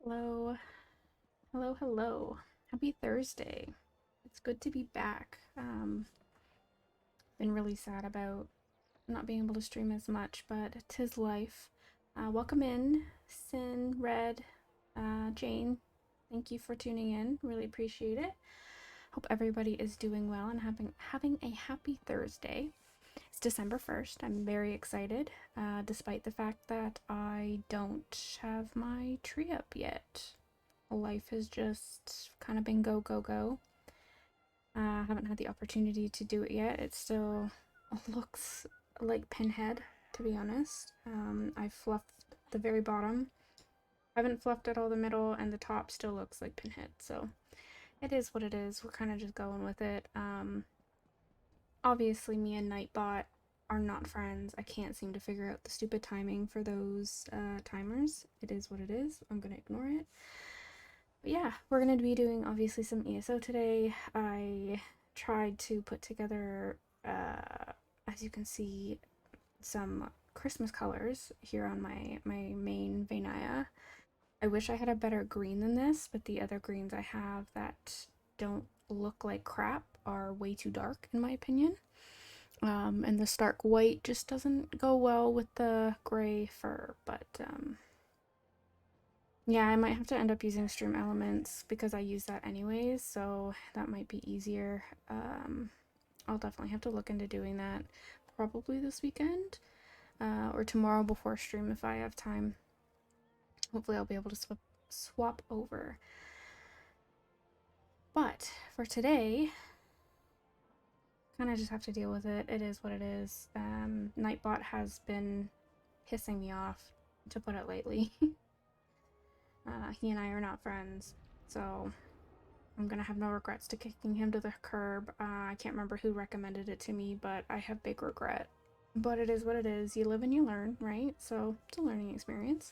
Hello, hello, hello. Happy Thursday. It's good to be back. Been really sad about not being able to stream as much, but 'tis life. Welcome in, Sin, Red, Jane. Thank you for tuning in. Really appreciate it. Hope everybody is doing well and having a happy Thursday. It's December 1st. I'm very excited, despite the fact that I don't have my tree up yet. Life has just kind of been go, go, go. Haven't had the opportunity to do it yet. It still looks like Pinhead, to be honest. I fluffed the very bottom. Haven't fluffed at all the middle, and the top still looks like Pinhead. So it is what it is. We're kind of just going with it. Obviously, me and Nightbot are not friends. I can't seem to figure out the stupid timing for those timers. It is what it is. I'm gonna ignore it. But yeah, we're going to be doing obviously some ESO today. I tried to put together, as you can see, some Christmas colors here on my main Vainaya. I wish I had a better green than this, but the other greens I have that don't look like crap are way too dark in my opinion. And the stark white just doesn't go well with the gray fur, but yeah, I might have to end up using Stream Elements because I use that anyways, so that might be easier. I'll definitely have to look into doing that probably this weekend or tomorrow before stream if I have time. Hopefully I'll be able to swap over. But for today, kind of just have to deal with it. It is what it is. Nightbot has been pissing me off, to put it lightly. He and I are not friends, so I'm gonna have no regrets to kicking him to the curb. I can't remember who recommended it to me, but I have big regret. But it is what it is. You live and you learn, right? So it's a learning experience.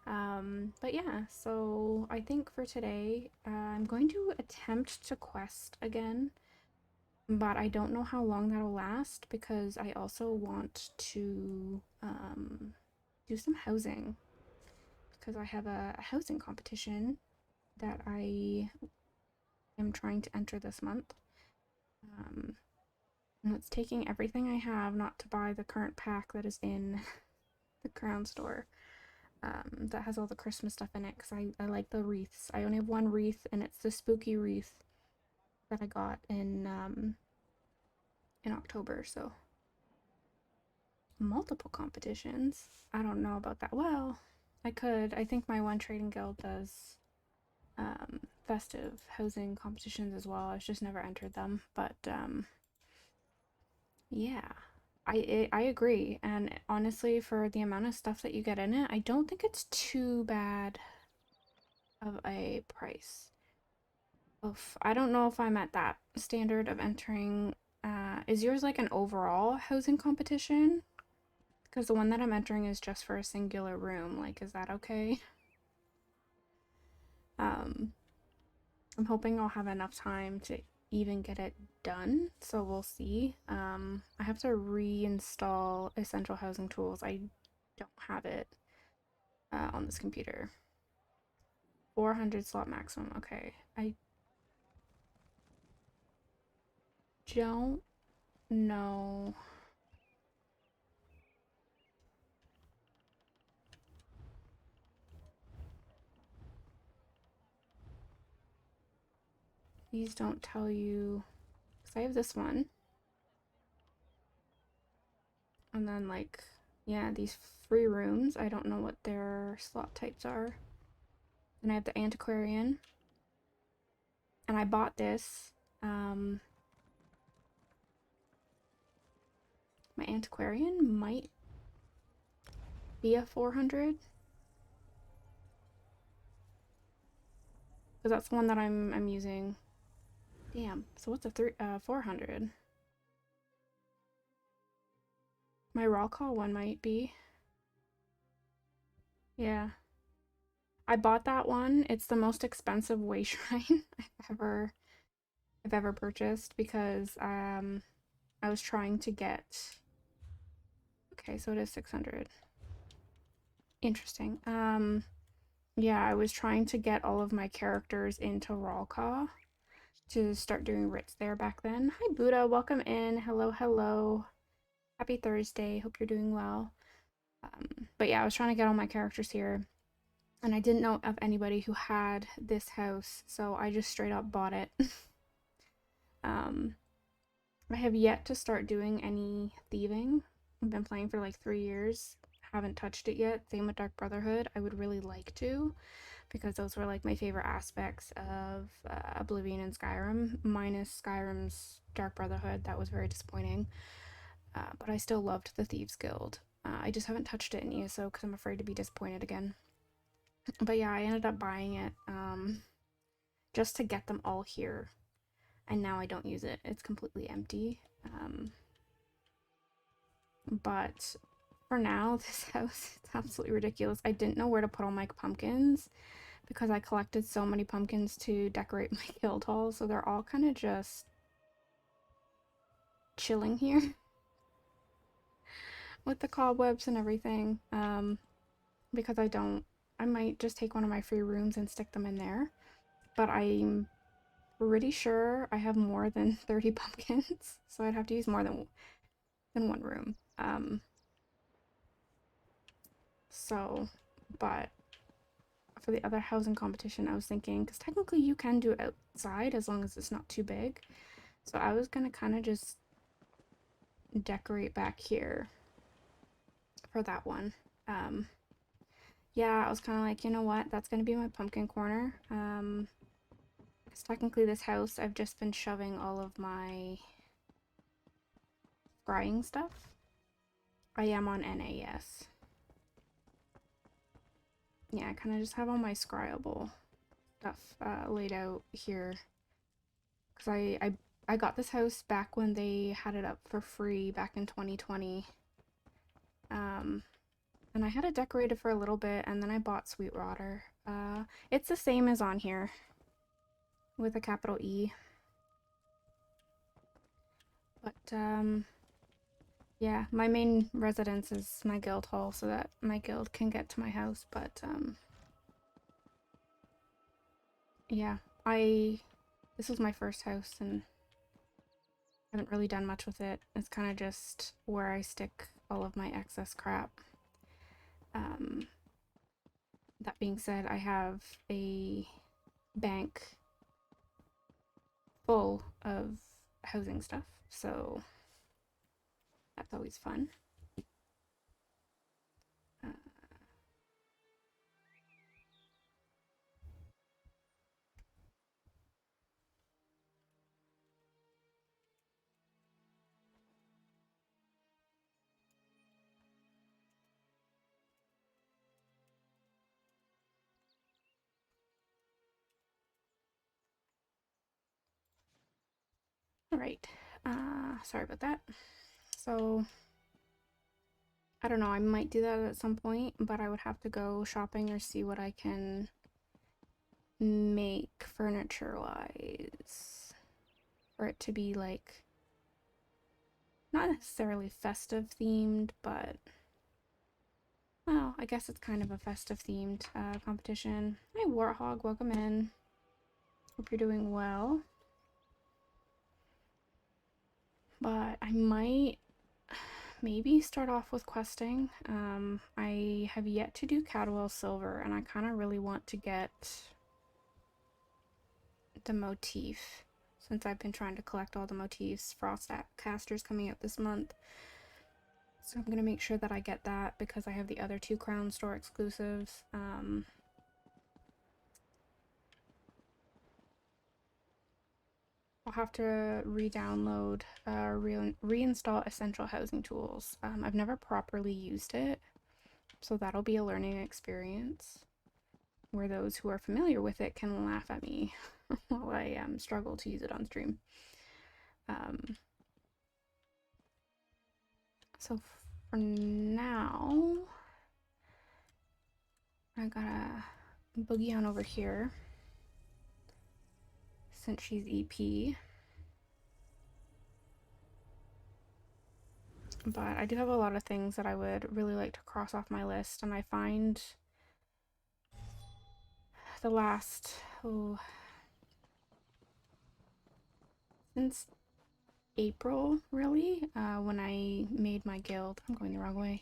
But yeah, so I think for today, I'm going to attempt to quest again, but I don't know how long that'll last because I also want to do some housing because I have a housing competition that I am trying to enter this month. And it's taking everything I have not to buy the current pack that is in the Crown store that has all the Christmas stuff in it because I like the wreaths. I only have one wreath and it's the spooky wreath that I got in October, so multiple competitions. I don't know about that. Well, I could. I think my one trading guild does festive housing competitions as well. I've just never entered them, but yeah, I agree. And honestly, for the amount of stuff that you get in it, I don't think it's too bad of a price. Oof, I don't know if I'm at that standard of entering. Is yours like an overall housing competition? Because the one that I'm entering is just for a singular room. Like, is that okay? Um, I'm hoping I'll have enough time to even get it done, so we'll see. I have to reinstall Essential Housing Tools. I don't have it on this computer. 400 slot maximum. Okay, I don't know. These don't tell you, because I have this one. And then like, yeah, these free rooms, I don't know what their slot types are. And I have the antiquarian. And I bought this. My antiquarian might be a 400. Because that's the one that I'm using. Damn. So what's a 400? My raw call one might be. Yeah. I bought that one. It's the most expensive way shrine I've ever purchased because I was trying to get. Okay, so it is 600. Interesting. Yeah, I was trying to get all of my characters into Rawlcaw to start doing writs there back then. Hi Buddha, welcome in. Hello, hello. Happy Thursday. Hope you're doing well. But yeah, I was trying to get all my characters here, and I didn't know of anybody who had this house, so I just straight up bought it. um, I have yet to start doing any thieving. I've been playing for like 3 years. Haven't touched it yet. Same with Dark Brotherhood. I would really like to, because those were like my favorite aspects of Oblivion and Skyrim, minus Skyrim's Dark Brotherhood. That was very disappointing. But I still loved the Thieves Guild. I just haven't touched it in ESO because I'm afraid to be disappointed again. But yeah, I ended up buying it just to get them all here. And now I don't use it. It's completely empty. But for now, this house, it's absolutely ridiculous. I didn't know where to put all my pumpkins because I collected so many pumpkins to decorate my guild hall. So they're all kind of just chilling here with the cobwebs and everything. Because I might just take one of my free rooms and stick them in there. But I'm pretty sure I have more than 30 pumpkins, so I'd have to use more than one room. But for the other housing competition, I was thinking, because technically you can do it outside as long as it's not too big. So I was gonna kind of just decorate back here for that one. Yeah, I was kind of like, you know what, that's gonna be my pumpkin corner. Because technically this house, I've just been shoving all of my scrying stuff. I am on NA, yes. Yeah, I kind of just have all my scryable stuff laid out here. Because I got this house back when they had it up for free back in 2020. And I had it decorated for a little bit, and then I bought Sweetwater. It's the same as on here, with a capital E. But, yeah, my main residence is my guild hall so that my guild can get to my house, but, yeah, this was my first house, and I haven't really done much with it. It's kind of just where I stick all of my excess crap. That being said, I have a bank full of housing stuff, so that's always fun. Alright, sorry about that. So, I don't know, I might do that at some point, but I would have to go shopping or see what I can make furniture-wise for it to be, like, not necessarily festive themed, but, well, I guess it's kind of a festive themed competition. Hi, Warthog, welcome in. Hope you're doing well. But I might maybe start off with questing. I have yet to do Cadwell Silver, and I kind of really want to get the motif, since I've been trying to collect all the motifs. Frost Caster's coming out this month, so I'm going to make sure that I get that because I have the other 2 Crown Store exclusives. I'll have to re-download, reinstall Essential Housing Tools. I've never properly used it, so that'll be a learning experience where those who are familiar with it can laugh at me while I struggle to use it on stream. So for now, I gotta boogie on over here since she's EP. But I do have a lot of things that I would really like to cross off my list, and I find the last, oh, since April, really, when I made my guild. I'm going the wrong way.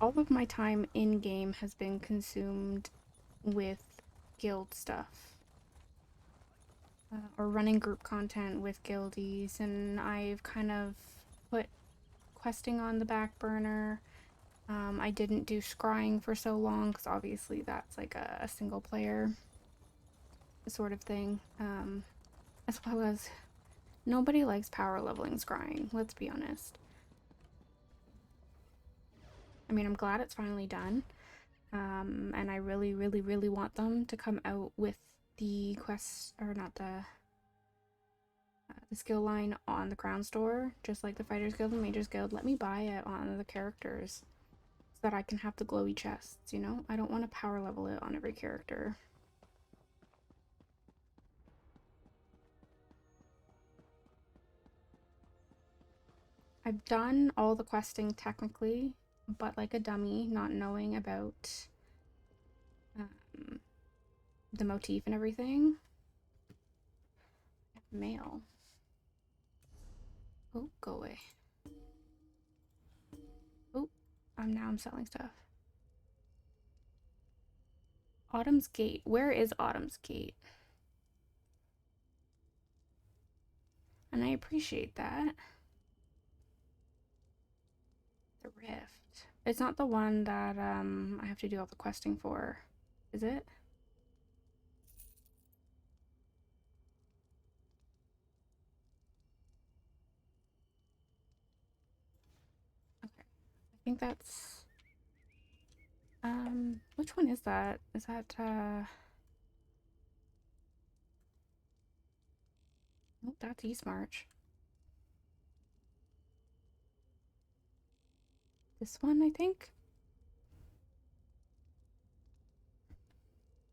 All of my time in-game has been consumed with guild stuff. Or running group content with guildies, and I've kind of put questing on the back burner. I didn't do scrying for so long, because obviously that's like a single player sort of thing. As well as nobody likes power leveling scrying, let's be honest. I mean, I'm glad it's finally done. And I really, really, really want them to come out with the quest, or not the skill line on the Crown Store, just like the Fighters Guild and Mages Guild. Let me buy it on the characters so that I can have the glowy chests, you know? I don't want to power level it on every character. I've done all the questing technically, but like a dummy, not knowing about the motif and everything. Mail. Oh, go away. Oh, I'm selling stuff. Autumn's Gate. Where is Autumn's Gate? And I appreciate that. The Rift. It's not the one that I have to do all the questing for, is it? Okay. I think that's which one is that? Is that oh, that's East March. This one, I think.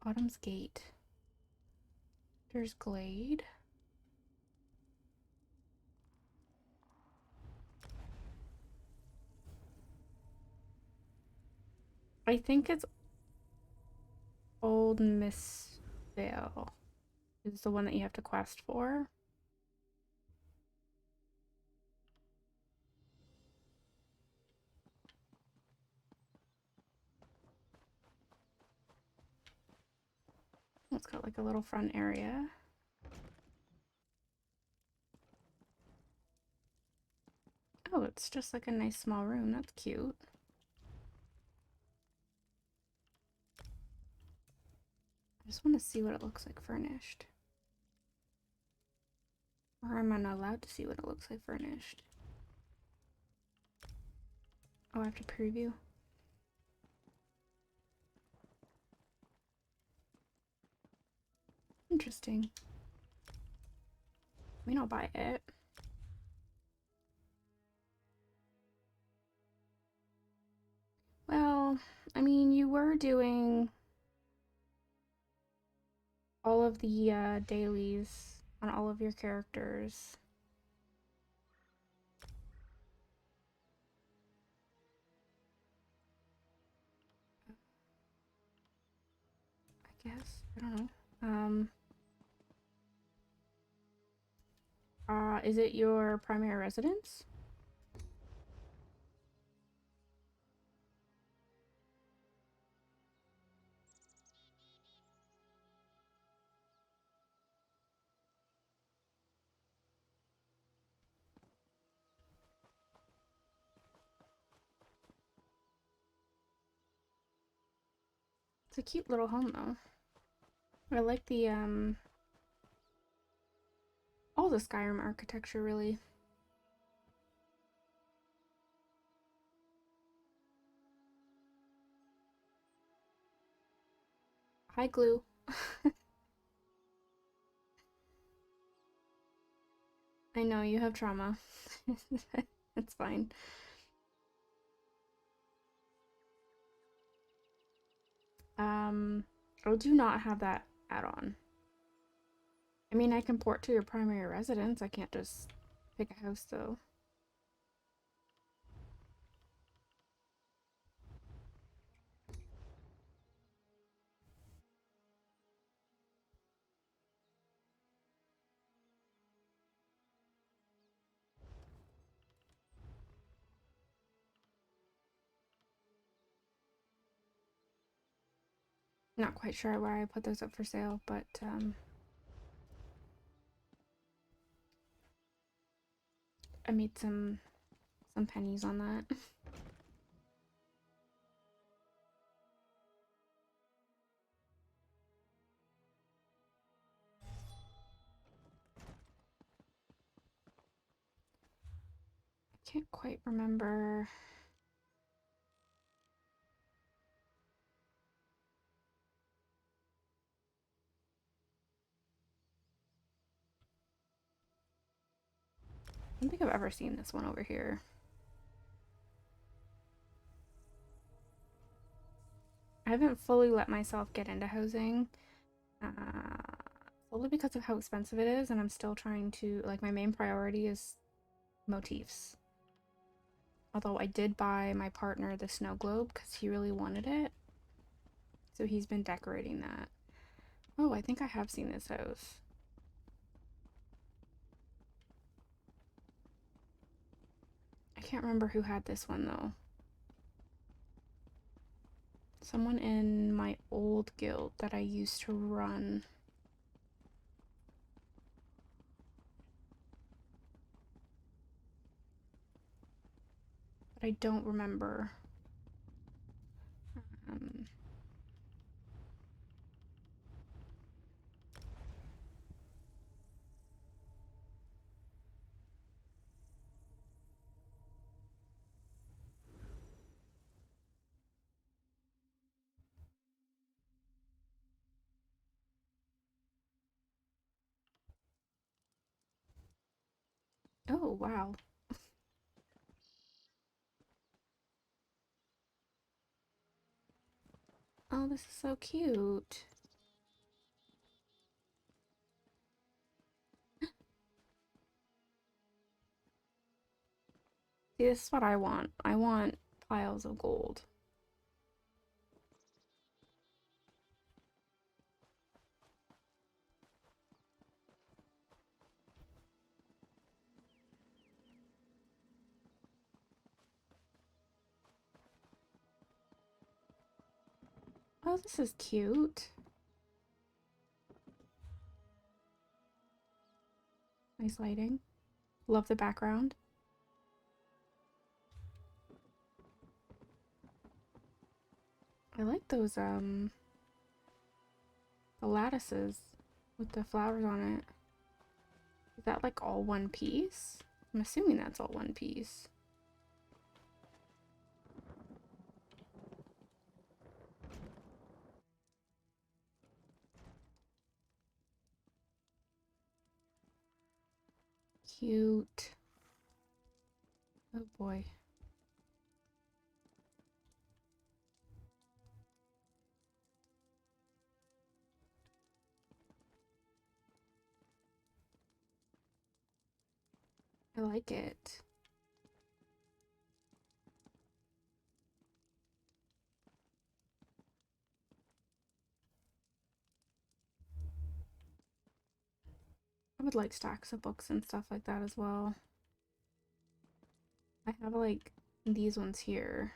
Autumn's Gate. There's Glade. I think it's Old Miss Vale is the one that you have to quest for. It's got like a little front area. Oh, it's just like a nice small room. That's cute. I just want to see what it looks like furnished. Or am I not allowed to see what it looks like furnished? Oh, I have to preview. Interesting. I mean, I'll buy it. Well, I mean, you were doing all of the dailies on all of your characters. I guess. I don't know. Is it your primary residence? It's a cute little home though. I like the all the Skyrim architecture really. Hi, Glue. I know you have trauma. It's fine. I do not have that add-on. I mean, I can port to your primary residence. I can't just pick a house though. Not quite sure why I put those up for sale, but I made some pennies on that. I can't quite remember. I don't think I've ever seen this one over here. I haven't fully let myself get into housing, solely because of how expensive it is, and I'm still trying to, like, my main priority is motifs. Although I did buy my partner the snow globe because he really wanted it. So he's been decorating that. Oh, I think I have seen this house. I can't remember who had this one though. Someone in my old guild that I used to run. But I don't remember. Oh, wow. Oh, this is so cute. See, this is what I want. I want piles of gold. Oh, this is cute. Nice lighting. Love the background. I like those, the lattices with the flowers on it. Is that like all one piece? I'm assuming that's all one piece. Cute. Oh boy. I like it. I would like stacks of books and stuff like that as well. I have like these ones here.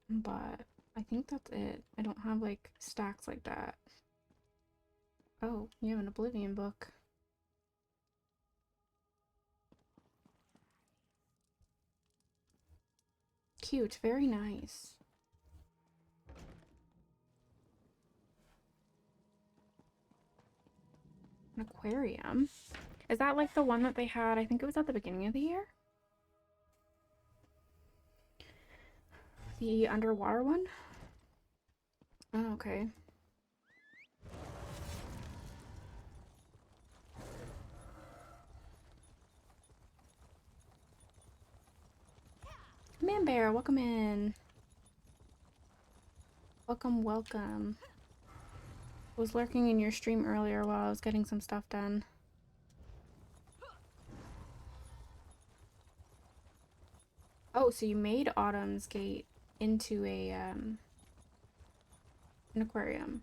But I think that's it. I don't have like stacks like that. Oh, you have an Oblivion book. Cute, very nice. An aquarium. Is that like the one that they had? I think it was at the beginning of the year. The underwater one? Oh, okay. Man Bear, welcome in. Welcome, welcome. I was lurking in your stream earlier while I was getting some stuff done. Oh, so you made Autumn's Gate into a an aquarium.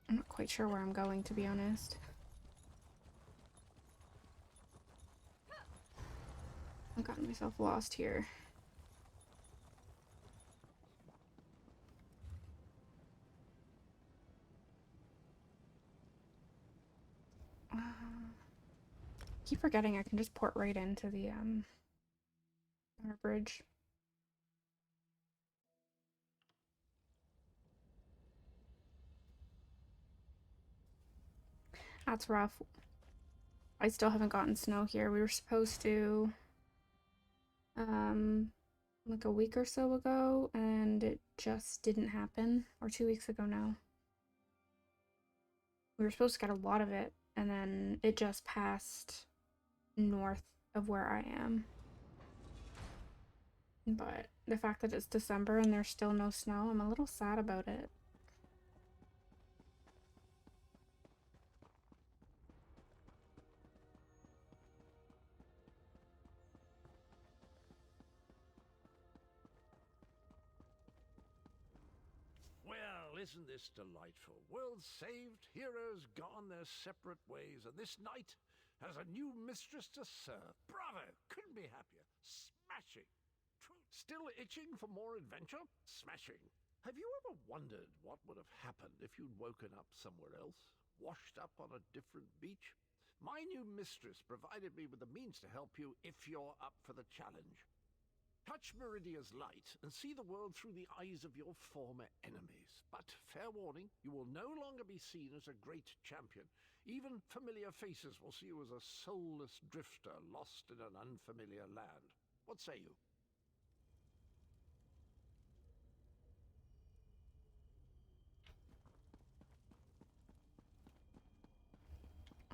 I'm not quite sure where I'm going, to be honest. I've gotten myself lost here. Keep forgetting I can just port right into the our bridge. That's rough. I still haven't gotten snow here. We were supposed to like a week or so ago, and it just didn't happen. Or 2 weeks ago now. We were supposed to get a lot of it, and then it just passed north of where I am. But the fact that it's December and there's still no snow, I'm a little sad about it. Well, isn't this delightful? World saved, heroes gone their separate ways, and this knight has a new mistress to serve. Bravo! Couldn't be happier. Smashing! Still itching for more adventure? Smashing! Have you ever wondered what would have happened if you'd woken up somewhere else? Washed up on a different beach? My new mistress provided me with the means to help you if you're up for the challenge. Touch Meridia's light and see the world through the eyes of your former enemies. But fair warning, you will no longer be seen as a great champion. Even familiar faces will see you as a soulless drifter lost in an unfamiliar land. What say you?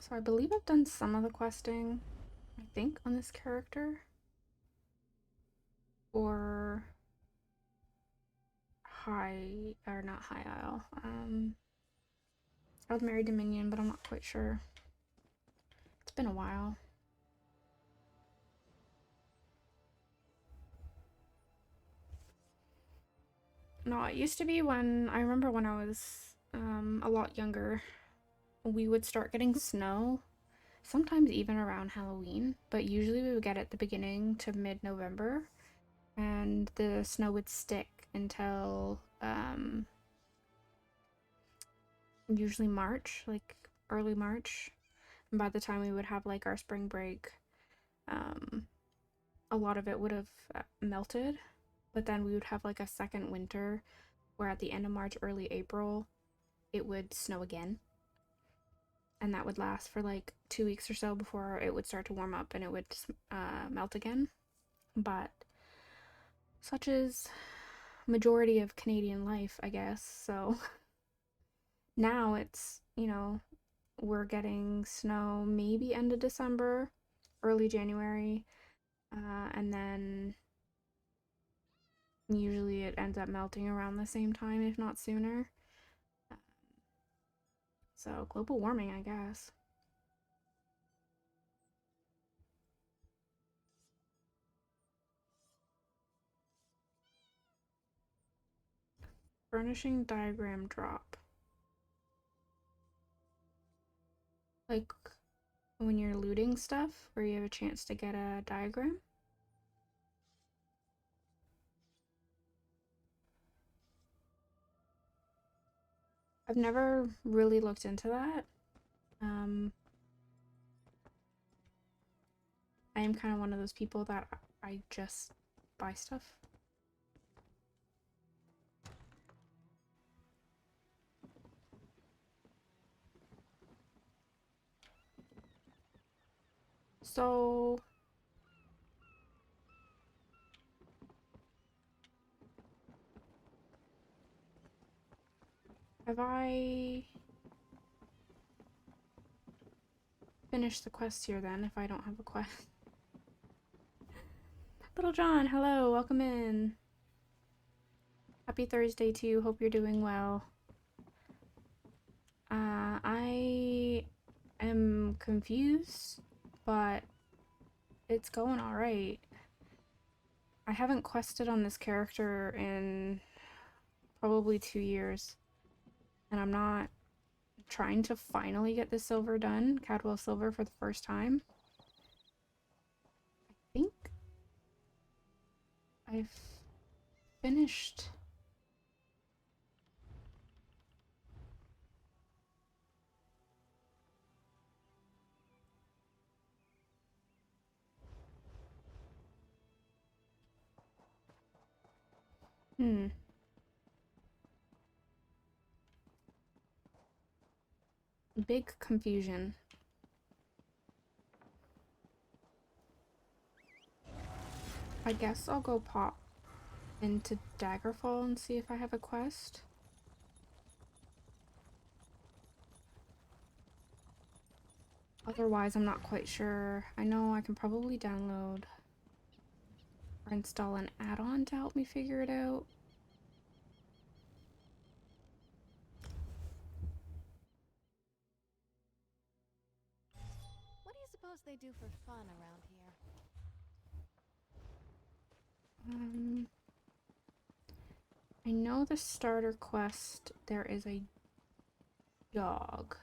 So I believe I've done some of the questing, I think, on this character. Or not High Isle. I was Mary Dominion, but I'm not quite sure. It's been a while. No, it used to be when I remember when I was a lot younger, we would start getting snow, sometimes even around Halloween, but usually we would get it at the beginning to mid-November, and the snow would stick until usually March, like early March. And by the time we would have like our spring break, a lot of it would have melted, but then we would have like a second winter where at the end of March, early April, it would snow again. And that would last for like 2 weeks or so before it would start to warm up and it would melt again. But such is majority of Canadian life, I guess. So now it's, we're getting snow maybe end of December, early January, and then usually it ends up melting around the same time, if not sooner. So global warming, I guess. Furnishing diagram drop. Like when you're looting stuff, where you have a chance to get a diagram. I've never really looked into that. I am kind of one of those people that I just buy stuff. So have I finished the quest here then, if I don't have a quest? Little John, hello, welcome in. Happy Thursday to you, hope you're doing well. I am confused, but it's going alright. I haven't quested on this character in probably 2 years, and I'm not trying to finally get the silver done, Cadwell silver, for the first time. I think I've finished. Big confusion. I guess I'll go pop into Daggerfall and see if I have a quest. Otherwise, I'm not quite sure. I know I can probably download or install an add-on to help me figure it out. What do you suppose they do for fun around here? I know the starter quest, there is a dog.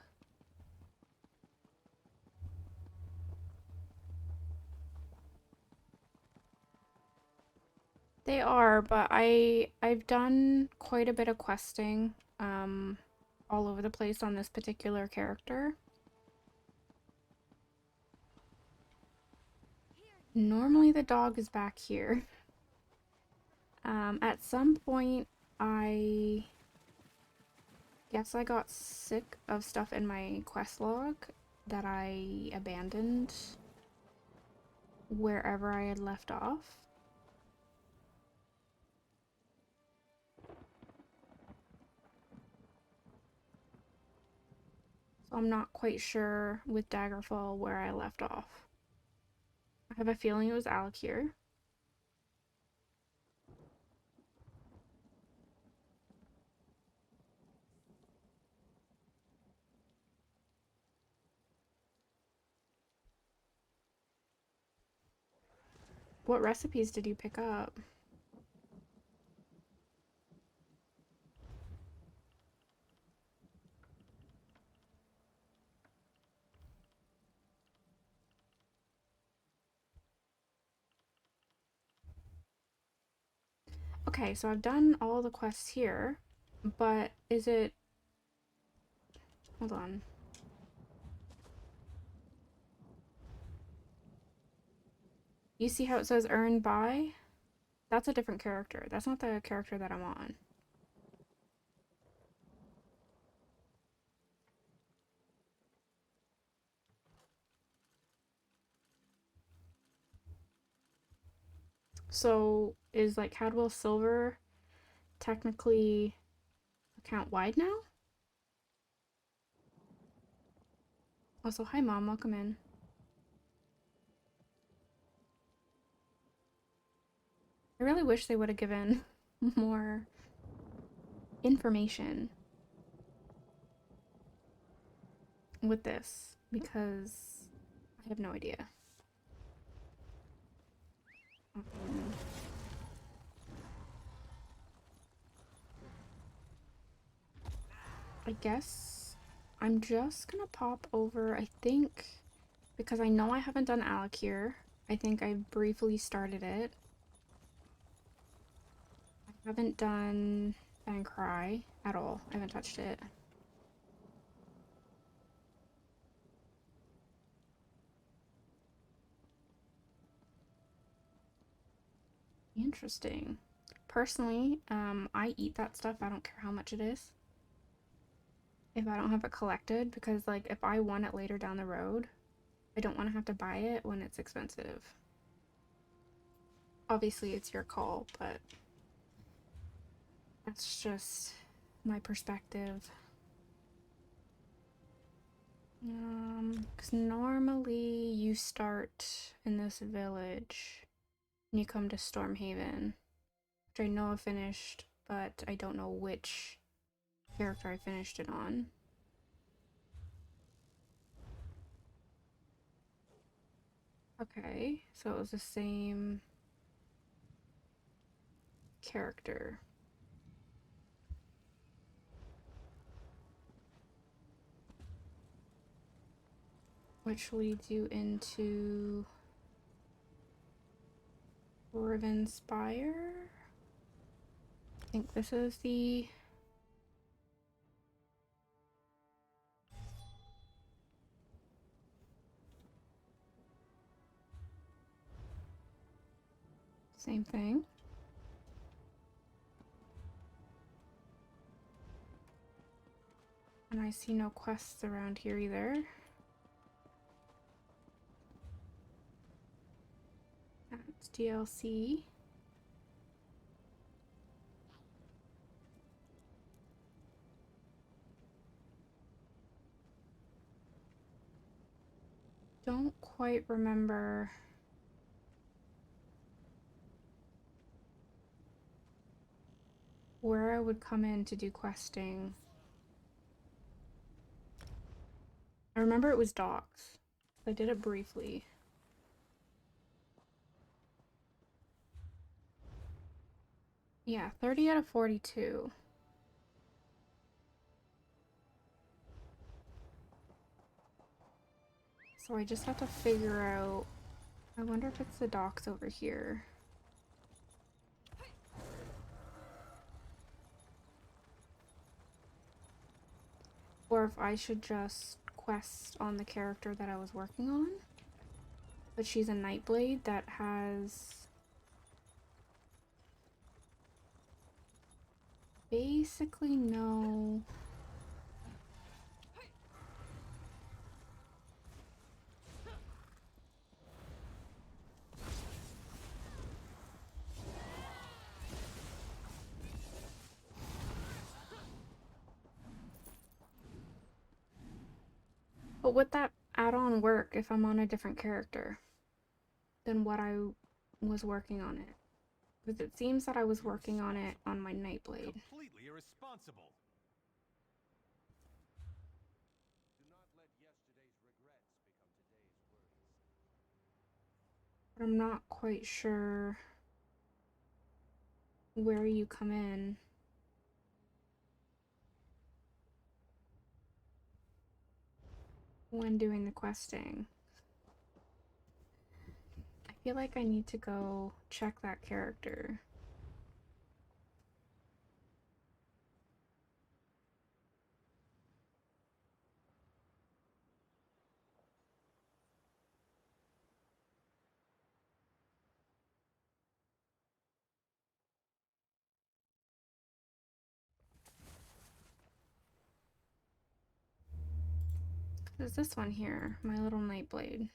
They are, but I've done quite a bit of questing all over the place on this particular character. Normally the dog is back here. At some point I guess I got sick of stuff in my quest log that I abandoned wherever I had left off. So I'm not quite sure with Daggerfall where I left off. I have a feeling it was alik'r. What recipes did you pick up? Okay, so I've done all the quests here, but is it... Hold on. You see how it says earned by? That's a different character. That's not the character that I'm on. So is like Cadwell Silver technically account wide now? Also, hi mom, welcome in. I really wish they would have given more information with this because I have no idea. I guess I'm just gonna pop over, I think, because I know I haven't done alik'r. I think I briefly started it. I haven't done Cry at all. I haven't touched it. Interesting. Personally, I eat that stuff. I don't care how much it is. If I don't have it collected, because like if I want it later down the road, I don't want to have to buy it when it's expensive. Obviously, it's your call, but that's just my perspective. Because normally you start in this village and you come to Stormhaven, which I know I finished, but I don't know which character I finished it on. Okay, so it was the same character. Which leads you into Riven Spire. I think this is the... same thing. And I see no quests around here either. That's DLC. Don't quite remember where I would come in to do questing. I remember it was docks. I did it briefly. Yeah, 30 out of 42. So I just have to figure out... I wonder if it's the docks over here. Or if I should just quest on the character that I was working on. But she's a Nightblade that has... basically no... But would that add-on work if I'm on a different character than what I was working on it? Because it seems that I was working on it on my Nightblade. Completely irresponsible. Do not let yesterday's regrets become today's worries. But I'm not quite sure where you come in. When doing the questing. I feel like I need to go check that character. There's this one here, my little Nightblade.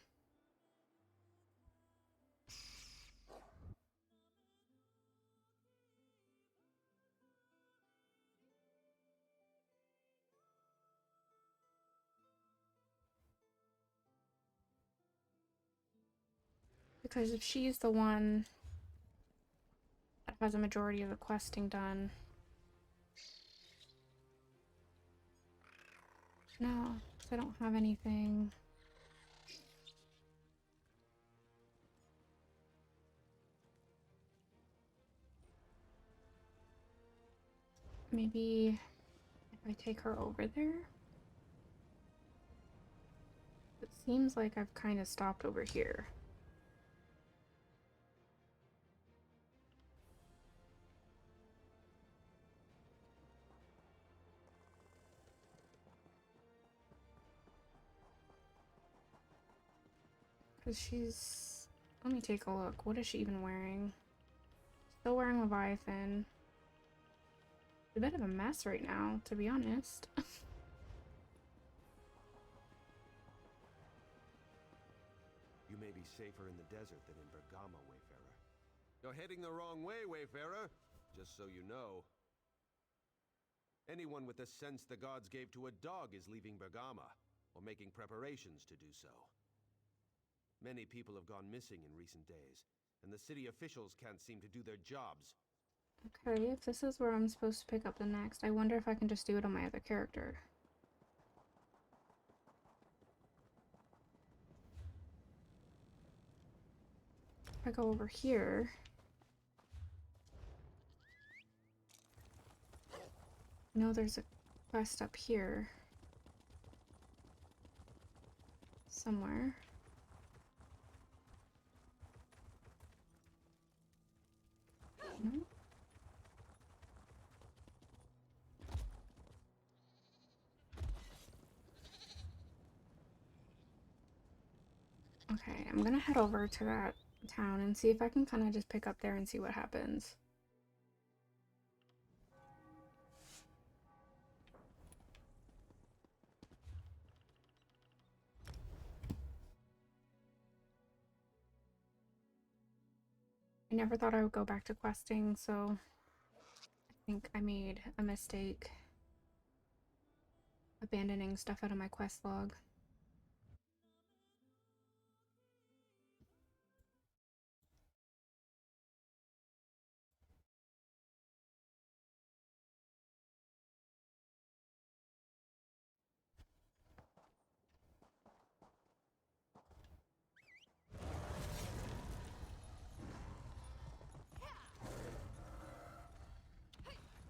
Because if she's the one that has a majority of the questing done... No, because I don't have anything. Maybe if I take her over there? It seems like I've kind of stopped over here. Because she's... Let me take a look. What is she even wearing? Still wearing Leviathan. It's a bit of a mess right now, to be honest. You may be safer in the desert than in Bergamo, Wayfarer. You're heading the wrong way, Wayfarer. Just so you know. Anyone with the sense the gods gave to a dog is leaving Bergamo, or making preparations to do so. Many people have gone missing in recent days, and the city officials can't seem to do their jobs. Okay, if this is where I'm supposed to pick up the next, I wonder if I can just do it on my other character. If I go over here... I know there's a quest up here. Somewhere. Okay, I'm gonna head over to that town and see if I can kind of just pick up there and see what happens. I never thought I would go back to questing, so I think I made a mistake abandoning stuff out of my quest log.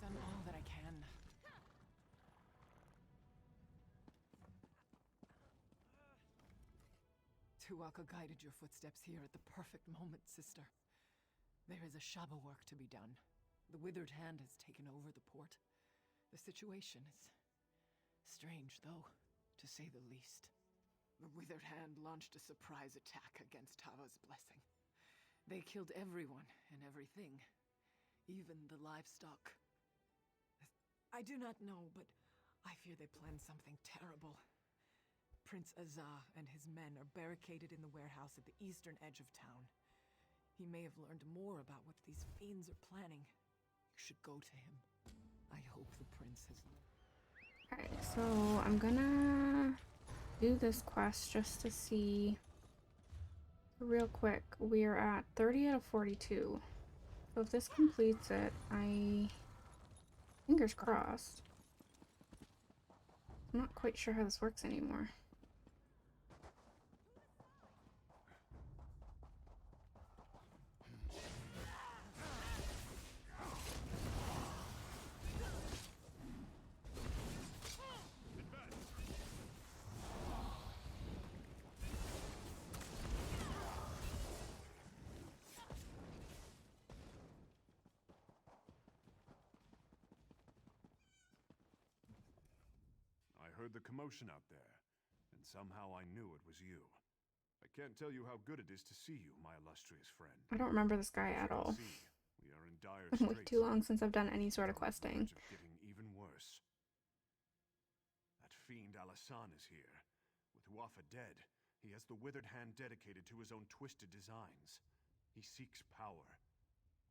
Done all that I can. Tuaka guided your footsteps here at the perfect moment, sister. There is a Shaba work to be done. The Withered Hand has taken over the port. The situation is strange, though, to say the least. The Withered Hand launched a surprise attack against Tava's blessing. They killed everyone and everything, even the livestock. I do not know, but I fear they planned something terrible. Prince Azah and his men are barricaded in the warehouse at the eastern edge of town. He may have learned more about what these fiends are planning. You should go to him. I hope the prince has... Alright, so I'm gonna do this quest just to see real quick. We're at 30 out of 42. So if this completes it, fingers crossed. I'm not quite sure how this works anymore. I heard the commotion out there, and somehow I knew it was you. I can't tell you how good it is to see you, my illustrious friend. I don't remember this guy at all. We are in dire It's been way straits. too long since I've done any sort of questing. Getting even worse. That fiend Alasan is here. With Huafa dead, he has the Withered Hand dedicated to his own twisted designs. He seeks power.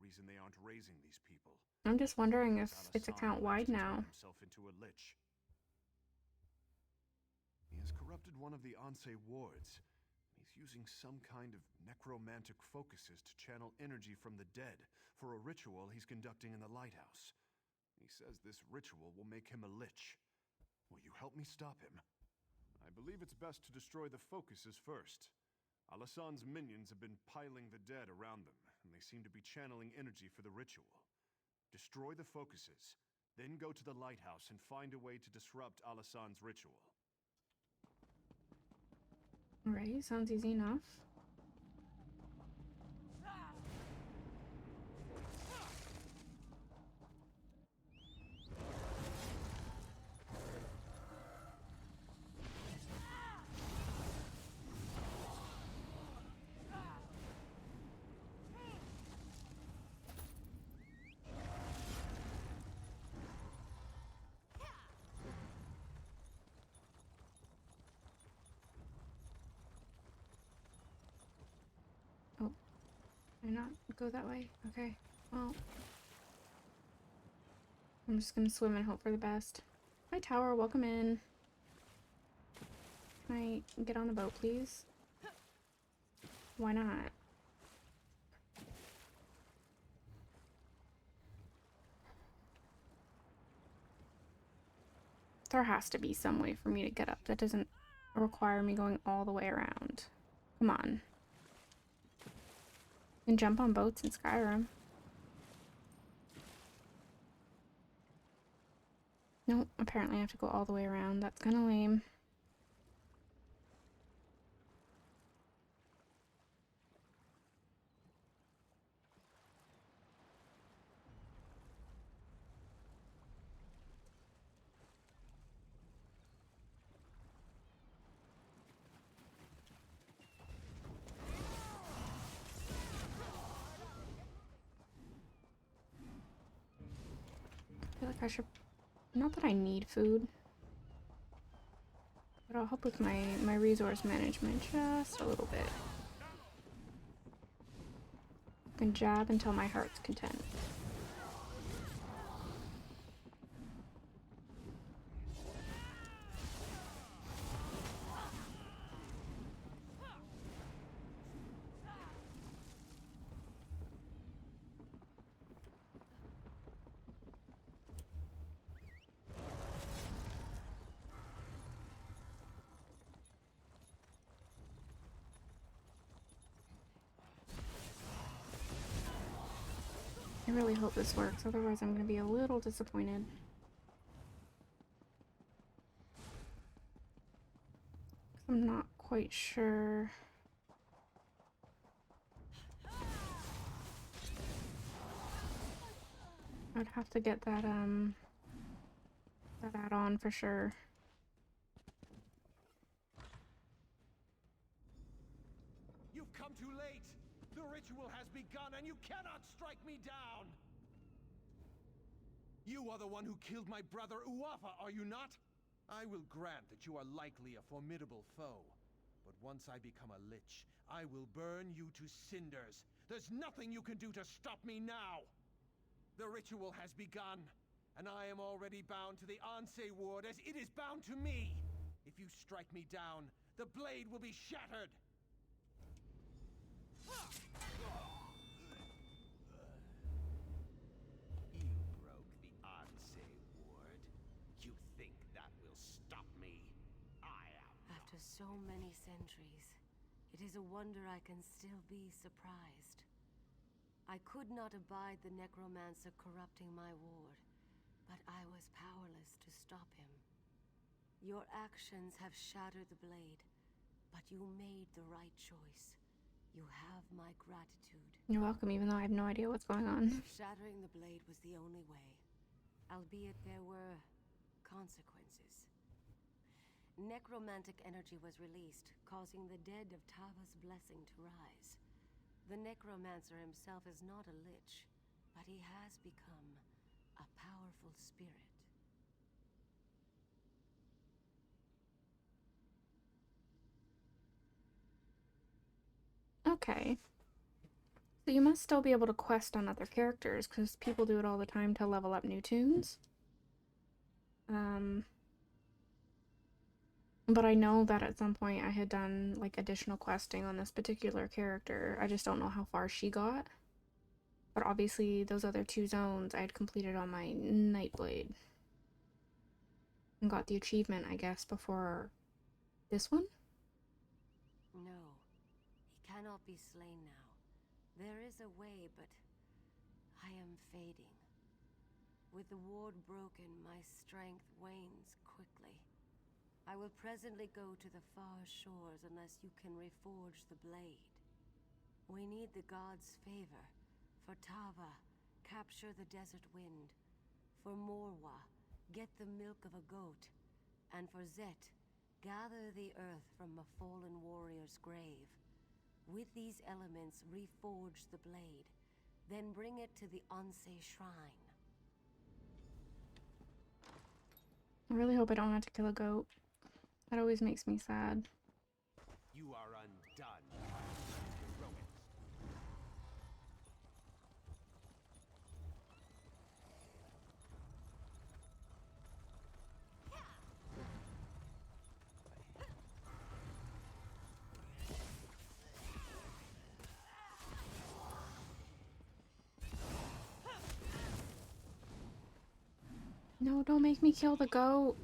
Reason they aren't raising these people. I'm just wondering if it's Alasan account wide plans to now. turn himself into a lich. He has corrupted one of the Ansei wards. He's using some kind of necromantic focuses to channel energy from the dead for a ritual he's conducting in the lighthouse. He says this ritual will make him a lich. Will you help me stop him? I believe it's best to destroy the focuses first. Alasan's minions have been piling the dead around them, and they seem to be channeling energy for the ritual. Destroy the focuses, then go to the lighthouse and find a way to disrupt Alasan's ritual. Alright, sounds easy enough. Did I not go that way? Okay. Well, I'm just gonna swim and hope for the best. Hi, tower. Welcome in. Can I get on the boat, please? Why not? There has to be some way for me to get up that doesn't require me going all the way around. Come on. You can jump on boats in Skyrim. Nope, apparently I have to go all the way around. That's kind of lame. I should... Not that I need food. But I'll help with my resource management just a little bit. I can jab until my heart's content. I really hope this works, otherwise I'm going to be a little disappointed. I'm not quite sure. I'd have to get that add-on for sure. You've come too late! The ritual has begun and you cannot strike me down! You are the one who killed my brother Uafa, are you not? I will grant that you are likely a formidable foe. But once I become a lich, I will burn you to cinders. There's nothing you can do to stop me now! The ritual has begun, and I am already bound to the Anse ward as it is bound to me! If you strike me down, the blade will be shattered! You broke the Anse ward. You think that will stop me? I am not. After so many centuries, it is a wonder I can still be surprised. I could not abide the necromancer corrupting my ward, but I was powerless to stop him. Your actions have shattered the blade, but you made the right choice. You have my gratitude. You're welcome, even though I have no idea what's going on. Shattering the blade was the only way, albeit there were consequences. Necromantic energy was released, causing the dead of Tava's blessing to rise. The necromancer himself is not a lich, but he has become a powerful spirit. Okay. So you must still be able to quest on other characters, because people do it all the time to level up new tunes. But I know that at some point I had done, like, additional questing on this particular character. I just don't know how far she got. But obviously, those other two zones I had completed on my Nightblade. And got the achievement, I guess, before this one? No, he cannot be slain now. There is a way, but I am fading. With the ward broken, my strength wanes quickly. I will presently go to the far shores unless you can reforge the blade. We need the gods' favor. For Tava, capture the desert wind. For Morwa, get the milk of a goat. And for Zet, gather the earth from a fallen warrior's grave. With these elements, reforge the blade. Then bring it to the Anse shrine. I really hope I don't have to kill a goat. That always makes me sad. You are undone, heroics. No, don't make me kill the goat.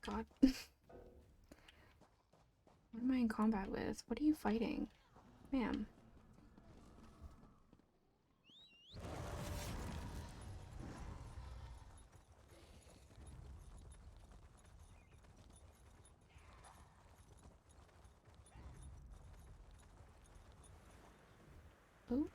God. What am I in combat with? What are you fighting? Ma'am. Oh.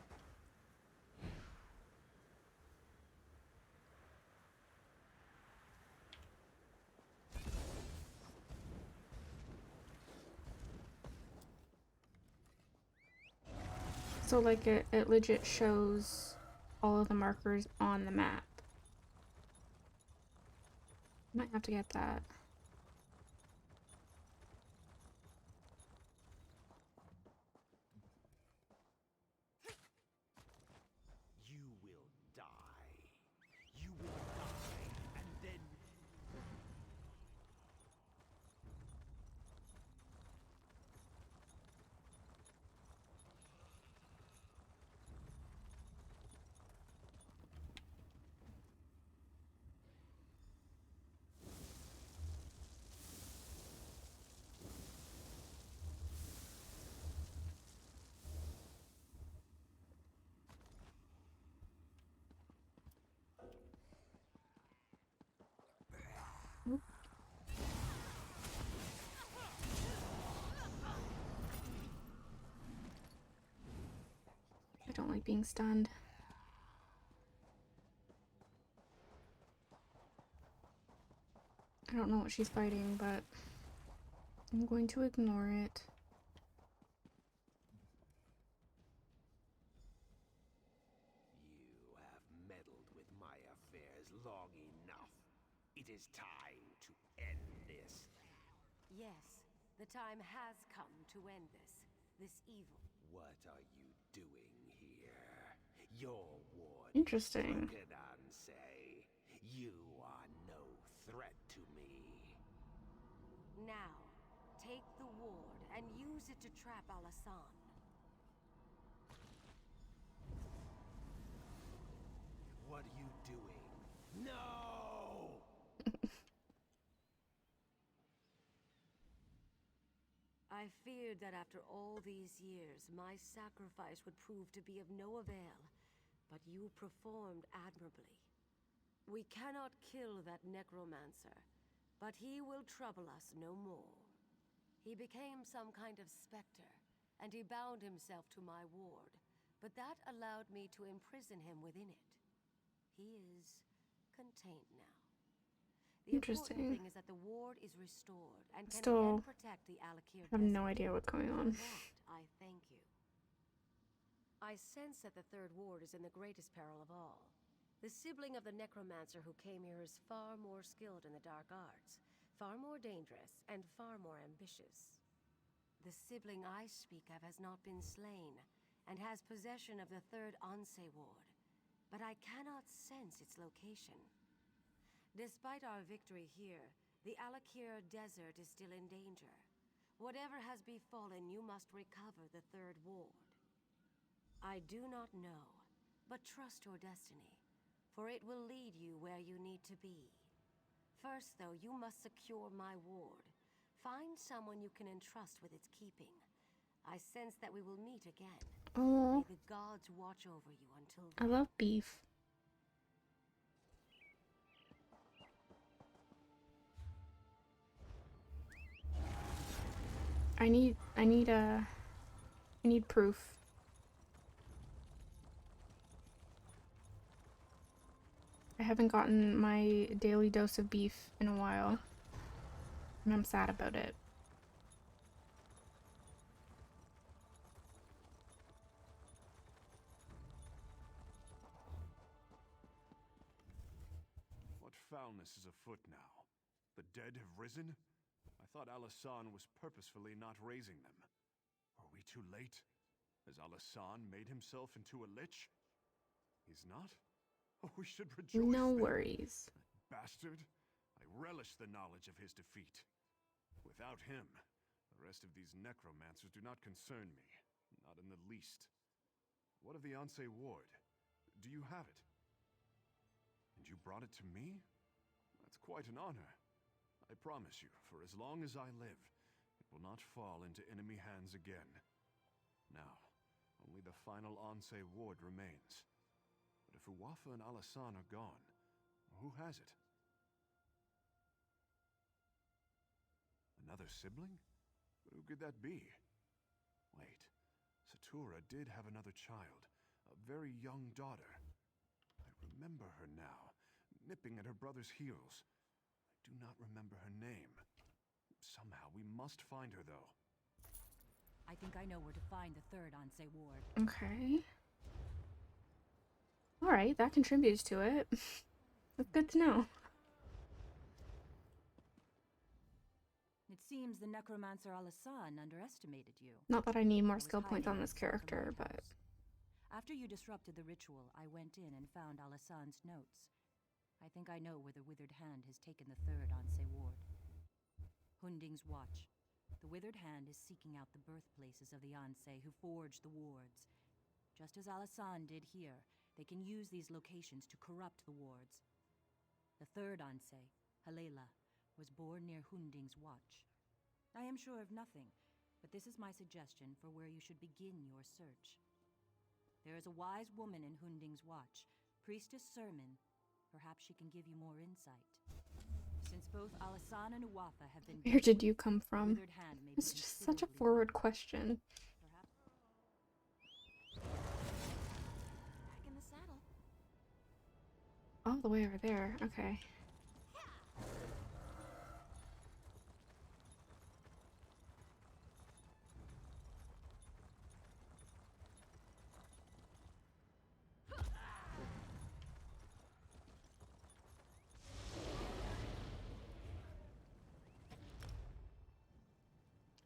So like it legit shows all of the markers on the map. Might have to get that. You will die. You will die, and then... I don't like being stunned. I don't know what she's fighting, but I'm going to ignore it. You have meddled with my affairs long enough. It is time to end this. Yes, the time has come to end this evil. What are you doing here? Your ward Interesting. say you are no threat to me. Now, take the ward and use it to trap Alasan. What are you doing? No! I feared that after all these years, my sacrifice would prove to be of no avail, but you performed admirably. We cannot kill that necromancer, but he will trouble us no more. He became some kind of specter, and he bound himself to my ward, but that allowed me to imprison him within it. He is contained now. The important Interesting. thing is that the ward is restored and can Still again protect the alik'r. I have no idea what's going on. For that, I thank you. I sense that the third ward is in the greatest peril of all. The sibling of the necromancer who came here is far more skilled in the dark arts, far more dangerous, and far more ambitious. The sibling I speak of has not been slain, and has possession of the third Ansei ward, but I cannot sense its location. Despite our victory here, the alik'r desert is still in danger. Whatever has befallen, you must recover the third ward. I do not know, but trust your destiny, for it will lead you where you need to be. First, though, you must secure my ward. Find someone you can entrust with its keeping. I sense that we will meet again. Oh, May the gods watch over you until I then. love beef. I need proof. I haven't gotten my daily dose of beef in a while, and I'm sad about it. What foulness is afoot now? The dead have risen? I thought Alasan was purposefully not raising them. Are we too late? Has Alasan made himself into a lich? He's not? Oh, we should rejoice No then. worries. Bastard! I relish the knowledge of his defeat. Without him, the rest of these necromancers do not concern me. Not in the least. What of the Ansei ward? Do you have it? And you brought it to me? That's quite an honor. I promise you, for as long as I live, it will not fall into enemy hands again. Now, only the final Ansei ward remains. But if Uwafa and Alasan are gone, who has it? Another sibling? But who could that be? Wait, Satura did have another child, a very young daughter. I remember her now, nipping at her brother's heels. I do not remember her name. Somehow we must find her, though. I think I know where to find the third Ansei ward. Okay. Alright, that contributes to it. That's good to know. It seems the necromancer Alasan underestimated you. Not that I need more I was skill points on hiding this outside the character, but... lighthouse. After you disrupted the ritual, I went in and found Alasan's notes. I think I know where the Withered Hand has taken the third Ansei ward. Hunding's Watch. The Withered Hand is seeking out the birthplaces of the Ansei who forged the wards. Just as Alasan did here, they can use these locations to corrupt the wards. The third Ansei, Halela, was born near Hunding's Watch. I am sure of nothing, but this is my suggestion for where you should begin your search. There is a wise woman in Hunding's Watch, Priestess Sermon. Perhaps she can give you more insight. Since both Alasan and Uwafa have been... Where did you come from? Withered Hand may be It's just such a considerably forward weaker. question. Perhaps... Back in the saddle. All the way over there. Okay.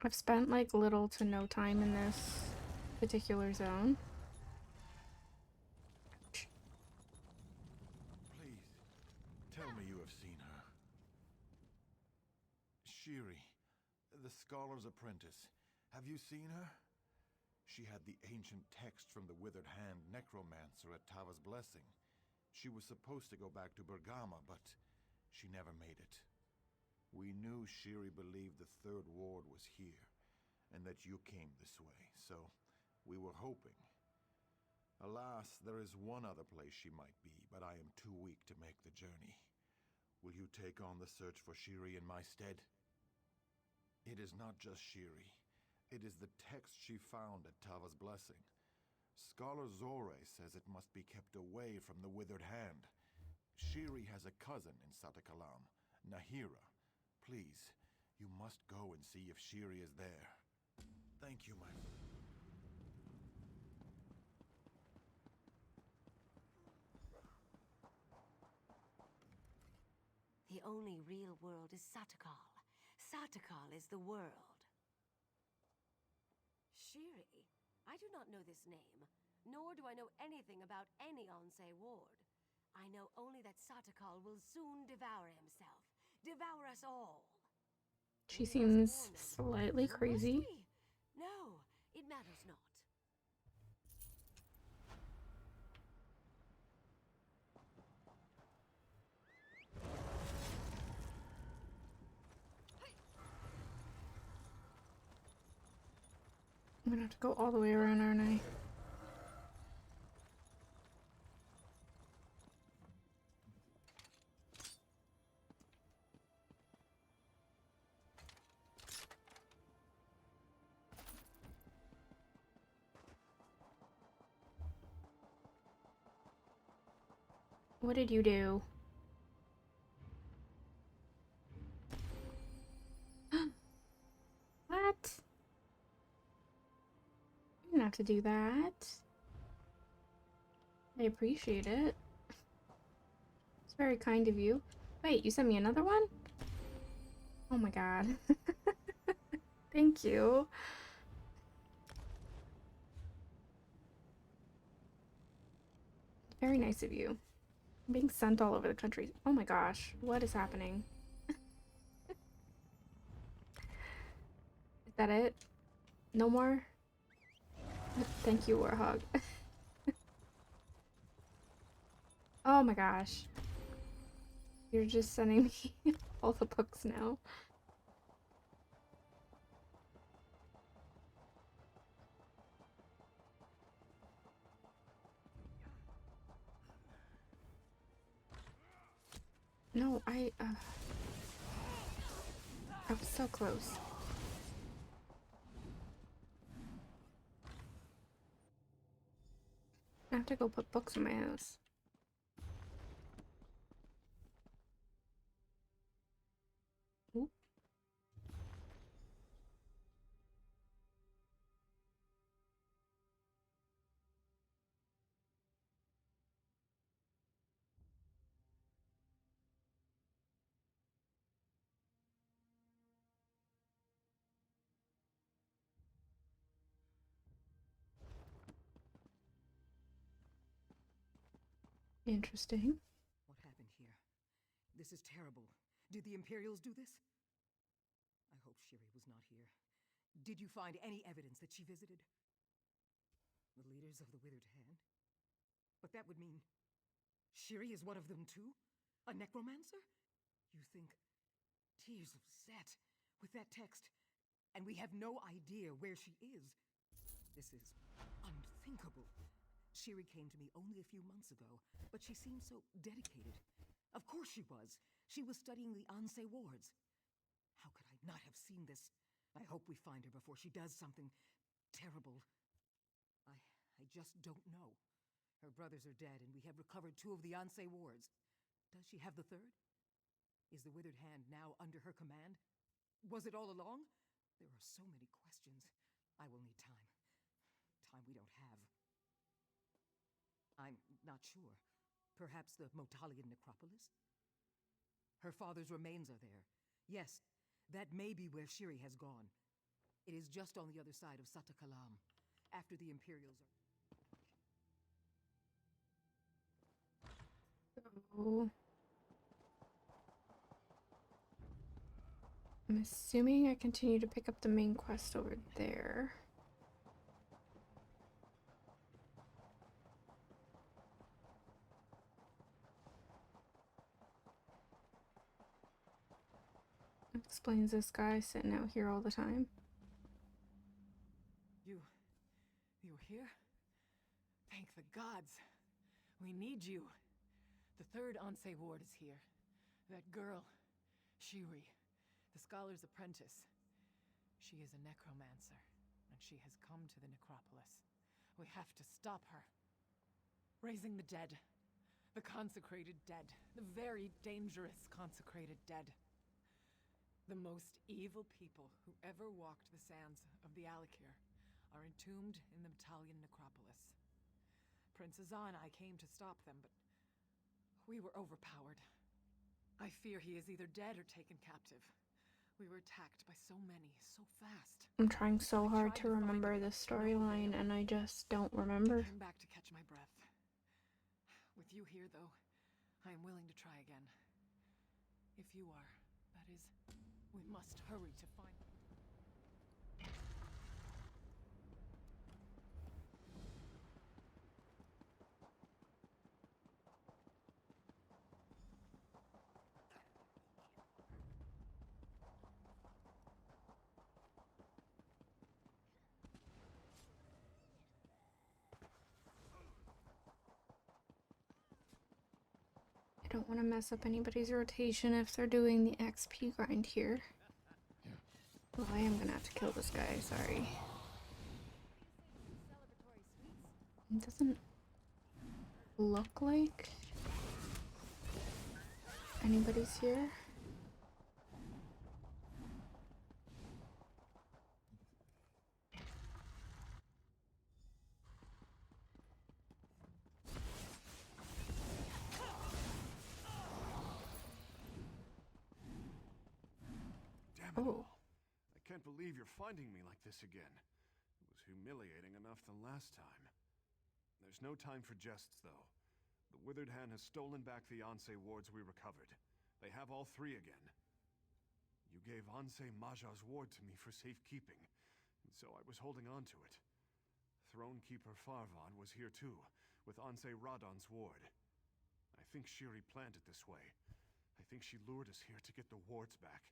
I've spent like little to no time in this particular zone. Ouch. Please, tell me you have seen her. Shiri, the scholar's apprentice. Have you seen her? She had the ancient text from the Withered Hand necromancer at Tava's Blessing. She was supposed to go back to Bergama, but she never made it. We knew Shiri believed the third ward was here, and that you came this way, so we were hoping. Alas, there is one other place she might be, but I am too weak to make the journey. Will you take on the search for Shiri in my stead? It is not just Shiri. It is the text she found at Tava's Blessing. Scholar Zore says it must be kept away from the Withered Hand. Shiri has a cousin in Satakalam, Nahira. Please, you must go and see if Shiri is there. Thank you, my friend. The only real world is Satakal. Satakal is the world. Shiri? I do not know this name, nor do I know anything about any Ansei ward. I know only that Satakal will soon devour himself. Devour us all. She We must seems warn them. slightly Must crazy. we? No, it matters not. I'm gonna have to go all the way around, aren't I? What did you do? What? You didn't have to do that. I appreciate it. It's very kind of you. Wait, you sent me another one? Oh my god. Thank you. Very nice of you. I'm being sent all over the country. Oh my gosh, what is happening? Is that it? No more? Thank you, Warhog. Oh my gosh. You're just sending me all the books now. No, I was so close. I have to go put books in my house. Oop. Interesting. What happened here? This is terrible. Did the Imperials do this? I hope Shiri was not here. Did you find any evidence that she visited? The leaders of the Withered Hand? But that would mean Shiri is one of them too? A necromancer? You think Tears of Set with that text, and we have no idea where she is? This is unthinkable. Shiri came to me only a few months ago, but she seemed so dedicated. Of course she was. She was studying the Ansei wards. How could I not have seen this? I hope we find her before she does something terrible. I just don't know. Her brothers are dead, and we have recovered 2 of the Ansei wards. Does she have the 3rd? Is the Withered Hand now under her command? Was it all along? There are so many questions. I will need time. Time we don't have. I'm not sure. Perhaps the Motalian necropolis? Her father's remains are there. Yes, that may be where Shiri has gone. It is just on the other side of Satakalam, after the Imperials are... So... I'm assuming I continue to pick up the main quest over there. Explains this guy sitting out here all the time. You here? Thank the gods. We need you. The 3rd Ansei ward is here. That girl, Shiri, the scholar's apprentice. She is a necromancer, and she has come to the necropolis. We have to stop her. Raising the dead. The consecrated dead. The very dangerous consecrated dead. The most evil people who ever walked the sands of the alik'r are entombed in the Motalian necropolis. Prince Azan and I came to stop them, but we were overpowered. I fear he is either dead or taken captive. We were attacked by so many, so fast. I'm trying so hard to remember the storyline, and I just don't remember. I came back to catch my breath. With you here, though, I am willing to try again. If you are, that is, we must hurry to find... I don't want to mess up anybody's rotation if they're doing the XP grind here. Well, I am gonna have to kill this guy, sorry. It doesn't look like anybody's here. Oh. I can't believe you're finding me like this again. It was humiliating enough the last time. There's no time for jests, though. The Withered Hand has stolen back the Ansei wards we recovered. They have all 3 again. You gave Ansei Maja's ward to me for safekeeping, and so I was holding on to it. Throne Keeper Farvan was here too, with Ansei Radon's ward. I think Shiri planned it this way. I think she lured us here to get the wards back.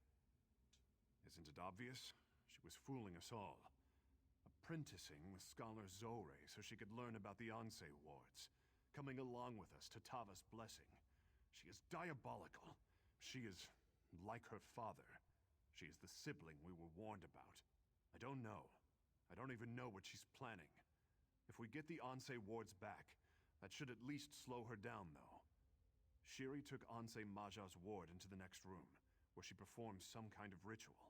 Isn't it obvious? She was fooling us all. Apprenticing with Scholar Zore so she could learn about the Ansei wards. Coming along with us to Tava's blessing. She is diabolical. She is like her father. She is the sibling we were warned about. I don't know. I don't even know what she's planning. If we get the Ansei wards back, that should at least slow her down, though. Shiri took Ansei Maja's ward into the next room, where she performed some kind of ritual.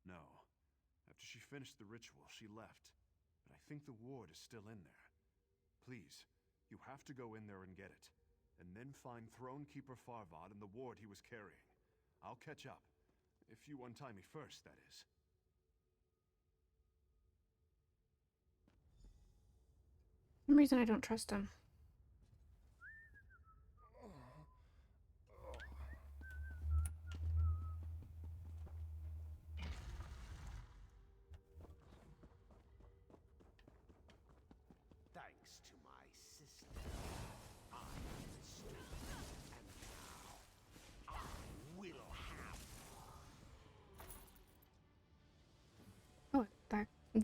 No. After she finished the ritual, she left. But I think the ward is still in there. Please, you have to go in there and get it. And then find Throne Keeper Farvad and the ward he was carrying. I'll catch up. If you untie me first, that is. For some reason I don't trust him.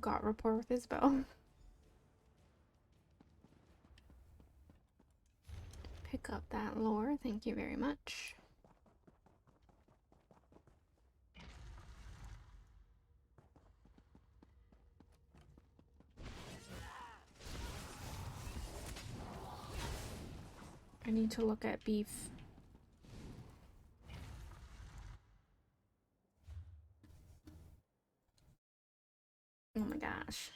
got rapport with Isabel. Pick up that lore, thank you very much. I need to look at beef. Oh my gosh.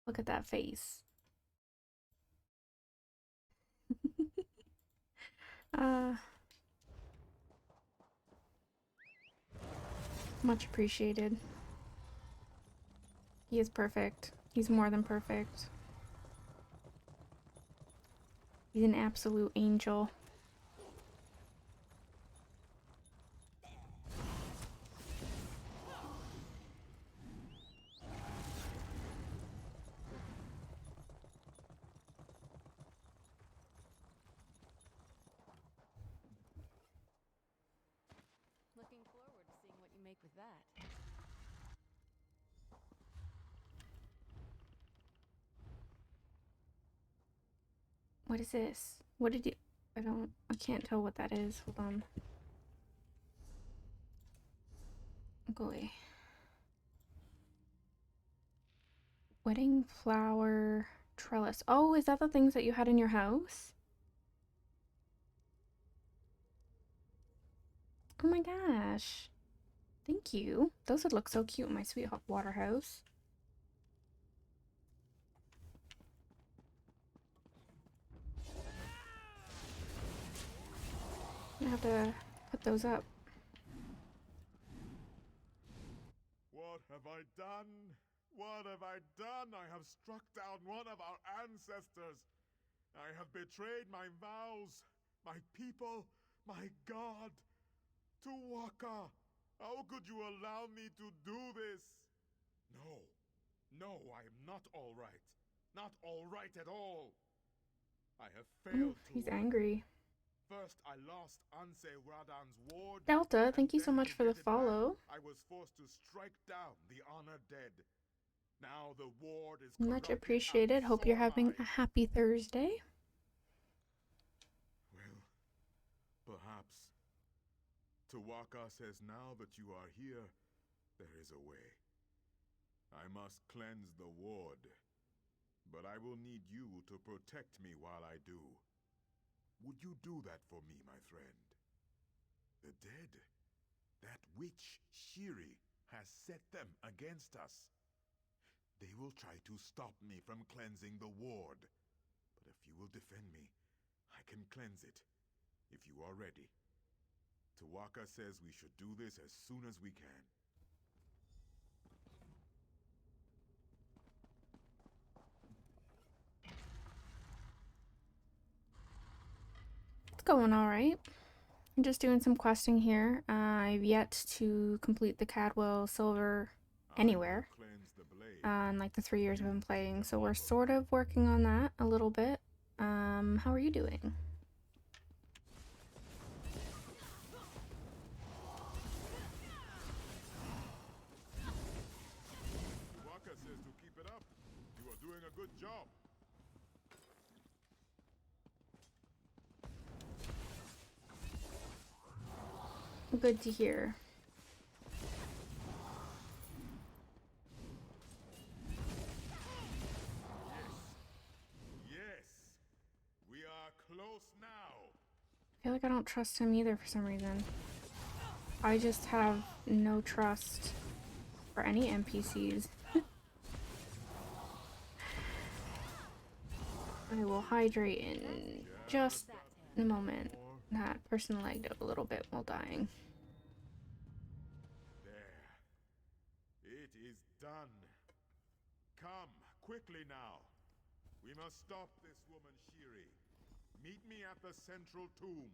Look at that face. Much appreciated. He is perfect. He's more than perfect. He's an absolute angel. Looking forward to seeing what you make with that. What is this? What did you... I can't tell what that is. Hold on. Go away. Wedding flower trellis. Oh, is that the things that you had in your house? Oh my gosh. Thank you. Those would look so cute in my sweet hot water house. I have to put those up. What have I done? What have I done? I have struck down one of our ancestors. I have betrayed my vows, my people, my God. Tuwaka, how could you allow me to do this? No, no, I am not all right. Not all right at all. I have failed to. He's angry. First, I lost Anse Radan's ward. Delta, thank you so then much to for the get it back, follow. I was forced to strike down the honored dead. Now the ward is Much corrupted, appreciated. and Hope so you're am having I. a happy Thursday. Well, perhaps. Tuwaka says now that you are here, there is a way. I must cleanse the ward. But I will need you to protect me while I do. Would you do that for me, my friend? The dead. That witch, Shiri, has set them against us. They will try to stop me from cleansing the ward. But if you will defend me, I can cleanse it. If you are ready. Tuwaka says we should do this as soon as we can. It's going alright. I'm just doing some questing here. I've yet to complete the Cadwell Silver anywhere in like the 3 years I've been playing, so we're sort of working on that a little bit. How are you doing? Tuwaka says to keep it up. You are doing a good job. Good to hear. Yes. We are close now. I feel like I don't trust him either for some reason. I just have no trust for any NPCs. I will hydrate in just a moment. That person lagged out a little bit while dying. There. It is done. Come, quickly now. We must stop this woman, Shiri. Meet me at the central tomb.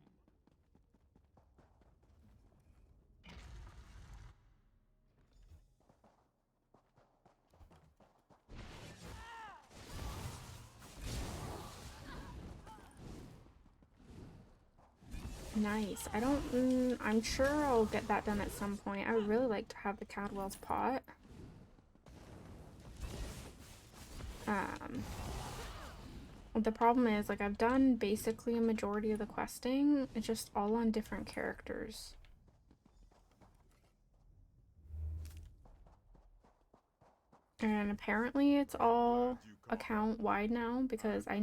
Nice. I'm sure I'll get that done at some point. I would really like to have the Cadwell's pot. The problem is, like, I've done basically a majority of the questing. It's just all on different characters. And apparently it's all account wide now because I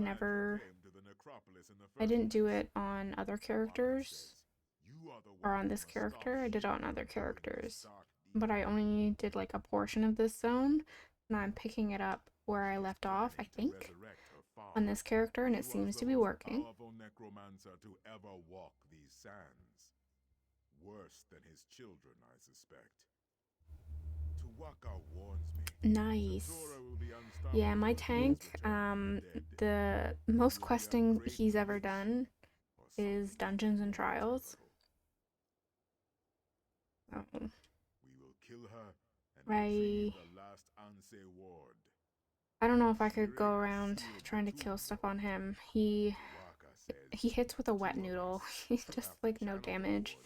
didn't do it on other characters or on this character. I did it on other characters, but I only did like a portion of this zone, and I'm picking it up where I left off, I think, on this character, and it seems to be working. Powerful necromancer to ever walk these sands. Worse than his children, I suspect. Tuwaka warns me. Nice. Yeah, my tank, the most questing he's ever done is Dungeons and Trials. So, We will kill her and retrieve the last Anse ward. I don't know if I could go around trying to kill stuff on him. He hits with a wet noodle. He's just like no damage.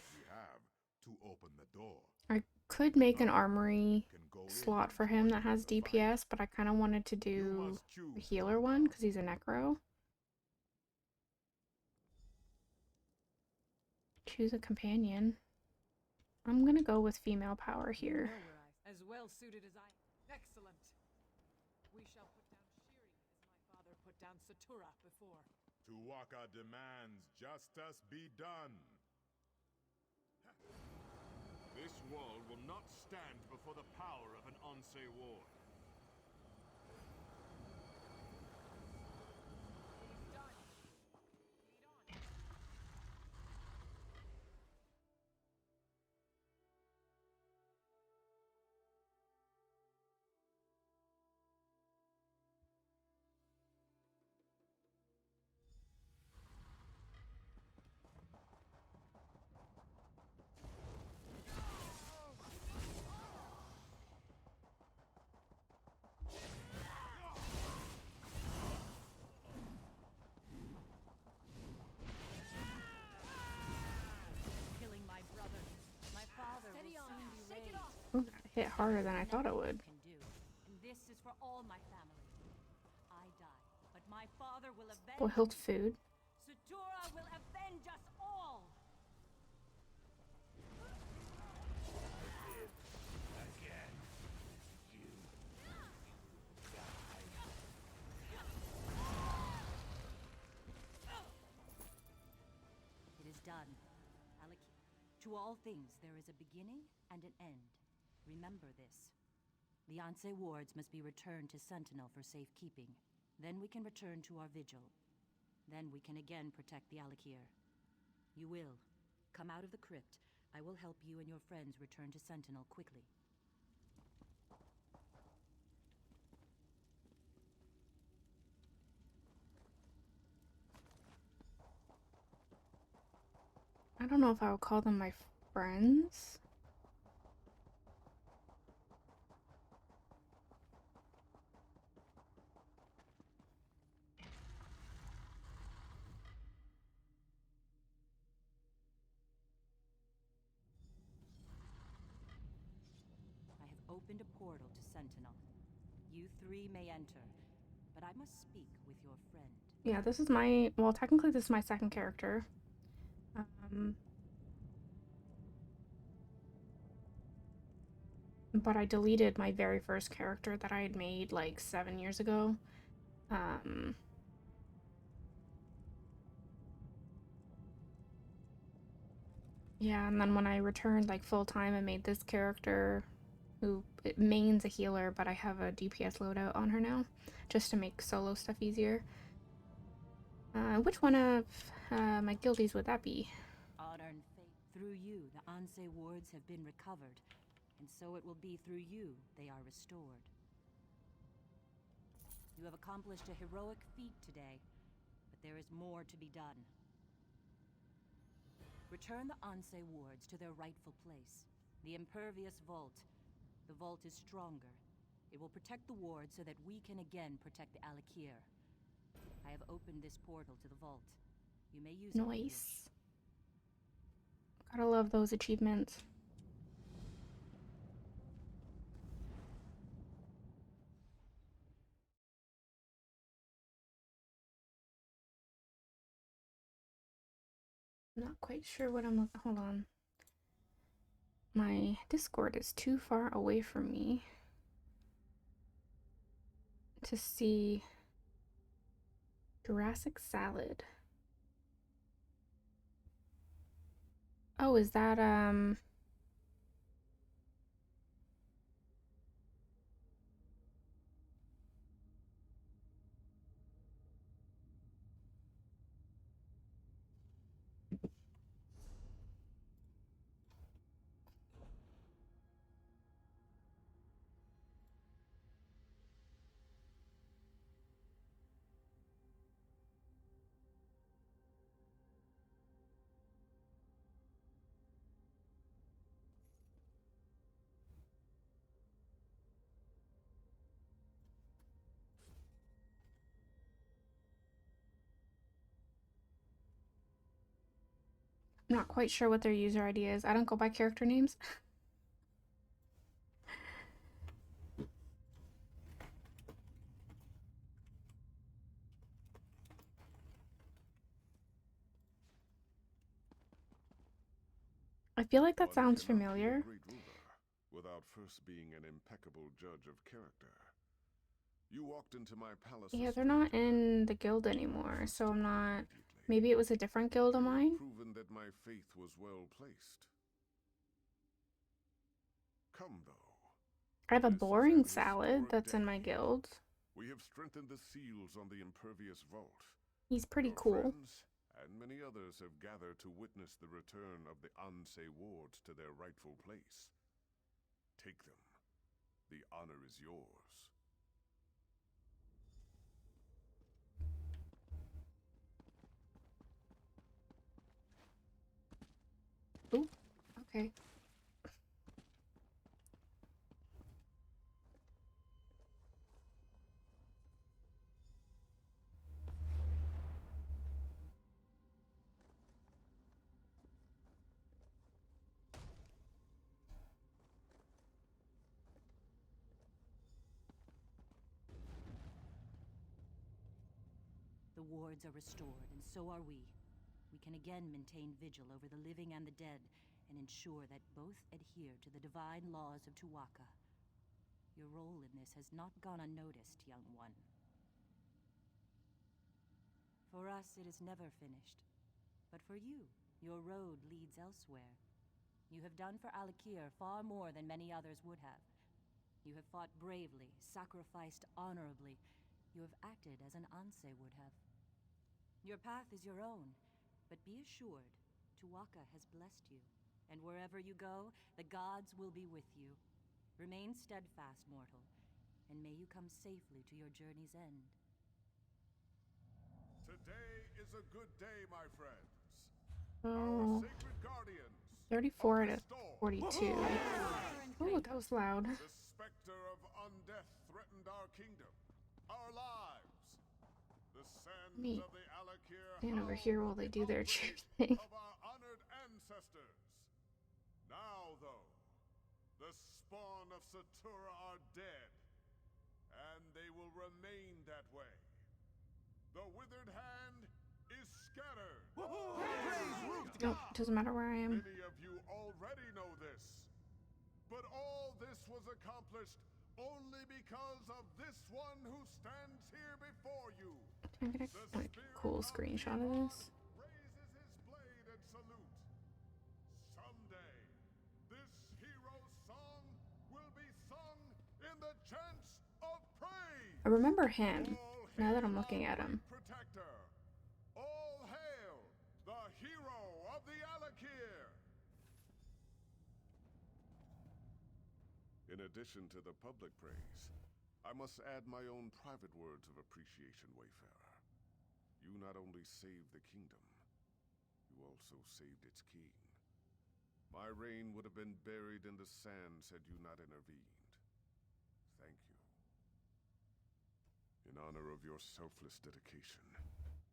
I could make an armory slot for him that has DPS, but I kind of wanted to do a healer one because he's a necro. Choose a companion. I'm gonna go with female power here. As well suited as I am. Excellent. We shall put down Shiri as my father put down Satura before. Tuwaka demands justice be done. This world will not stand before the power of an Anse ward. Killing my brother. My father will soon be raised. Ooh, that hit harder than I thought it would. Can do. And this is for all my family. I die, but my father will avenge. Boiled food. Satura will avenge us all. It is done. Alik'r. To all things there is a beginning and an end. Remember this. The Anse wards must be returned to Sentinel for safekeeping. Then we can return to our vigil. Then we can again protect the alik'r. You will. Come out of the crypt. I will help you and your friends return to Sentinel quickly. I don't know if I would call them my friends. I have opened a portal to Sentinel. You three may enter, but I must speak with your friend. Yeah, this is my, well, technically this is my second character. But I deleted my very first character that I had made like 7 years ago. Yeah, and then when I returned like full time, I made this character who mains a healer, but I have a DPS loadout on her now, just to make solo stuff easier. Which one of my guildies would that be? Honor and fate. Through you, the Anse wards have been recovered, and so it will be through you they are restored. You have accomplished a heroic feat today, but there is more to be done. Return the Anse wards to their rightful place, the impervious vault. The vault is stronger. It will protect the ward so that we can again protect the alik'r. I have opened this portal to the vault. You may use it. Nice. Gotta love those achievements. I'm not quite sure what I'm looking. Hold on. My Discord is too far away from me to see Jurassic Salad. Oh, is that I'm not quite sure what their user ID is. I don't go by character names. I feel like that One sounds cannot be a familiar. great ruler without first being an impeccable judge of character. You walked into my palace. Yeah, they're not in the guild anymore, so I'm not. Maybe it was a different guild of mine. Proven that my faith was well placed. Come though. I have a This is boring an salad historic that's in my day. guild. We have strengthened the seals on the impervious vault. He's pretty Your cool. friends and many others have gathered to witness the return of the Ansei wards to their rightful place. Take them. The honor is yours. Ooh, okay. The wards are restored, and so are we. We can again maintain vigil over the living and the dead, and ensure that both adhere to the divine laws of Tuwaka. Your role in this has not gone unnoticed, young one. For us, it is never finished. But for you, your road leads elsewhere. You have done for alik'r far more than many others would have. You have fought bravely, sacrificed honorably. You have acted as an Ansei would have. Your path is your own, but be assured, Tuwaka has blessed you. And wherever you go, the gods will be with you. Remain steadfast, mortal, and may you come safely to your journey's end. Today is a good day, my friends. Oh, Our sacred guardians. 34 of to the storm. 42. Oh, that was loud. The specter of undeath threatened our kingdom, our lives. The sands Me. of the alik'r Stand over howl here while with they the do their outrage thing. of our honored ancestors. Now, though, the spawn of Satura are dead, and they will remain that way. The withered hand is scattered. Nope, doesn't matter where I am. Many of you already know this. But all this was accomplished only because of this one who stands here before you. Can I get a cool screenshot of this? Raises his blade and salute. Someday, this hero's song will be sung in the chants of praise. I remember him, All now that hail I'm looking our at him. great protector. All hail the hero of the alik'r. In addition to the public praise, I must add my own private words of appreciation, Wayfarer. You not only saved the kingdom, you also saved its king. My reign would have been buried in the sands had you not intervened. Thank you. In honor of your selfless dedication,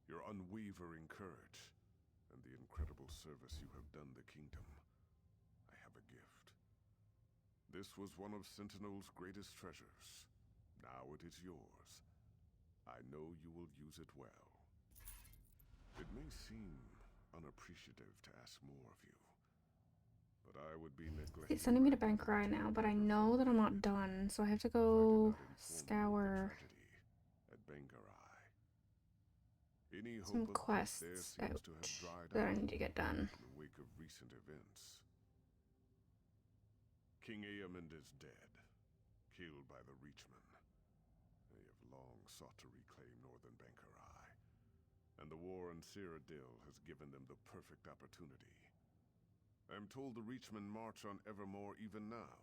your unwavering courage, and the incredible service you have done the kingdom, I have a gift. This was one of Sentinel's greatest treasures. Now it is yours. I know you will use it well. It may seem unappreciative to ask more of you. But I would be neglecting. It's sending me to Bankarai now, but I know that I'm not done, so I have to go scour some quests out that I need to get done. In the wake of recent events. King Aemond is dead, killed by the Reachmen. They have long sought to reclaim northern Bankarai, and the war in Cyrodiil has given them the perfect opportunity. I'm told the Reachmen march on Evermore even now.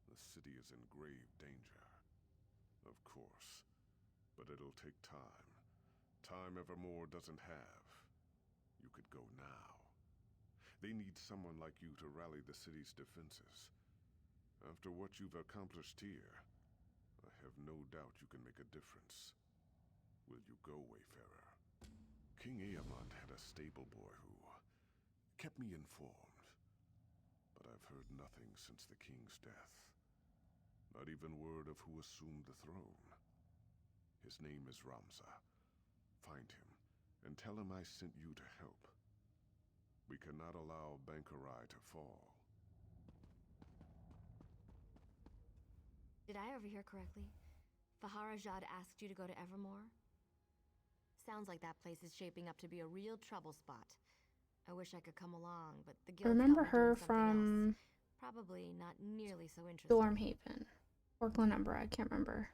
The city is in grave danger. Of course, but it'll take time. Time Evermore doesn't have. You could go now. They need someone like you to rally the city's defenses. After what you've accomplished here, I have no doubt you can make a difference. Will you go, Wayfarer? King Aemond had a stable boy who kept me informed. But I've heard nothing since the king's death. Not even word of who assumed the throne. His name is Ramza. Find him, and tell him I sent you to help. We cannot allow Bankarai to fall. Did I overhear correctly? Faharajad asked you to go to Evermore? Sounds like that place is shaping up to be a real trouble spot. I wish I could come along, but the guild's Remember got me doing her something from else. Probably not nearly so interesting. Stormhaven or Glenumbra, I can't remember.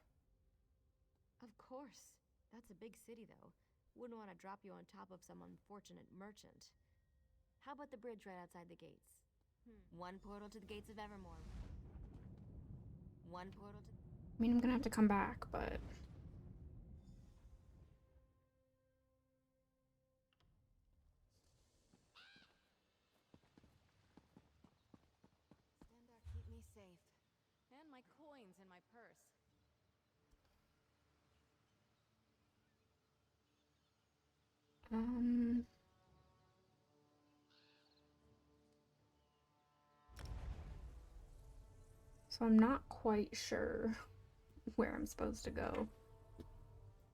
Of course. That's a big city, though. Wouldn't want to drop you on top of some unfortunate merchant. How about the bridge right outside the gates? One portal to the gates of Evermore. One portal to... I mean, I'm gonna have to come back, but... Standar, keep me safe. And my coins in my purse. So I'm not quite sure where I'm supposed to go.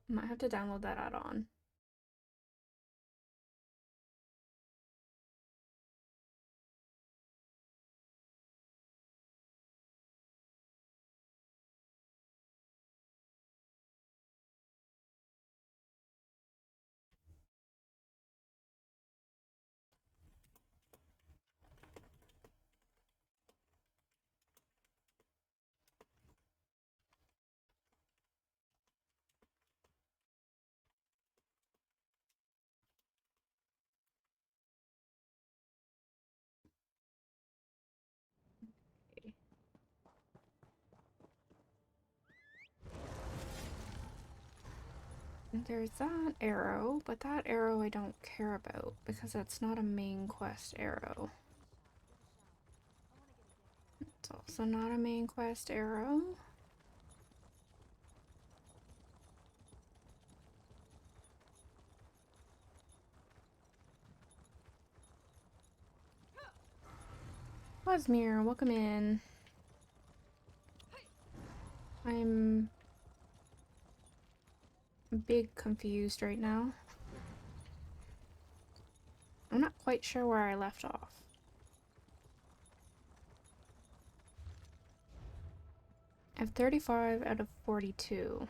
Might have to download that add-on. There's that arrow, but that arrow I don't care about because that's not a main quest arrow. It's also not a main quest arrow. Osmir, welcome in. I'm big confused right now. I'm not quite sure where I left off. I have 35 out of 42.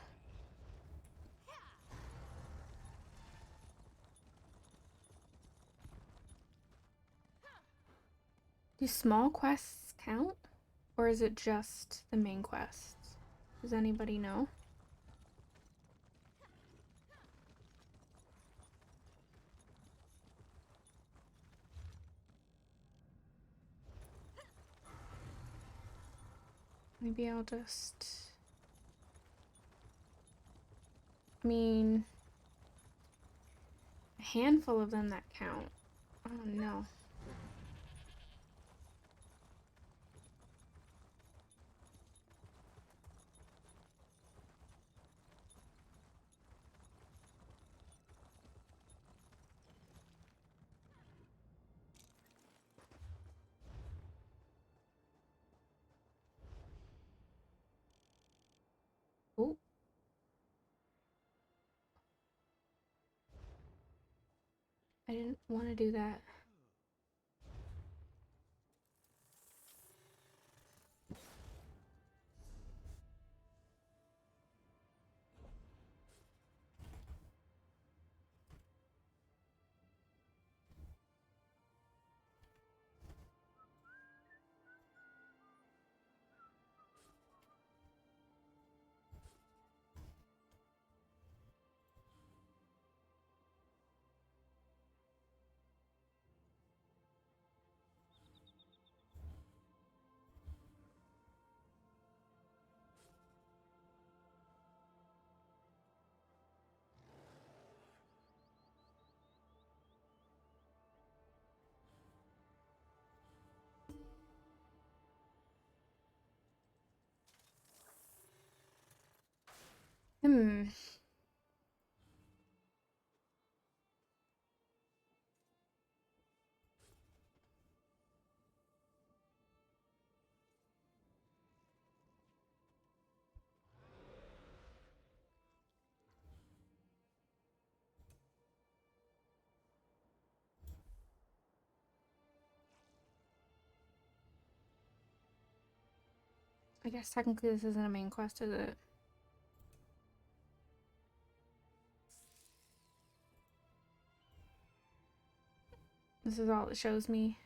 Do small quests count? Or is it just the main quests? Does anybody know? Maybe I'll just... I mean... a handful of them that count. Oh no. Oh. I didn't want to do that. I guess technically this isn't a main quest, is it? This is all it shows me.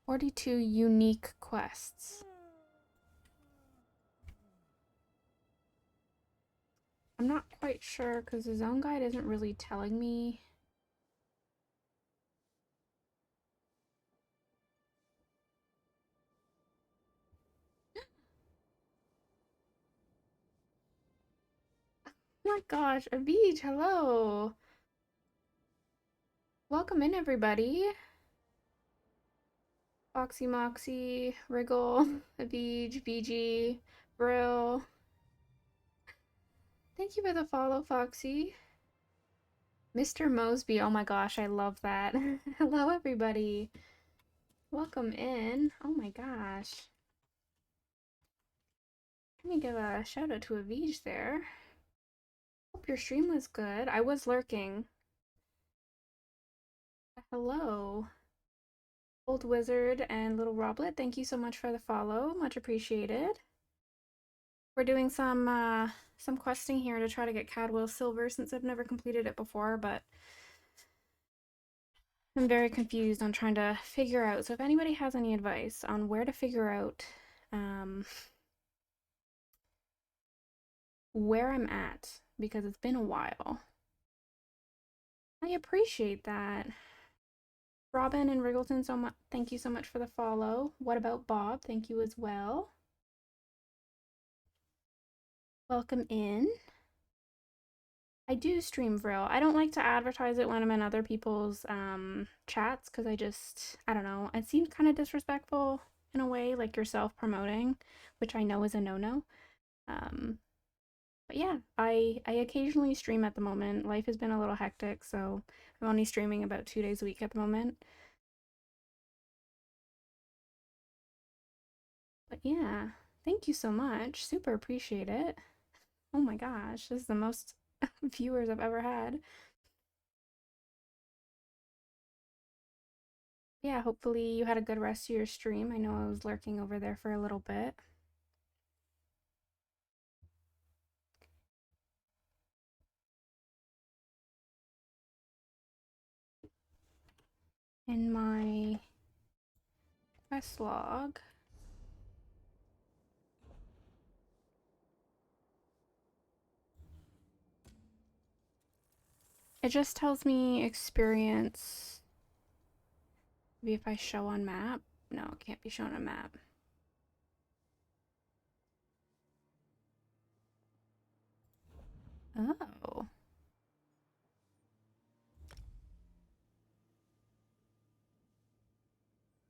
"42 unique quests." I'm not quite sure because the zone guide isn't really telling me. Oh my gosh, Aveege, hello! Welcome in, everybody. Foxy Moxie, Wriggle, Aveege, VG, Brill. Thank you for the follow, Foxy. Mr. Mosby, oh my gosh, I love that. Hello, everybody. Welcome in. Oh my gosh. Let me give a shout out to Aveege there. Hope your stream was good. I was lurking. Hello. Old Wizard and Little Roblet, thank you so much for the follow. Much appreciated. We're doing some questing here to try to get Cadwell Silver since I've never completed it before, but I'm very confused on trying to figure out. So if anybody has any advice on where to figure out where I'm at, because it's been a while. I appreciate that. Robin and Wriggleton, so much. Thank you so much for the follow. What about Bob? Thank you as well. Welcome in. I do stream Vril. I don't like to advertise it when I'm in other people's chats because I don't know. It seems kind of disrespectful in a way, like you're self-promoting, which I know is a no-no. But yeah, I occasionally stream at the moment. Life has been a little hectic, so I'm only streaming about 2 days a week at the moment. But yeah, thank you so much. Super appreciate it. Oh my gosh, this is the most viewers I've ever had. Yeah, hopefully you had a good rest of your stream. I know I was lurking over there for a little bit. In my quest log, it just tells me experience. Maybe if I show on map. No, it can't be shown on map. Oh.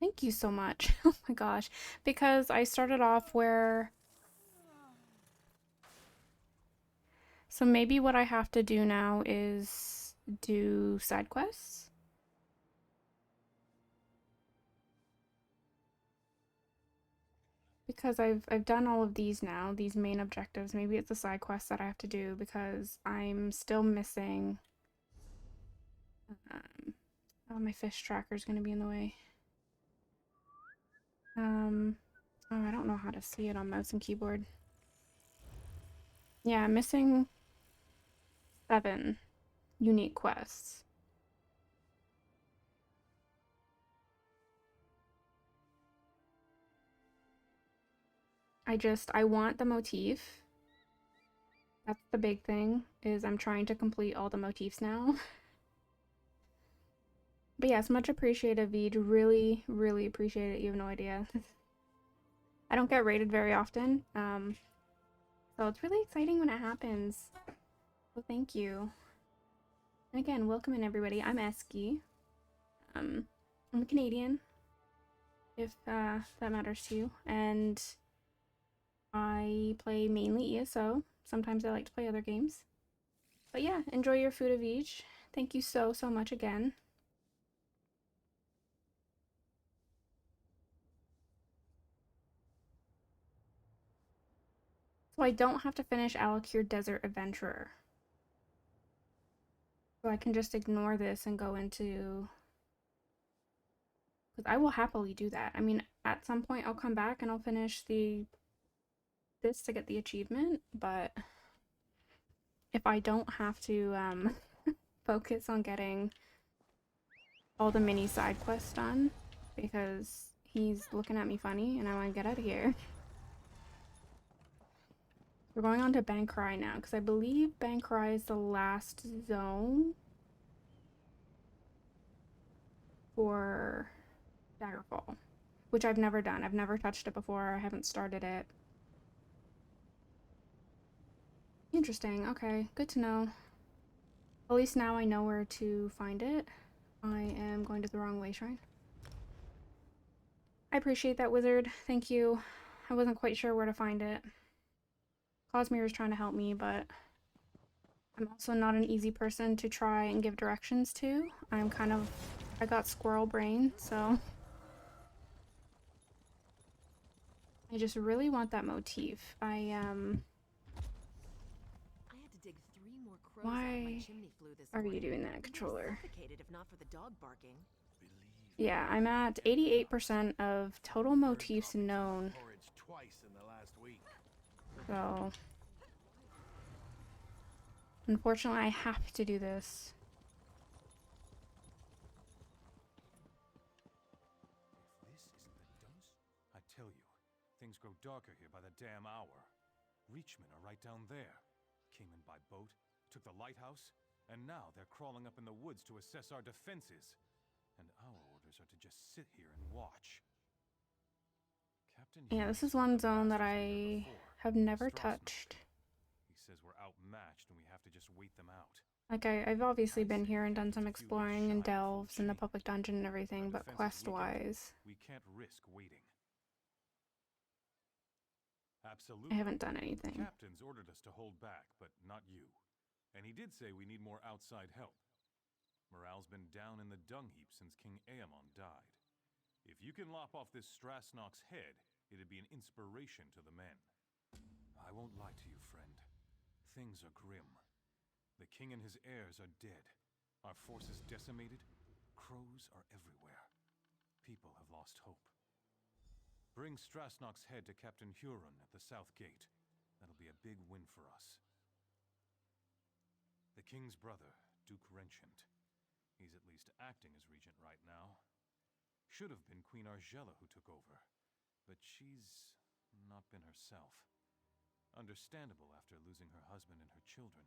Thank you so much. Oh my gosh. Because I started off where... So maybe what I have to do now is do side quests? because I've done all of these now, these main objectives. Maybe it's a side quest that I have to do because I'm still missing. Oh, my fish tracker is going to be in the way. Oh, I don't know how to see it on mouse and keyboard. Yeah, I'm missing 7 unique quests. I want the motif. That's the big thing, is I'm trying to complete all the motifs now. But yes, much appreciated, Aveege. Really, really appreciate it. You have no idea. I don't get rated very often, so it's really exciting when it happens. So thank you. And again, welcome in everybody. I'm Eski. I'm a Canadian, if that matters to you, and I play mainly ESO. Sometimes I like to play other games. But yeah, enjoy your food, Aveege. Thank you so much again. So I don't have to finish alik'r Desert Adventurer. So I can just ignore this and go into... Because I will happily do that. I mean, at some point I'll come back and I'll finish this to get the achievement, but if I don't have to focus on getting all the mini side quests done because he's looking at me funny and I want to get out of here. We're going on to Bankrai now because I believe Bankrai is the last zone for Daggerfall, which I've never done. I've never touched it before. I haven't started it. Interesting. Okay, good to know. At least now I know where to find it. I am going to the wrong way shrine. I appreciate that, wizard. Thank you. I wasn't quite sure where to find it. Cosmere is trying to help me, but I'm also not an easy person to try and give directions to. I got squirrel brain, so I just really want that motif. I had to dig 3 more crows out of my chimney flue this Why are you morning. doing that, controller? Suffocated if not for the dog barking. Yeah, I'm at 88% of total motifs known. Twice in the last week. So, unfortunately, I have to do this. If this isn't the dunce, I tell you, things grow darker here by the damn hour. Reachmen are right down there. Came in by boat, took the lighthouse, and now they're crawling up in the woods to assess our defenses. And our orders are to just sit here and watch. Yeah, this is one zone that I have never touched. He says we're outmatched and we have to just wait them out. Like, I've obviously been here and done some exploring and delves in the public dungeon and everything, but quest-wise, we can't risk waiting. Absolutely. I haven't done anything. The captain's ordered us to hold back, but not you. And he did say we need more outside help. Morale's been down in the dung heap since King Aemon died. If you can lop off this Strasnock's head, it'd be an inspiration to the men. I won't lie to you, friend. Things are grim. The king and his heirs are dead. Our forces decimated. Crows are everywhere. People have lost hope. Bring Strasnock's head to Captain Huron at the south gate. That'll be a big win for us. The king's brother, Duke Renchant. He's at least acting as regent right now. Should have been Queen Argella who took over, but she's not been herself. Understandable after losing her husband and her children,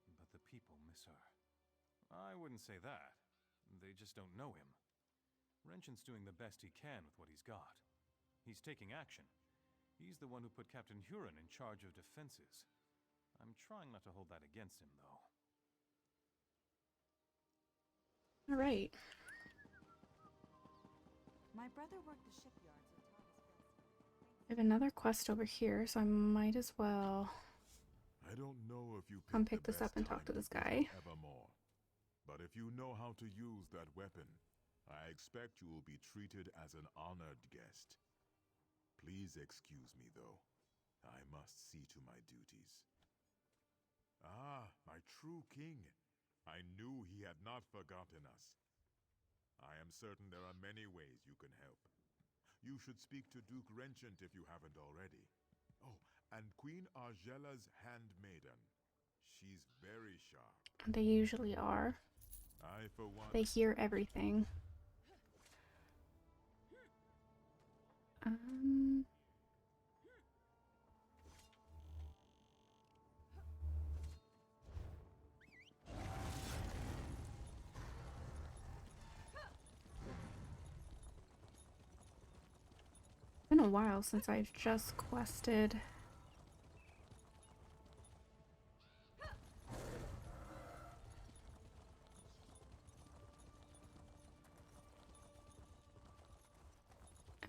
but the people miss her. I wouldn't say that. They just don't know him. Renchant's doing the best he can with what he's got. He's taking action. He's the one who put Captain Huron in charge of defenses. I'm trying not to hold that against him, though. All right. My brother worked the shipyards in Tavis. I have another quest over here, so I might as well I don't know if you come picked pick the this up best and talk to time this pick guy. up Evermore. But if you know how to use that weapon, I expect you will be treated as an honored guest. Please excuse me, though. I must see to my duties. Ah, my true king. I knew he had not forgotten us. I am certain there are many ways you can help. You should speak to Duke Renchant if you haven't already. Oh, and Queen Argella's handmaiden. She's very sharp. They usually are. I, for one... They hear everything. It's been a while since I've just quested.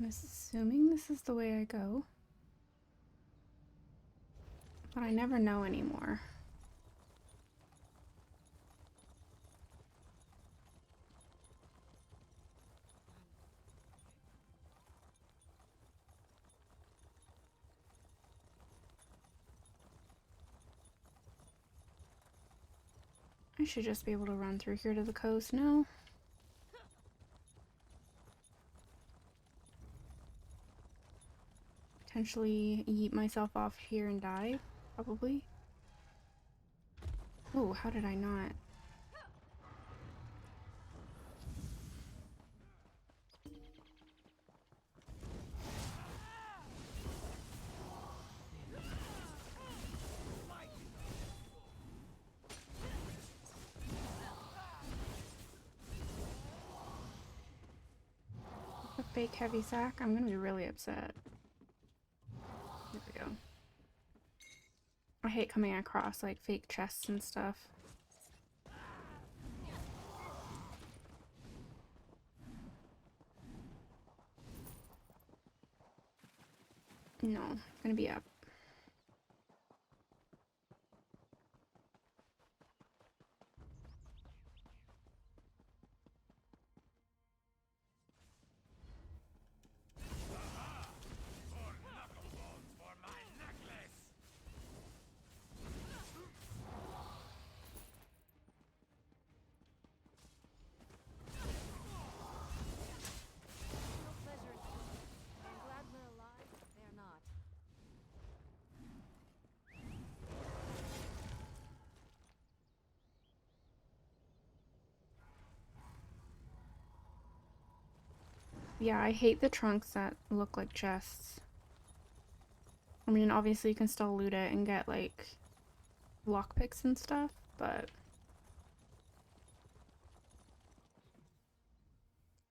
I'm assuming this is the way I go, but I never know anymore. I should just be able to run through here to the coast now. Potentially yeet myself off here and die, probably. Oh, how did I not? A fake heavy sack? I'm gonna be really upset. There we go. I hate coming across like fake chests and stuff. No, I'm gonna be up. Yeah, I hate the trunks that look like chests. I mean, obviously you can still loot it and get, like, lockpicks and stuff, but...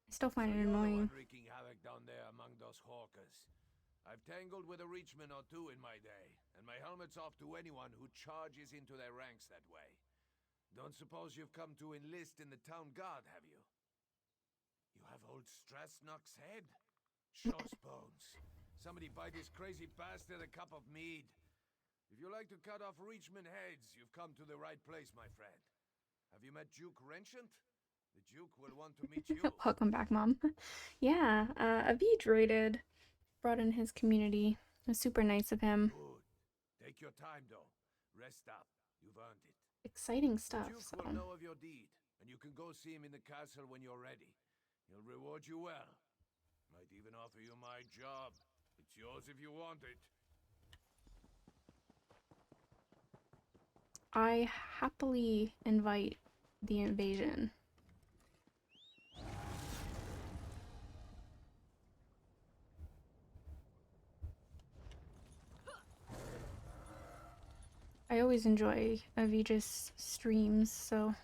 I still find it annoying. Wreaking havoc down there among those hawkers. I've tangled with a reachman or two in my day, and my helmet's off to anyone who charges into their ranks that way. Don't suppose you've come to enlist in the town guard, have you? You have old Strasnock's head? Shaw's bones. Somebody buy this crazy bastard a cup of mead. If you like to cut off Reachman heads, you've come to the right place, my friend. Have you met Duke Renchant? The Duke will want to meet you. Welcome back, Mom. Yeah, Aveege raided, brought in his community. It was super nice of him. Good. Take your time, though. Rest up. You've earned it. Exciting stuff. The Duke will know of your deed, and you can go see him in the castle when you're ready. He'll reward you well. Might even offer you my job. It's yours if you want it. I happily invite the invasion. I always enjoy Aveege's streams, so...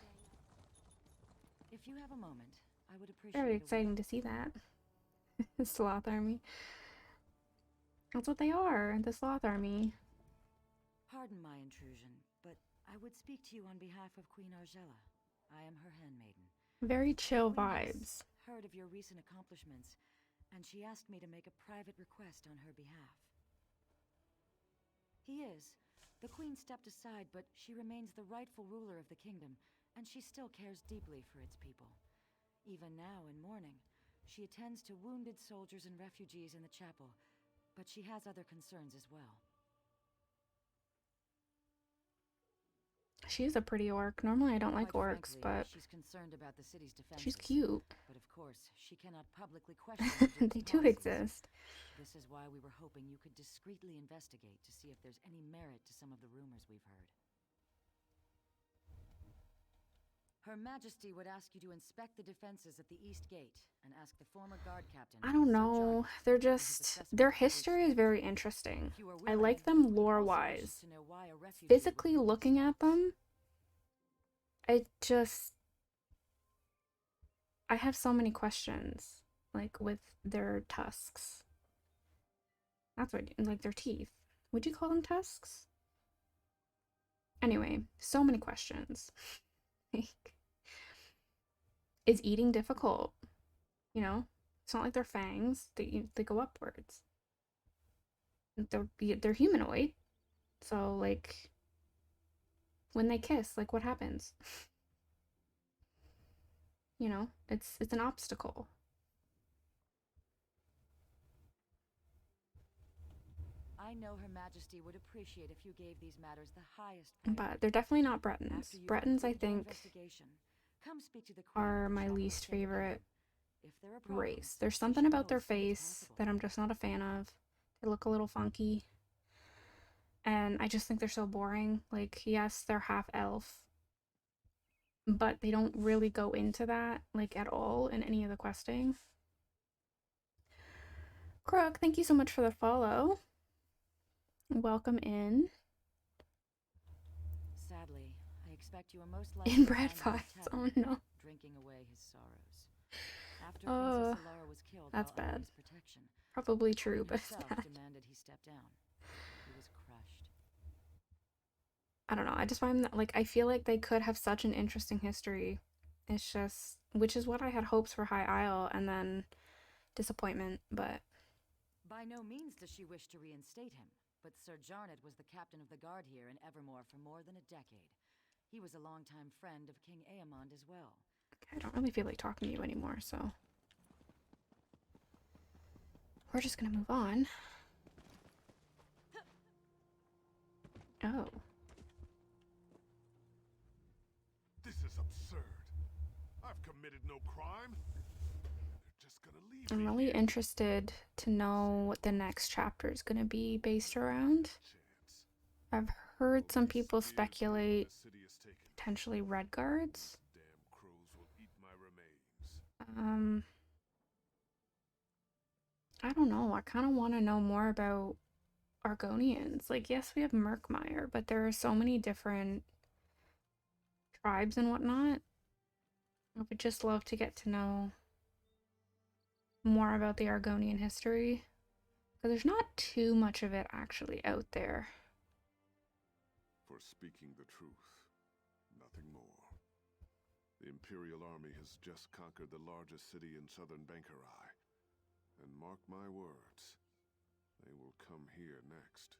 If you have a moment, I would appreciate very exciting to see that. The Sloth Army. That's what they are, the Sloth Army. Pardon my intrusion, but I would speak to you on behalf of Queen Argella. I am her handmaiden. Very chill Queen vibes. has heard of your recent accomplishments, and she asked me to make a private request on her behalf. He is. The Queen stepped aside, but she remains the rightful ruler of the kingdom, and she still cares deeply for its people. Even now, in mourning, she attends to wounded soldiers and refugees in the chapel, but she has other concerns as well. She is a pretty orc. Normally I don't like Quite orcs, frankly, but she's concerned about the city's defenses. she's cute. But of course, she cannot publicly question her duke's They do policies. exist. This is why we were hoping you could discreetly investigate to see if there's any merit to some of the rumors we've heard. Her Majesty would ask you to inspect the defenses at the East Gate and ask the former guard captain. I don't Sir know. Jarnett, They're if his just, assessment their of the gate's history is strength. very interesting. If you are I willing, like we them could also lore-wise. wish to know why a refugee Physically would looking release at them, I have so many questions, like with their tusks. That's what, like their teeth. Would you call them tusks? Anyway, so many questions. Like, is eating difficult? You know, it's not like they're fangs. They go upwards. They're humanoid, so like when they kiss, like what happens? You know, it's an obstacle. I know Her Majesty would appreciate if you gave these matters the highest But priority. they're definitely not Bretons. After you've Bretons, I completed your think, investigation, come speak to the Queen are and my chat with least Sir Cadwell. favorite If there are problems, race. There's we something should about their both see it's face possible. that I'm just not a fan of. They look a little funky. And I just think they're so boring. Like, yes, they're half elf, but they don't really go into that, like, at all in any of the questing. Crook, thank you so much for the follow. Welcome in. Sadly, I expect you are most likely Inbred to find him vibes. at Oh tavern, no. drinking away his sorrows. After Oh, Princess Alara was killed that's while under bad. his protection, Probably the true, Queen but it's herself bad. demanded he step down. He was crushed. I don't know. I just find that, like, I feel like they could have such an interesting history. It's just, which is what I had hopes for High Isle, and then disappointment, but By no means does she wish to reinstate him, but Sir Jarnett was the captain of the guard here in Evermore for more than a decade. He was a longtime friend of King Aemond as well. I don't really feel like talking to you anymore, so we're just gonna move on. Oh. This is absurd. I've committed no crime. They're just gonna leave I'm me really here. interested to know what the next chapter is going to be based around. Chance. I've heard some These people spears mean speculate the city is taken. potentially red guards. Damn crows will eat my remains. I don't know. I kind of want to know more about Argonians. Like, yes, we have Murkmire, but there are so many different tribes and whatnot. I would just love to get to know more about the Argonian history, because there's not too much of it actually out there. For speaking the truth, nothing more. The Imperial Army has just conquered the largest city in southern Bankarai. And mark my words, they will come here next.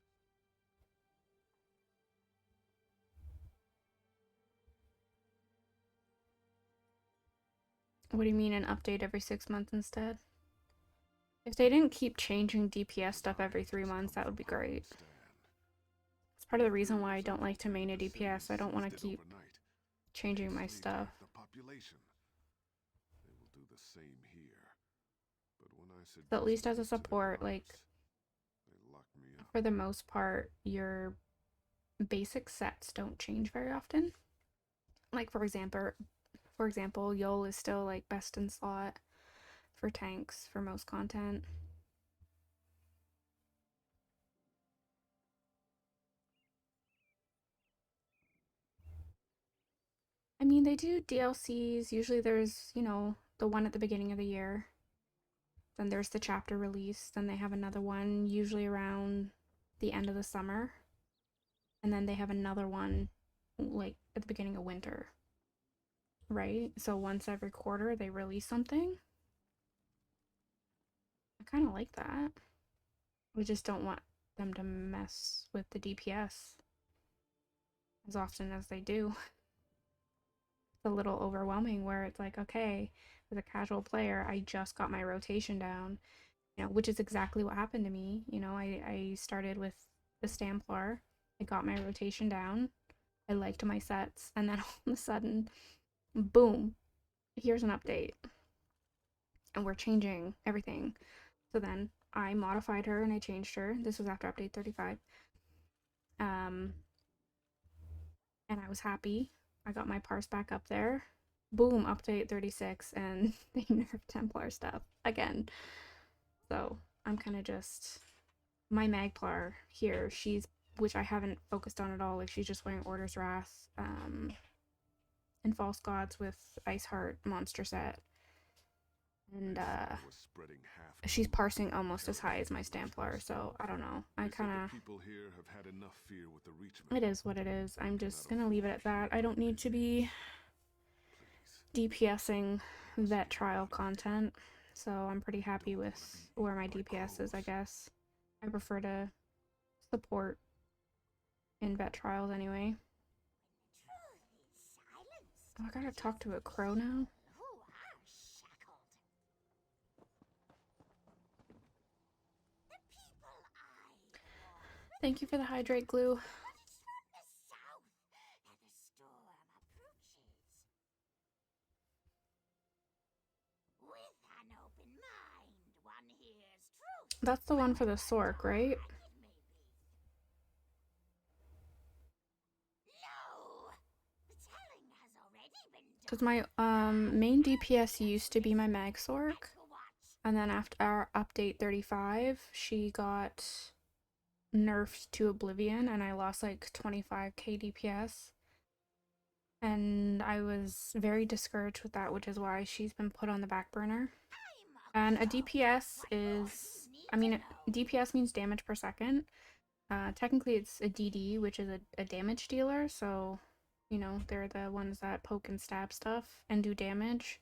What do you mean an update every 6 months instead? If they didn't keep changing DPS stuff every 3 months, that would be great. It's part of the reason why I don't like to main a DPS. I don't want to keep changing my stuff. The population. They will do the same here. But when I said So at least as a justice to their support, like, lives, they locked me up. for the most part, your basic sets don't change very often. Like, for example, Yol is still, like, best in slot for tanks for most content. I mean, they do DLCs. Usually there's, you know, the one at the beginning of the year. Then there's the chapter release. Then they have another one, usually around the end of the summer. And then they have another one, like, at the beginning of winter. Right? So once every quarter, they release something. I kind of like that. We just don't want them to mess with the DPS as often as they do. It's a little overwhelming where it's like, okay, as a casual player, I just got my rotation down. You know, which is exactly what happened to me. You know, I started with the Stamplar. I got my rotation down. I liked my sets, and then all of a sudden, boom, here's an update. And we're changing everything. So then I modified her and I changed her. This was after update 35. And I was happy. I got my parse back up there. Boom, update 36, and they nerfed Templar stuff again. So I'm kind of just, my Magplar here, which I haven't focused on at all, like she's just wearing Order's Wrath, and False Gods with Ice Heart monster set. And she's parsing almost as high as my Stamplar, so I don't know. I kind of, it is what it is. I'm just gonna leave it at that. I don't need to be DPSing vet trial content, so I'm pretty happy with where my DPS is, I guess. I prefer to support in vet trials anyway. Oh, I gotta talk to a crow now? Thank you for the hydrate glue. That's the one for the Sork, right? Because my main DPS used to be my Mag Sork, and then after our update 35, she got nerfed to Oblivion, and I lost like 25k DPS. And I was very discouraged with that, which is why she's been put on the back burner. And a DPS is, I mean, DPS means damage per second. Technically it's a DD, which is a damage dealer, so, you know, they're the ones that poke and stab stuff and do damage.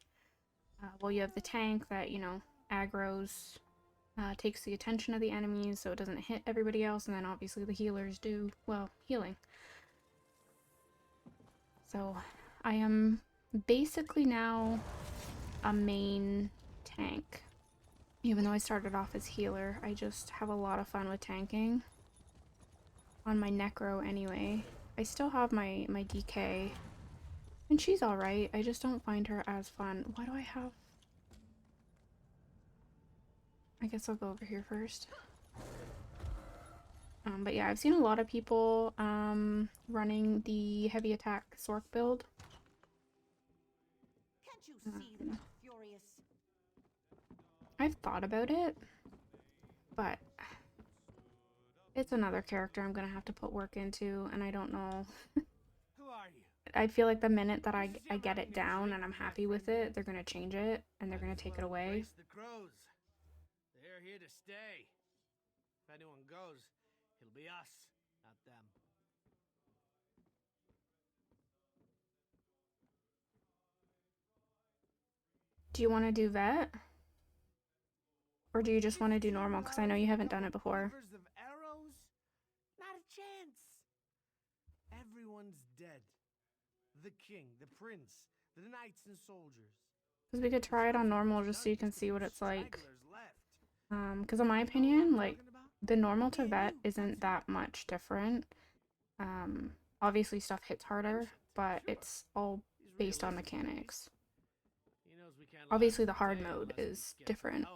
Well, you have the tank that, you know, aggroes, takes the attention of the enemies so it doesn't hit everybody else, and then obviously the healers do, well, healing. So I am basically now a main tank. Even though I started off as healer, I just have a lot of fun with tanking. On my Necro anyway. I still have my DK. And she's alright, I just don't find her as fun. Why do I have... I guess I'll go over here first. But yeah, I've seen a lot of people running the heavy attack Sork build. I've thought about it, but it's another character I'm gonna have to put work into, and I don't know. I feel like the minute that I get it down and I'm happy with it, they're gonna change it and they're gonna take it away. They're here to stay. If anyone goes, it'll be us, not them. Do you want to do vet? Or do you just want to do normal? Because I know you haven't done it before. Of arrows? Not a chance. Everyone's dead. The king, the prince, the knights and soldiers. Because we could try it on normal just so you can see what it's like. Because in my opinion, like, the normal to vet isn't that much different. Obviously stuff hits harder, but it's all based on mechanics. Obviously the hard mode is different.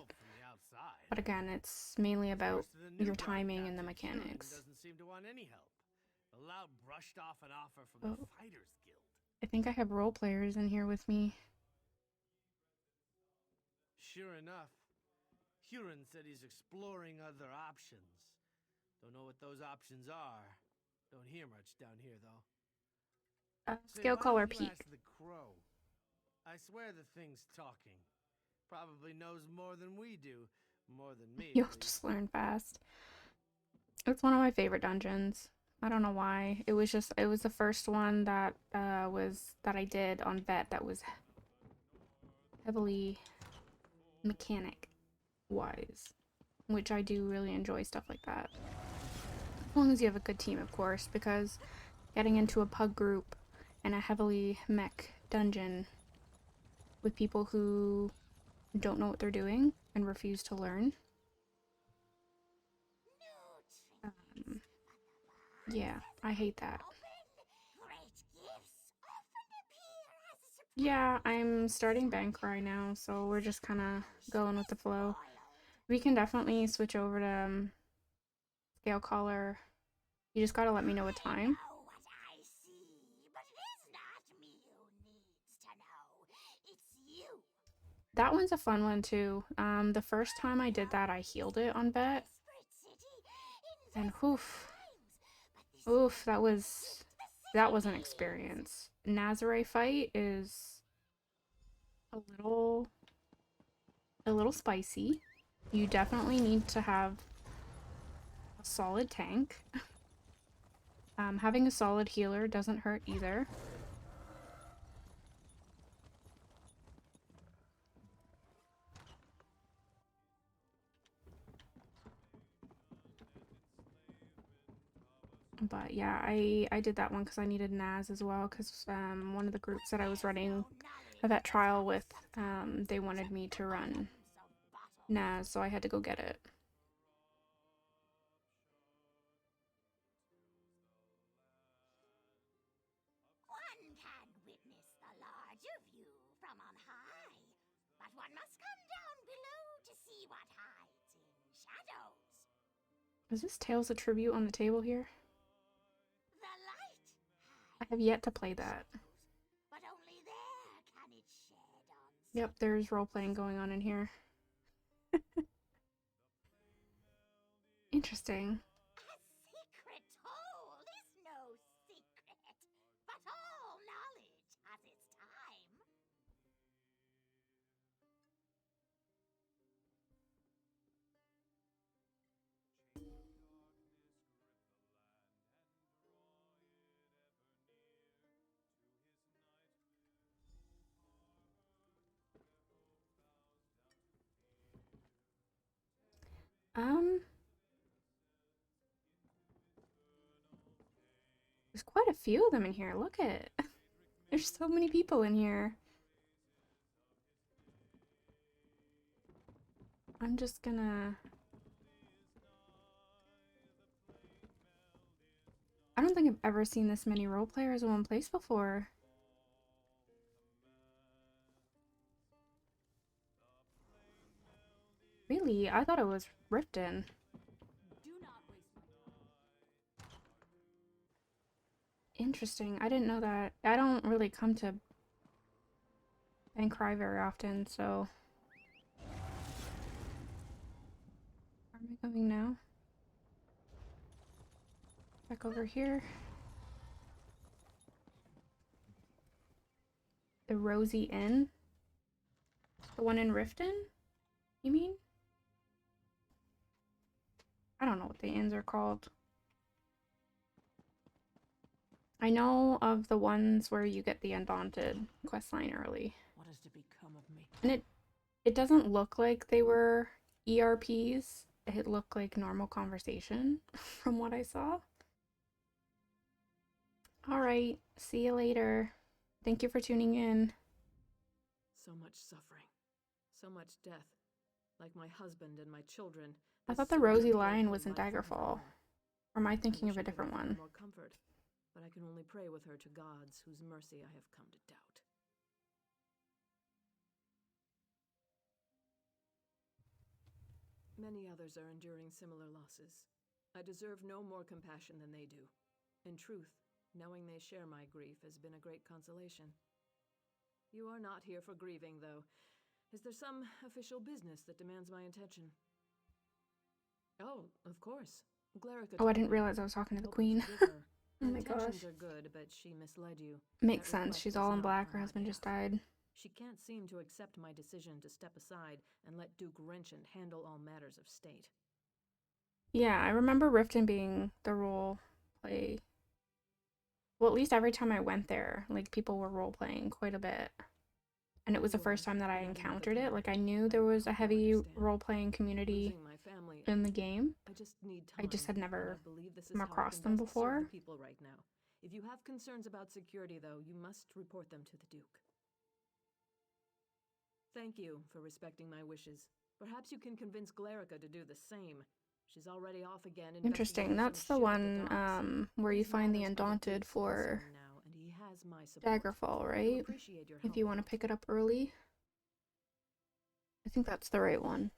But again, it's mainly about your timing and the mechanics. Doesn't seem to want any help. The loud brushed off an offer from the Fighters Guild. I think I have role players in here with me. Sure enough, Huron said he's exploring other options. Don't know what those options are. Don't hear much down here, though. Scale color peak. The crow. I swear the thing's talking. Probably knows more than we do. More than me. You'll just learn fast. It's one of my favorite dungeons. I don't know why. It was the first one that I did on vet that was heavily mechanic wise, which I do really enjoy stuff like that. As long as you have a good team, of course, because getting into a pug group and a heavily mech dungeon with people who don't know what they're doing and refuse to learn Yeah, I hate that. Yeah, I'm starting bank right now, so we're just kind of going with the flow. We can definitely switch over to scale collar. You just gotta let me know what time. That one's a fun one too. The first time I did that, I healed it on bet, and oof, that was an experience. Nazare fight is a little spicy. You definitely need to have a solid tank. Having a solid healer doesn't hurt either. But yeah, I did that one because I needed Naz as well, because one of the groups that I was running a vet trial with, they wanted me to run Naz, so I had to go get it. One can witness the larger view from on high, but one must come down below to see what hides in shadows. Is this Tales of Tribute on the table here? I have yet to play that. But only there can it shed on. Yep, there's role-playing going on in here. Interesting. A secret told is no secret, but all knowledge has its time. There's quite a few of them in here. Look at there's so many people in here. I'm just gonna... I don't think I've ever seen this many role players in one place before. Really? I thought it was Riften. Interesting. I didn't know that. I don't really come to Cry very often, so... Where am I going now? Back over here. The Rosie Inn? The one in Riften? You mean? I don't know what the inns are called. I know of the ones where you get the Undaunted questline early. What is to become of me? And it doesn't look like they were ERPs. It looked like normal conversation from what I saw. Alright, see you later. Thank you for tuning in. So much suffering. So much death. Like my husband and my children. I thought the Rosie Lion was in Daggerfall. Or am I thinking of a different one? More comfort, but I can only pray with her to gods whose mercy I have come to doubt. Many others are enduring similar losses. I deserve no more compassion than they do. In truth, knowing they share my grief has been a great consolation. You are not here for grieving, though. Is there some official business that demands my attention? Oh, of course. Oh, I didn't realize I was talking to the queen. Oh my gosh. Intentions are good, but she misled you. Makes sense. She's all in black. Her husband just died. She can't seem to accept my decision to step aside and let Duke Wrenchant handle all matters of state. Yeah, I remember Riften being the role play. Well, at least every time I went there, like, people were role playing quite a bit. And it was the first time that I encountered it. Like, I knew there was a heavy role playing community in the game. I just had never come across them before. Right now. If you have concerns about security, though, you must report them to the Duke. Thank you for respecting my wishes. Perhaps you can convince Glerica to do the same. She's already off again. Interesting. That's the one where you find the Undaunted for now, and he has my support. Daggerfall, right? If you want to pick it up early. I think that's the right one.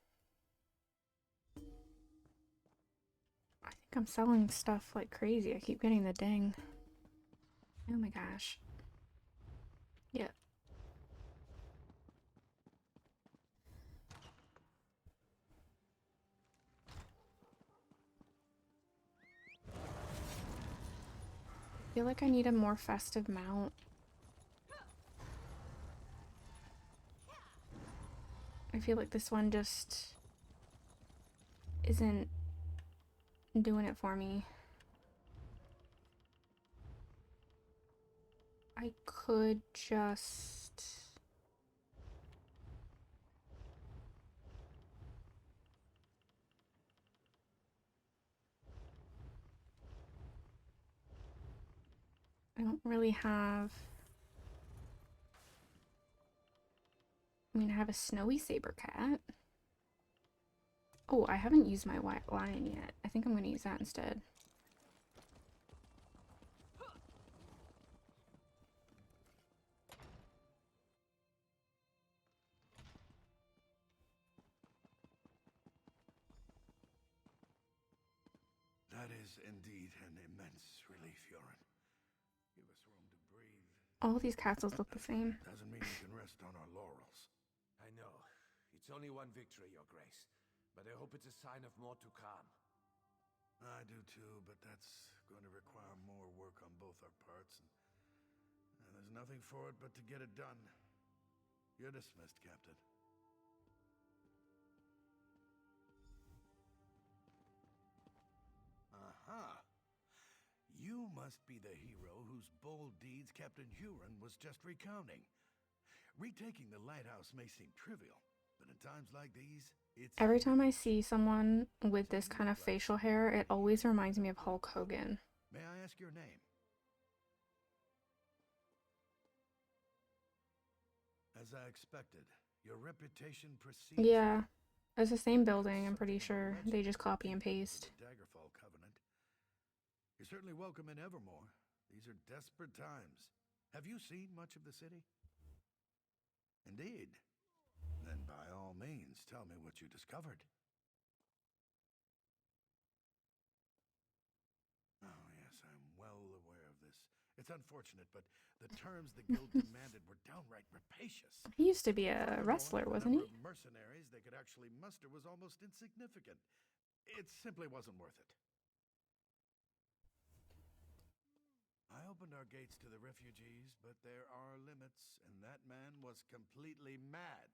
I think I'm selling stuff like crazy. I keep getting the ding. Oh my gosh. Yeah. I feel like I need a more festive mount. I feel like this one just isn't doing it for me. I could just... I don't really have... I mean, I have a snowy saber cat. Oh, I haven't used my white lion yet. I think I'm going to use that instead. That is indeed an immense relief, Yoren. Give us room to breathe. All these castles look the same. Doesn't mean we can rest on our laurels. I know. It's only one victory, Your Grace. But I hope it's a sign of more to come. I do too, but that's going to require more work on both our parts, and there's nothing for it but to get it done. You're dismissed, Captain. Aha! You must be the hero whose bold deeds Captain Huron was just recounting. Retaking the lighthouse may seem trivial, but in times like these, it's... Every time I see someone with this kind of facial hair, it always reminds me of Hulk Hogan. May I ask your name? As I expected, your reputation precedes... Yeah, it's the same building, I'm pretty sure. They just copy and paste. The Daggerfall Covenant. You're certainly welcome in Evermore. These are desperate times. Have you seen much of the city? Indeed. Then by all means, tell me what you discovered. Oh, yes, I'm well aware of this. It's unfortunate, but the terms the guild demanded were downright rapacious. He used to be a wrestler, wasn't he? The number of mercenaries they could actually muster was almost insignificant. It simply wasn't worth it. I opened our gates to the refugees, but there are limits, and that man was completely mad.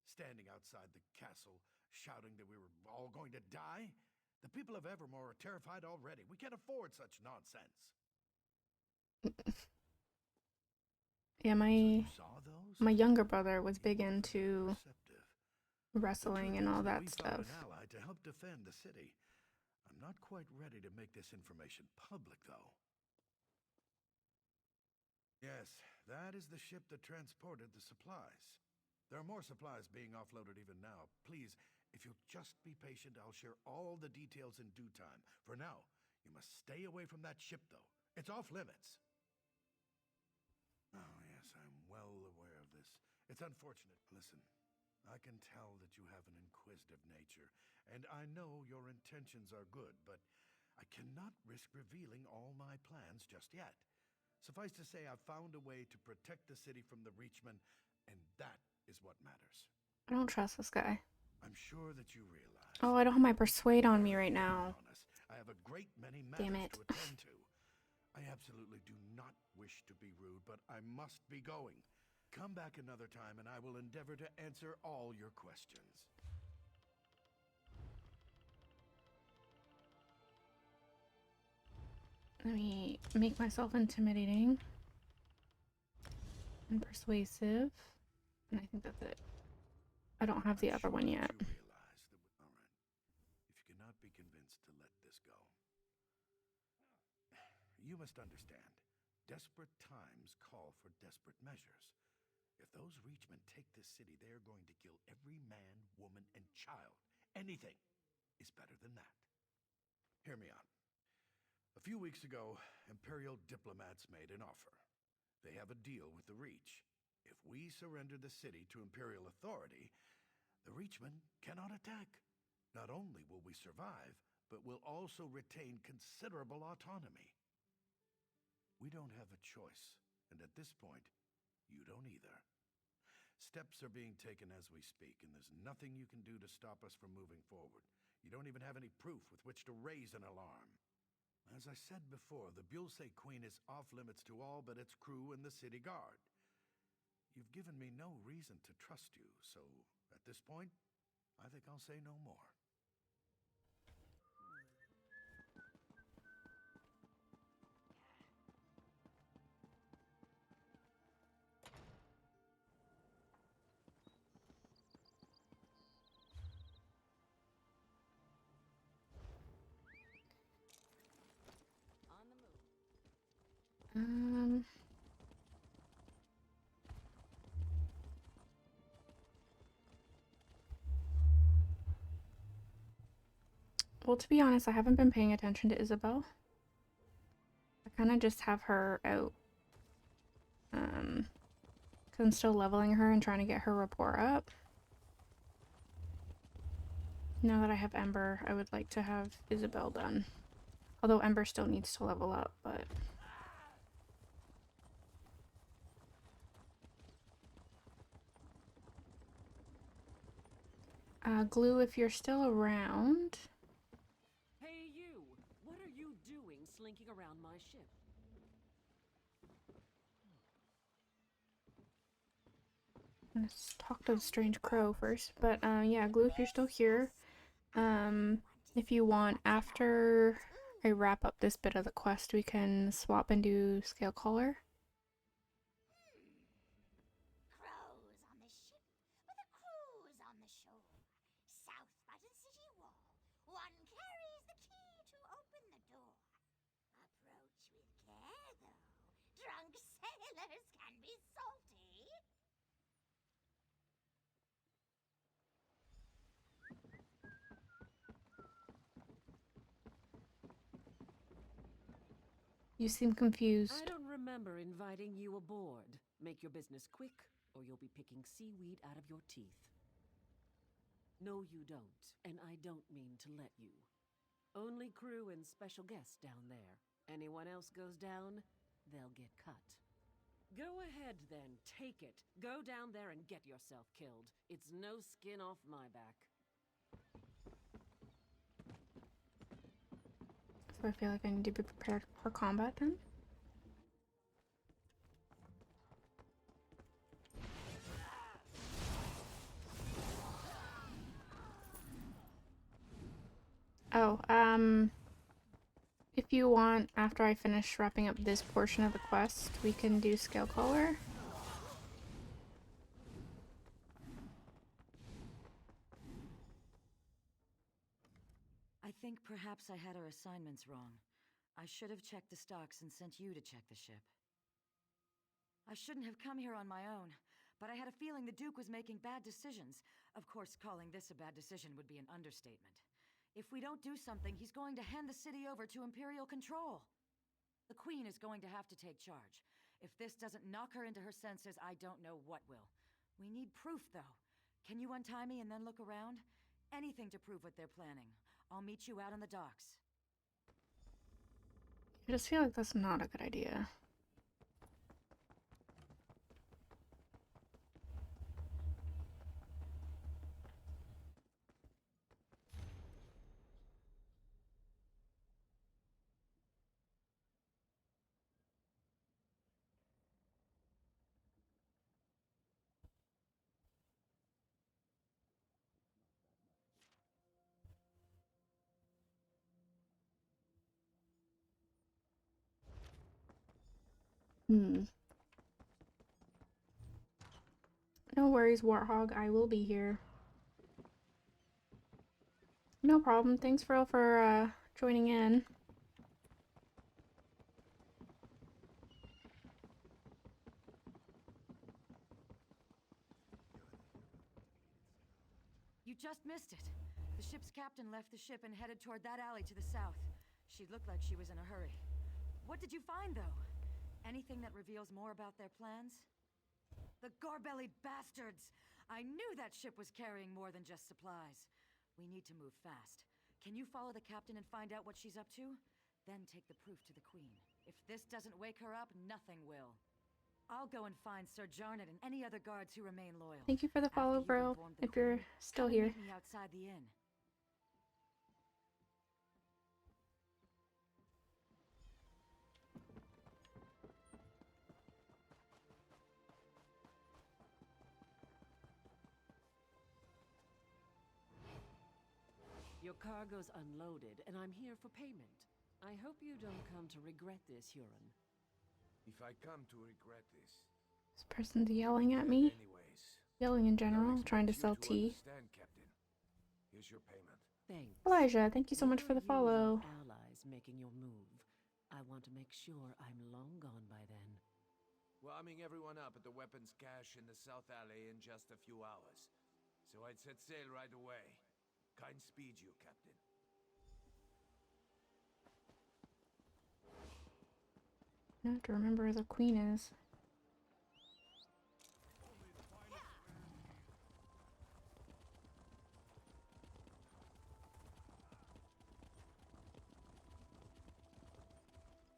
Standing outside the castle, shouting that we were all going to die? The people of Evermore are terrified already. We can't afford such nonsense. Yeah, my younger brother was big into wrestling and all that stuff. An ally to help defend the city. I'm not quite ready to make this information public, though. Yes, that is the ship that transported the supplies. There are more supplies being offloaded even now. Please, if you'll just be patient, I'll share all the details in due time. For now, you must stay away from that ship, though. It's off limits. Oh, yes, I'm well aware of this. It's unfortunate. Listen, I can tell that you have an inquisitive nature, and I know your intentions are good, but I cannot risk revealing all my plans just yet. Suffice to say, I've found a way to protect the city from the Reachmen, and that is what matters. I don't trust this guy. I'm sure that you realize... Oh, I don't have my persuade on me right now. I have a great many matters to attend to. I absolutely do not wish to be rude, but I must be going. Come back another time, and I will endeavor to answer all your questions. Let me make myself intimidating and persuasive. And I think that's it. I don't have the other one yet. You realize that, all right, if you cannot be convinced to let this go, you must understand, desperate times call for desperate measures. If those Reachmen take this city, they are going to kill every man, woman, and child. Anything. is better than that. Hear me out. A few weeks ago, Imperial diplomats made an offer. They have a deal with the Reach. If we surrender the city to Imperial authority, the Reachmen cannot attack. Not only will we survive, but we'll also retain considerable autonomy. We don't have a choice, and at this point, you don't either. Steps are being taken as we speak, and there's nothing you can do to stop us from moving forward. You don't even have any proof with which to raise an alarm. As I said before, the Bulse Queen is off-limits to all but its crew and the city guard. You've given me no reason to trust you, so at this point, I think I'll say no more. Um, well, to be honest, I haven't been paying attention to Isabel. I kind of just have her out. Because I'm still leveling her and trying to get her rapport up. Now that I have Ember, I would like to have Isabel done. Although Ember still needs to level up, but... Glue, if you're still around... Hey you! What are you doing slinking around my ship? Let's talk to the strange crow first. But, yeah, Glue, if you're still here, if you want, after I wrap up this bit of the quest, we can swap and do Scale Caller. Crows on the ship with a cruise on the shore. South by the city wall. One carries the key to open the door. Approach with care, though. Drunk sailors can be salty. You seem confused. I don't remember inviting you aboard. Make your business quick, or you'll be picking seaweed out of your teeth. No, you don't, and I don't mean to let you. Only crew and special guests down there. Anyone else goes down, they'll get cut. Go ahead then, take it. Go down there and get yourself killed. It's no skin off my back. So I feel like I need to be prepared for combat then. Oh, if you want, after I finish wrapping up this portion of the quest, we can do Scale Caller. I think perhaps I had our assignments wrong. I should have checked the stocks and sent you to check the ship. I shouldn't have come here on my own, but I had a feeling the Duke was making bad decisions. Of course, calling this a bad decision would be an understatement. If we don't do something, he's going to hand the city over to Imperial control. The Queen is going to have to take charge. If this doesn't knock her into her senses, I don't know what will. We need proof, though. Can you untie me and then look around? Anything to prove what they're planning. I'll meet you out on the docks. I just feel like that's not a good idea. No worries, Warthog. I will be here. No problem. Thanks for joining in. You just missed it. The ship's captain left the ship and headed toward that alley to the south. She looked like she was in a hurry. What did you find, though? Anything that reveals more about their plans? The gore-bellied bastards! I knew that ship was carrying more than just supplies. We need to move fast. Can you follow the captain and find out what she's up to? Then take the proof to the queen. If this doesn't wake her up, nothing will. I'll go and find Sir Jarnet and any other guards who remain loyal. Thank you for the follow, bro. If you're still Come and here. meet me outside the inn. Your cargo's unloaded, and I'm here for payment. I hope you don't come to regret this, Huron. If I come to regret this... This person's yelling at me. Anyways, Yelling in general, trying to sell tea. understand, Captain. Here's your payment. Thanks. Elijah, thank you so much for the follow. Allies making your move. I want to make sure I'm long gone by then. Warming everyone up at the weapons cache in the South Alley in just a few hours. So I'd set sail right away. Kind speed you, Captain. I have to remember where the queen is.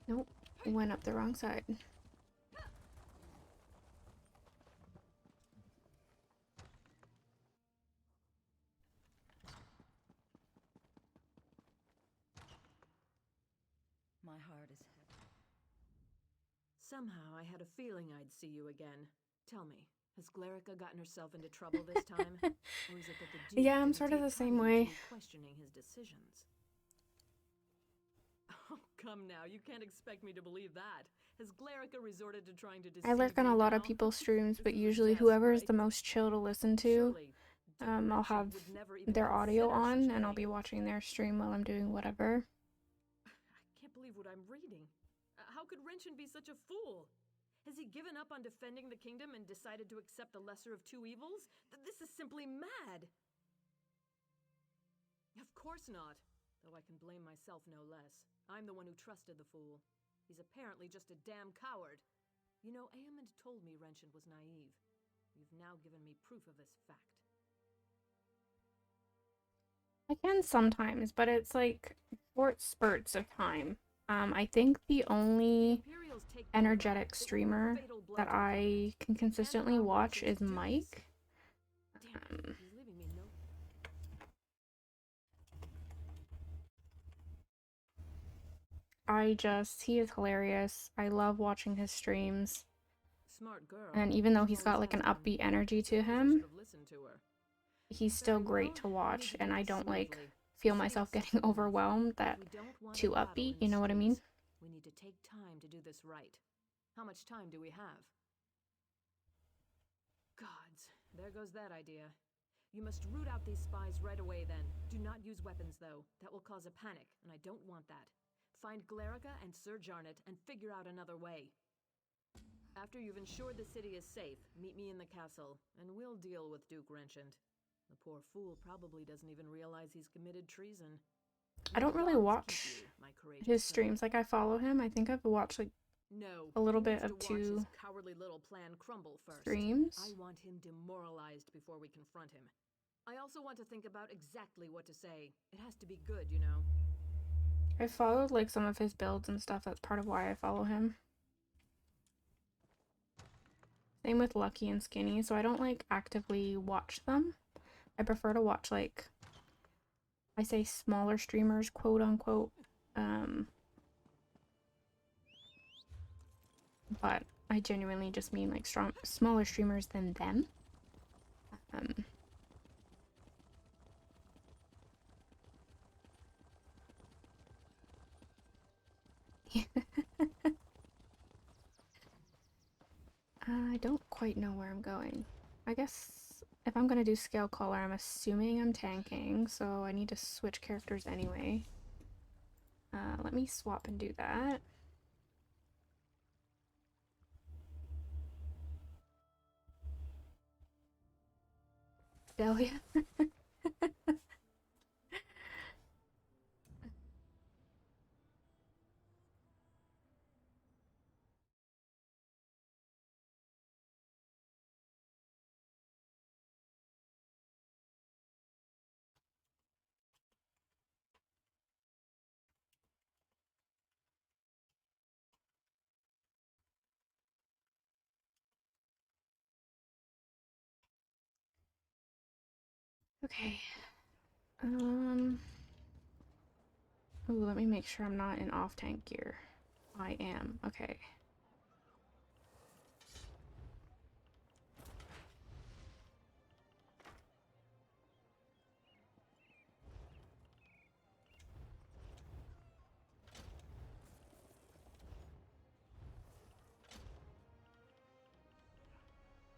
Nope, went up the wrong side. My heart is heavy. Somehow I had a feeling I'd see you again. Tell me, has Glerica gotten herself into trouble this time? Or is it that the Duke Yeah, I'm didn't sort of take the same kindly way. to you questioning his decisions? Oh, come now, you can't expect me to believe that. Has Glerica resorted to trying to deceive I lurk on a lot of now? people's streams, but This is a usually test, whoever is right? the most chill to listen to, Surely, I'll have would never even their audio consider such on a and I'll thing. be watching their stream while I'm doing whatever. I can't believe what I'm reading. How could Wrenchen be such a fool? Has he given up on defending the kingdom and decided to accept the lesser of two evils? This is simply mad! Of course not. Though I can blame myself no less. I'm the one who trusted the fool. He's apparently just a damn coward. You know, Aemond told me Wrenchen was naive. You've now given me proof of this fact. I can sometimes, but it's like short spurts of time. I think the only energetic streamer that I can consistently watch is Mike. He's leaving me no... He is hilarious. I love watching his streams. Smart girl. And even though he's got like an upbeat energy to him, Listen to her. he's still great to watch, and I don't like feel myself getting overwhelmed that too upbeat, you know what I mean? We need to take time to do this right. How much time do we have? Gods, there goes that idea. You must root out these spies right away then. Do not use weapons though. That will cause a panic, and I don't want that. Find Glerica and Sir Jarnet and figure out another way. After you've ensured the city is safe, meet me in the castle, and we'll deal with Duke Wrenchant. The poor fool probably doesn't even realize he's committed treason. I don't really watch his streams. Like, I follow him. I think I've watched like a little bit of two cowardly little plan crumble first. streams. I want him demoralized before we confront him. I also want to think about exactly what to say. It has to be good, you know. I followed like some of his builds and stuff. That's part of why I follow him. Same with Lucky and Skinny, so I don't like actively watch them. I prefer to watch like, I say smaller streamers, quote unquote. But I genuinely just mean like smaller streamers than them. I don't quite know where I'm going. I guess if I'm gonna do scale color, I'm assuming I'm tanking, so I need to switch characters anyway. Let me swap and do that. Delia. Okay. Ooh, let me make sure I'm not in off-tank gear. I am. Okay.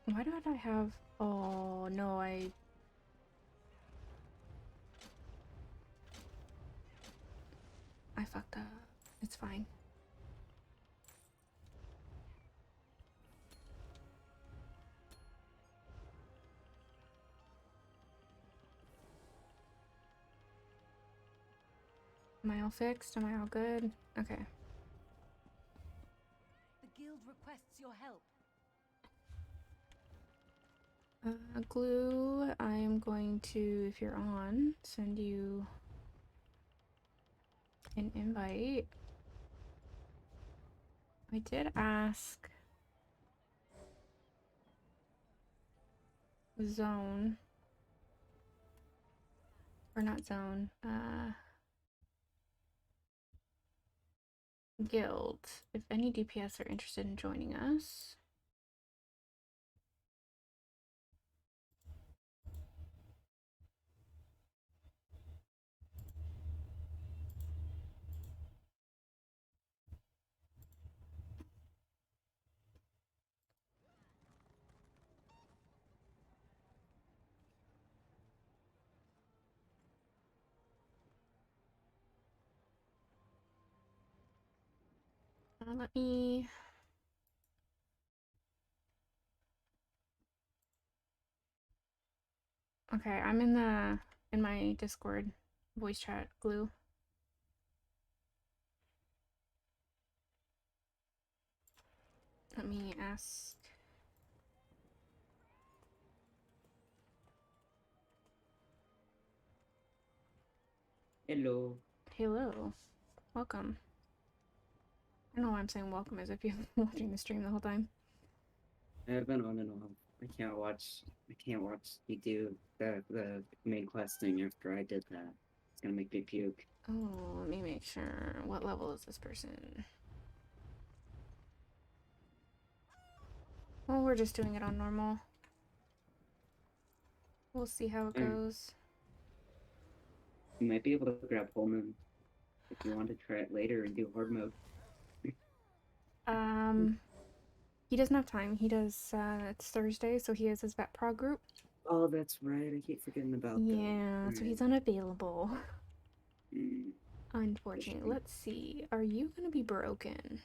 Why don't I have... Oh, no, I fucked up. It's fine. Am I all fixed? Am I all good? Okay. The guild requests your help. Glue, I am going to, if you're on, send you an invite. I did ask Zone, or not Zone, Guild, if any DPS are interested in joining us. Let me... Okay, I'm in my Discord voice chat, Glue. Let me ask. Hello. Hello. Welcome. I don't know why I'm saying welcome as if you've been watching the stream the whole time. I've been on and off. I can't watch you do the main quest thing after I did that. It's gonna make me puke. Oh, let me make sure. What level is this person? Well, we're just doing it on normal. We'll see how it goes. You might be able to grab Pullman if you want to try it later and do hard mode. He doesn't have time. He does, it's Thursday, so he has his vet prog group. Oh, that's right. I keep forgetting about that. Yeah, so he's unavailable. Mm. Unfortunately. Let's see. Are you gonna be broken?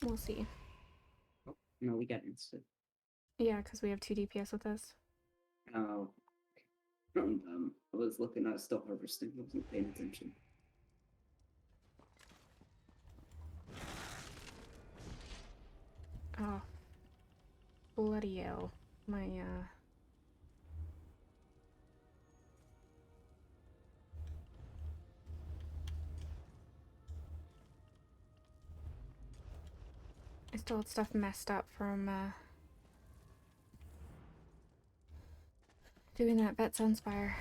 We'll see. Oh, no, we got instant. Yeah, because we have 2 DPS with us. Oh. I was looking, I was still harvesting. I wasn't paying attention. Oh. Bloody hell. My, I still had stuff messed up from, doing that Vet Sunspire.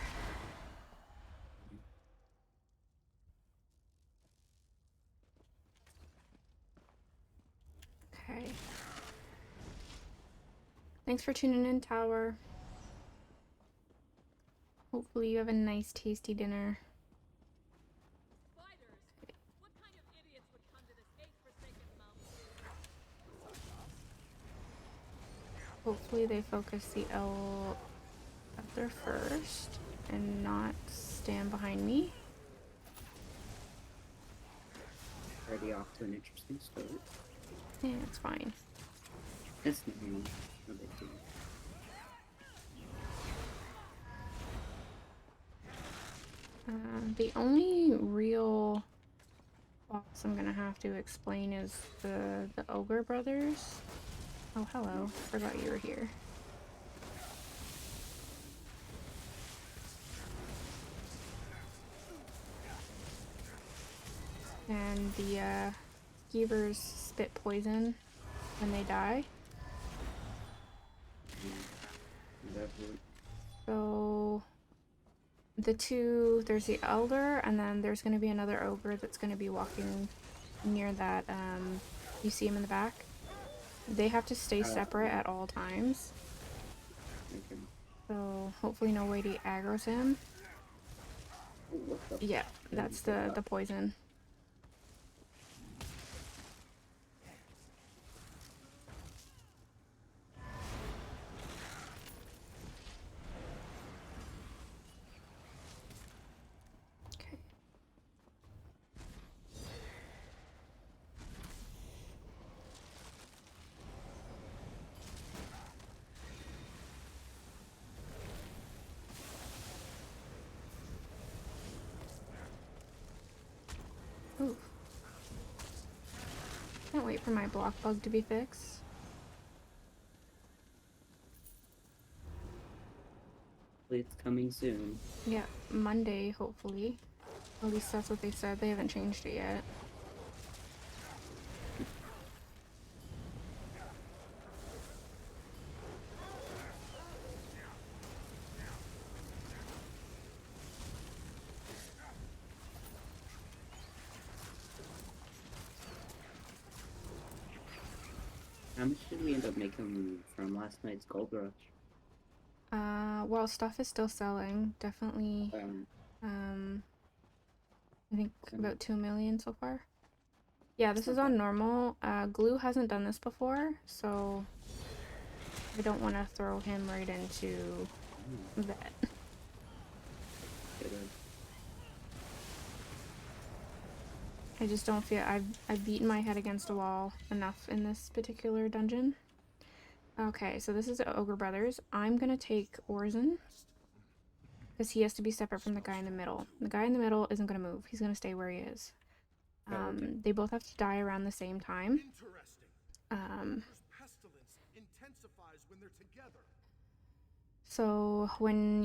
Okay. Thanks for tuning in, Tower. Hopefully you have a nice, tasty dinner. Hopefully they focus the L up there first and not stand behind me. Already off to an interesting start. Yeah, it's fine. It's no big deal. The only real boss I'm gonna have to explain is the Ogre brothers. Oh, hello. Forgot you were here. And the Skeevers spit poison. when they die. So there's the elder, and then there's going to be another ogre that's going to be walking near that, you see him in the back. They have to stay separate at all times. So hopefully nobody aggroes him. Yeah, that's the poison. Ooh. Can't wait for my block bug to be fixed. It's coming soon. Yeah, Monday, hopefully. At least that's what they said. They haven't changed it yet. How much did we end up making from last night's gold rush? Well, stuff is still selling. Definitely, I think about 2 million so far. Yeah, this is on normal. Glue hasn't done this before, so I don't want to throw him right into that. I just don't feel I've beaten my head against a wall enough in this particular dungeon. Okay, so this is the Ogre Brothers. I'm gonna take Orzen because he has to be separate from the guy in the middle. The guy in the middle isn't gonna move. He's gonna stay where he is. They both have to die around the same time. So when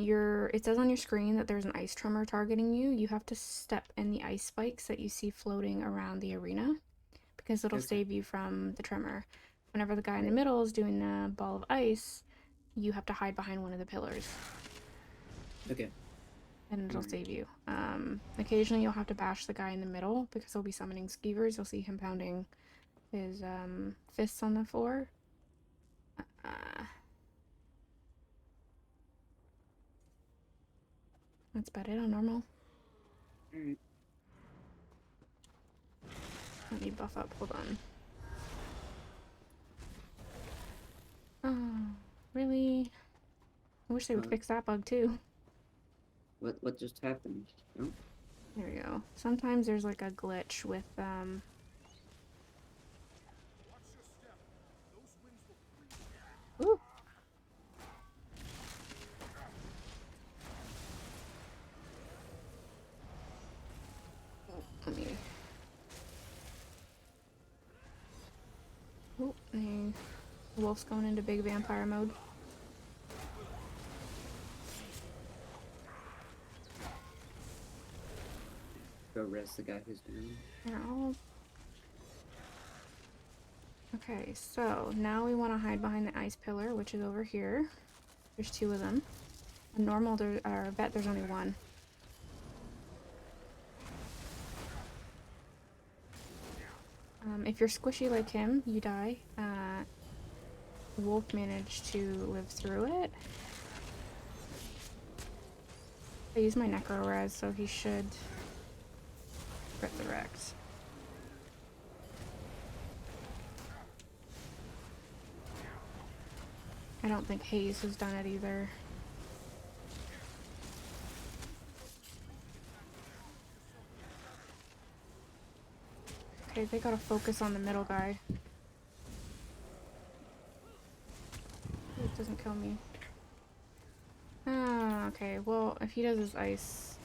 it says on your screen that there's an ice tremor targeting you, you have to step in the ice spikes that you see floating around the arena because it'll save you from the tremor. Whenever the guy in the middle is doing the ball of ice, you have to hide behind one of the pillars. Okay. And it'll save you. Occasionally you'll have to bash the guy in the middle because he'll be summoning skeevers. You'll see him pounding his fists on the floor. That's about it on normal. Alright. Let me buff up, hold on. Oh, really? I wish they would fix that bug too. What just happened? Oh. There we go. Sometimes there's like a glitch with Ooh. Let me. Oh, the wolf's going into big vampire mode. Go rest the guy who's doing it. Okay, so now we want to hide behind the ice pillar, which is over here. There's 2 of them. A normal, vet, there's only 1. If you're squishy like him, you die. Wolf managed to live through it. I used my necro res, so he should resurrect. I don't think Hayes has done it either. Okay, they gotta focus on the middle guy. It doesn't kill me. Ah, okay, well, if he does his ice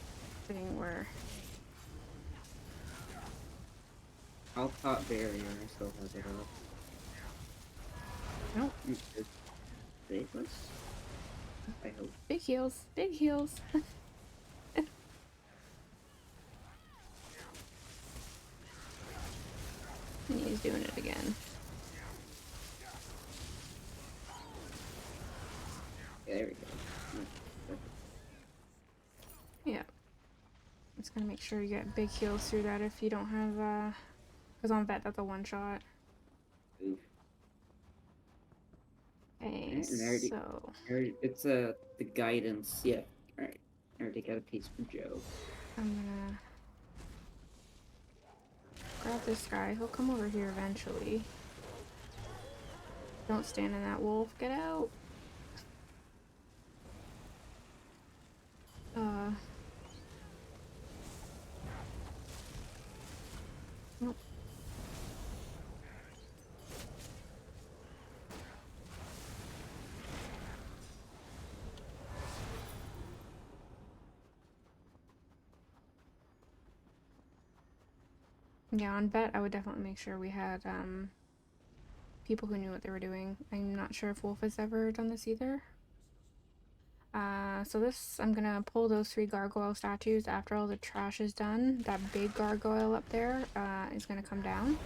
thing where... I'll pop barrier, I still have it up. Nope. Faithless? I hope. Big heals, big heals. And he's doing it again. There we go. Yeah. Just gonna make sure you get big heals through that if you don't have, because on vet that's a one shot. Oof. Okay, Alright, so. it's the guidance. Yeah. Alright. I already got a piece for Joe. I'm gonna grab this guy. He'll come over here eventually. Don't stand in that wolf. Get out. Nope. Yeah, on vet, I would definitely make sure we had people who knew what they were doing. I'm not sure if Wolf has ever done this either. So this, I'm gonna pull those 3 gargoyle statues after all the trash is done. That big gargoyle up there is gonna come down.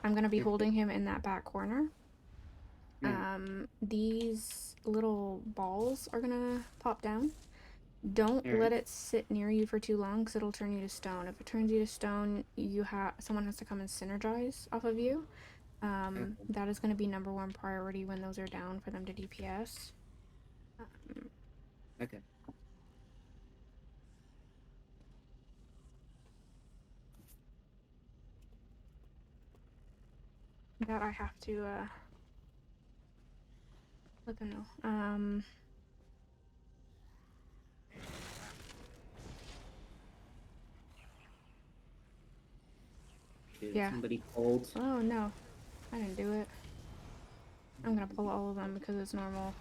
I'm gonna be holding him in that back corner. These little balls are gonna pop down. Don't let it sit near you for too long because it'll turn you to stone. If it turns you to stone, someone has to come and synergize off of you. That is going to be #1 priority when those are down for them to DPS. Okay. That I have to let them know. Yeah. Somebody cold. Oh no, I didn't do it. I'm gonna pull all of them because it's normal.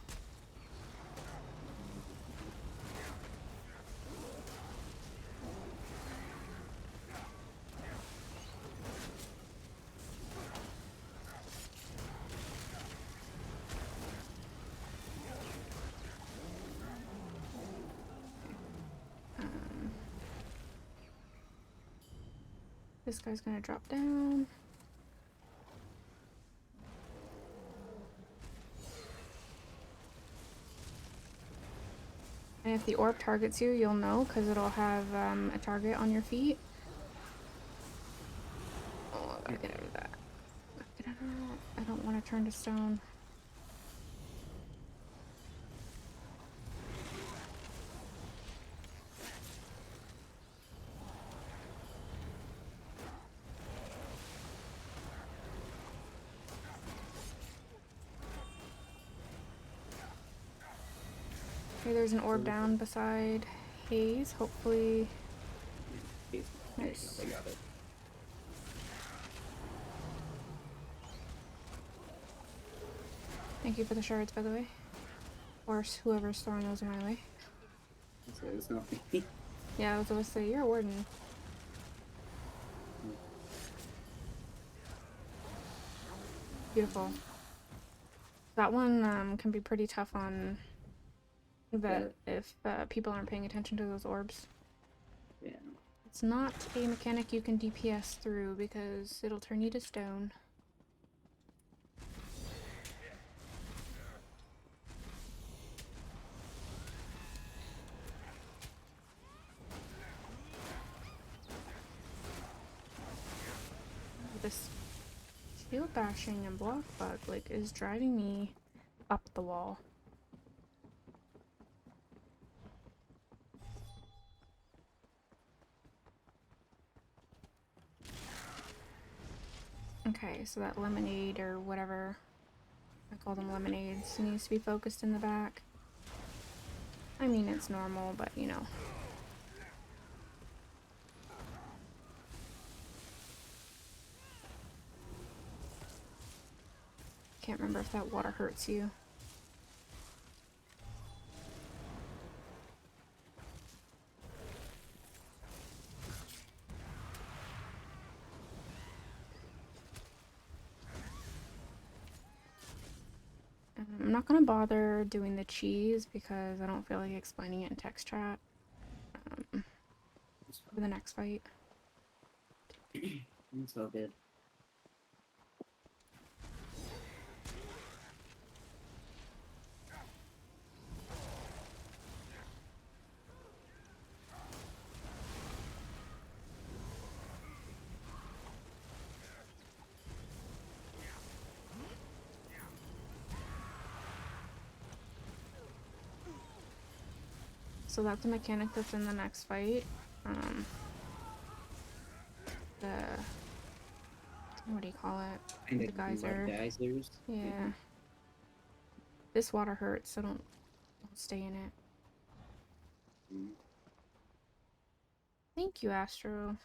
This guy's gonna drop down. And if the orb targets you, you'll know because it'll have a target on your feet. Oh, I gotta get out of that. Get out of that. I don't want to turn to stone. Okay, there's an orb down beside Haze. Hopefully. Nice. I got it. Thank you for the shards, by the way. Or whoever's throwing those my way. It's not me. Yeah, I was gonna say, you're a warden. Beautiful. That one can be pretty tough on vet if people aren't paying attention to those orbs. Yeah. It's not a mechanic you can DPS through because it'll turn you to stone. This shield bashing and block bug is driving me up the wall. Okay, so that lemonade or whatever, I call them lemonades, needs to be focused in the back. I mean, it's normal, but you know. Can't remember if that water hurts you. I'm not gonna bother doing the cheese because I don't feel like explaining it in text chat for the next fight. It's all good. So that's a mechanic that's in the next fight. What do you call it? The geyser. Geysers. Yeah. This water hurts, so don't stay in it. Thank you, Astro.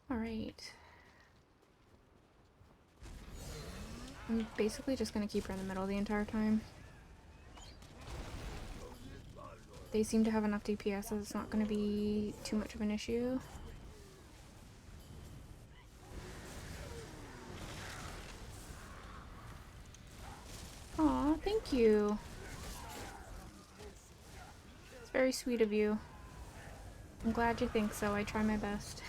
Alright. I'm basically just gonna keep her in the middle the entire time. They seem to have enough DPS so it's not gonna be too much of an issue. Aw, thank you. It's very sweet of you. I'm glad you think so. I try my best.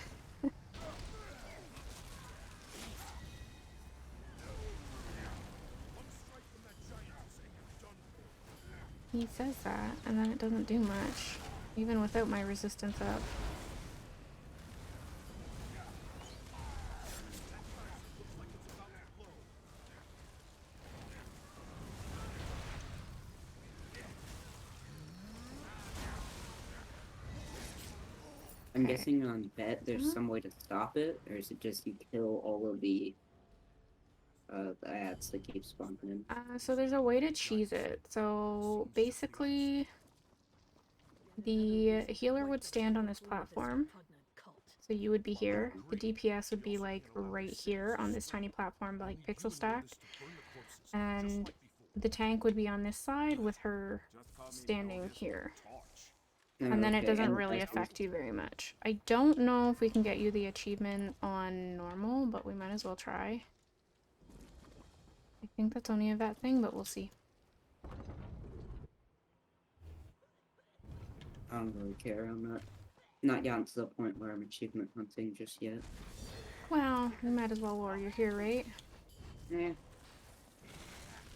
He says that, and then it doesn't do much, even without my resistance up. I'm guessing on Bet there's some way to stop it, or is it just you kill all of the ads that keep spawning in? So there's a way to cheese it. So basically, the healer would stand on this platform. So you would be here. The DPS would be like right here on this tiny platform, like pixel stacked. And the tank would be on this side with her standing here. And then it doesn't really affect you very much. I don't know if we can get you the achievement on normal, but we might as well try. I think that's only a that thing, but we'll see. I don't really care. I'm not gotten to the point where I'm achievement hunting just yet. Well, we might as well while you're here, right? Yeah.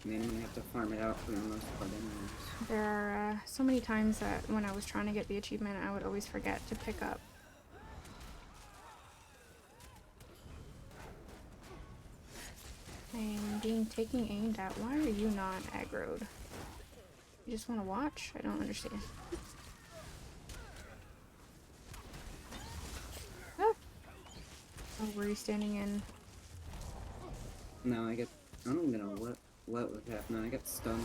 I mean, I'm gonna have to farm it out for the most part anyways. There are so many times that when I was trying to get the achievement, I would always forget to pick up. I'm taking aimed at. Why are you not aggroed? You just want to watch? I don't understand. Ah. Oh, were you standing in? No, I don't even know what was happening. I got stunned.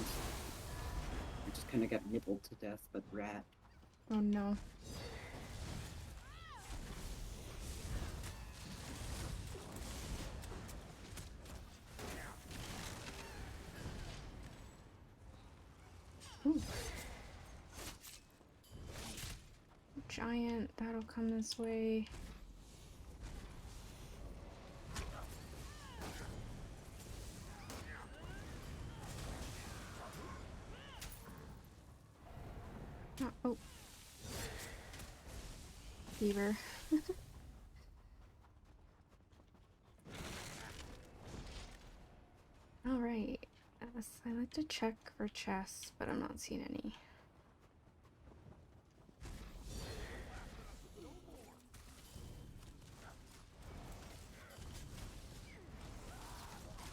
I just kind of got nibbled to death by the rat. Oh no. Ooh. Giant, that'll come this way. Oh. Beaver. Alright. I like to check for chests, but I'm not seeing any.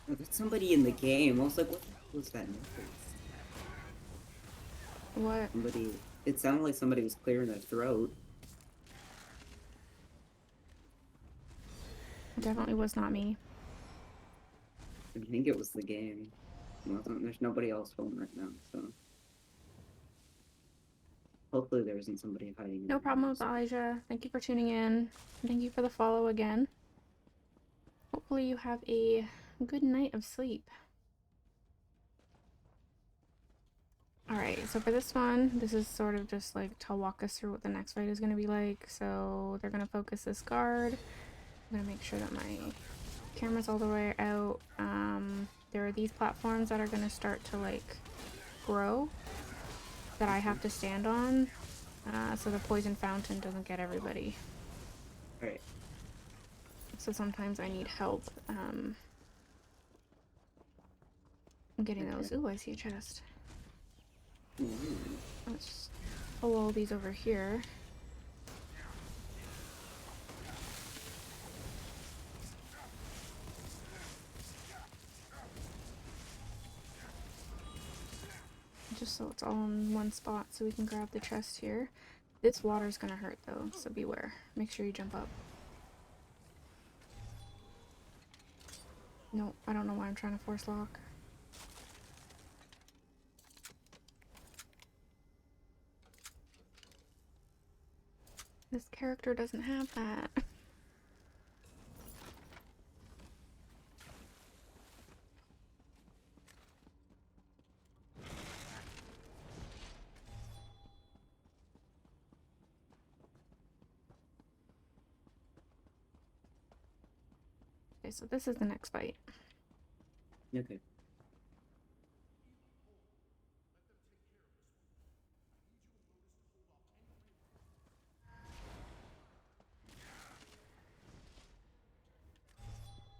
Oh, there's somebody in the game. I was like, what the hell was that noise? What? It sounded like somebody was clearing their throat. It definitely was not me. I think it was the game. There's nobody else home right now, so hopefully there isn't somebody hiding. No problem, Elijah. Thank you for tuning in. Thank you for the follow again. Hopefully you have a good night of sleep. Alright, so for this one, this is sort of just like to walk us through what the next fight is going to be like. So they're going to focus this guard. I'm going to make sure that my camera's all the way out. There are these platforms that are going to start to like grow that I have to stand on, so the poison fountain doesn't get everybody. Right. So sometimes I need help getting those. Ooh, I see a chest. Let's pull all these over here. just so it's all in one spot so we can grab the chest here. This water's gonna hurt though, so beware. Make sure you jump up. No, I don't know why I'm trying to force lock. This character doesn't have that. Okay, so this is the next fight. Okay.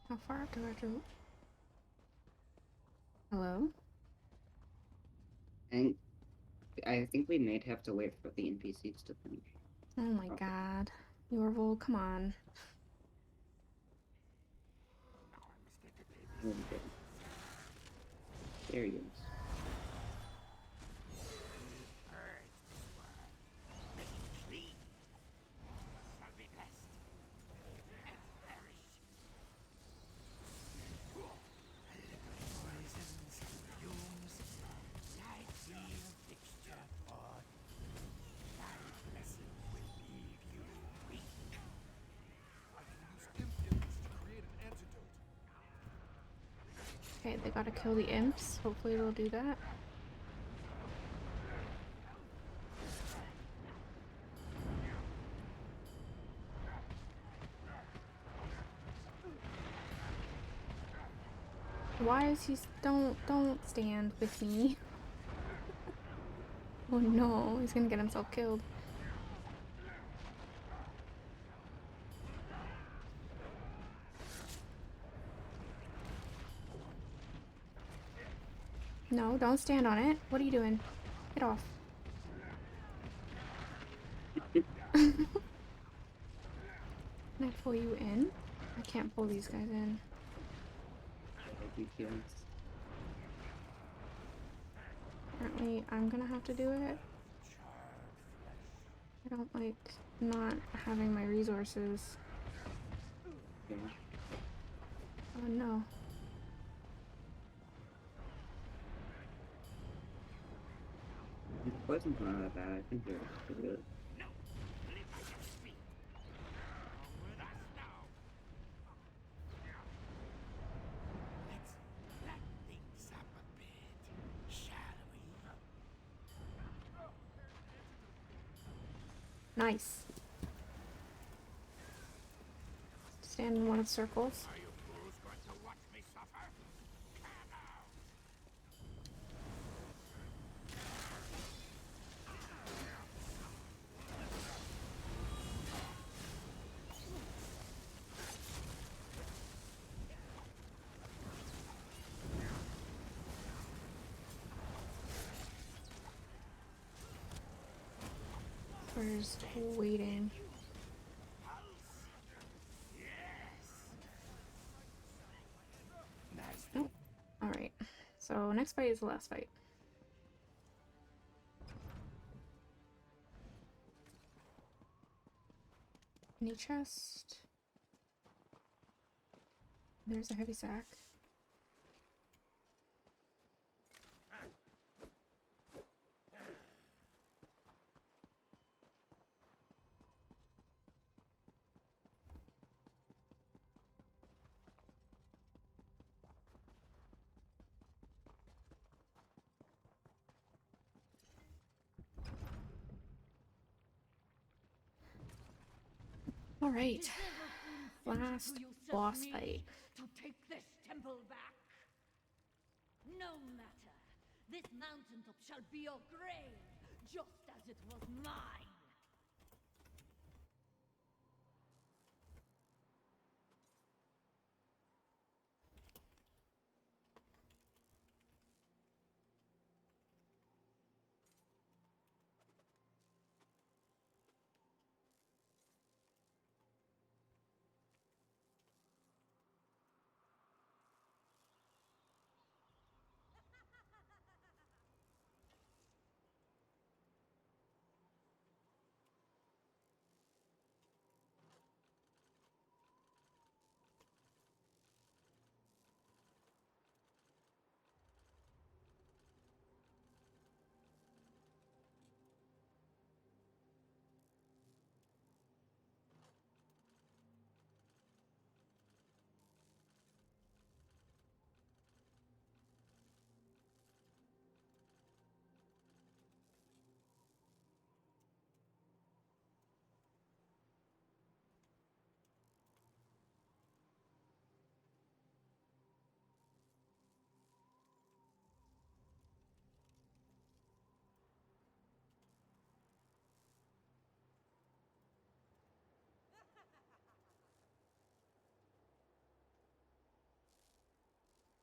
How far do I have to... Hello? And I think we might have to wait for the NPCs to finish. Oh my god. Yorvil, come on. Really good. There he is. Okay, they gotta kill the imps. Hopefully they'll do that. Why is he... Don't stand with me. Oh no, he's gonna get himself killed. No, don't stand on it. What are you doing? Get off. Can I pull you in? I can't pull these guys in. Apparently, I'm gonna have to do it. I don't like not having my resources. Oh no. The poison's not that bad. I think they're pretty good. Nice. Stand in one of the circles. We're just waiting. Oh, alright. So next fight is the last fight. Any chest? There's a heavy sack. All right, last boss fight. To take this temple back. No matter. This mountaintop shall be your grave, just as it was mine.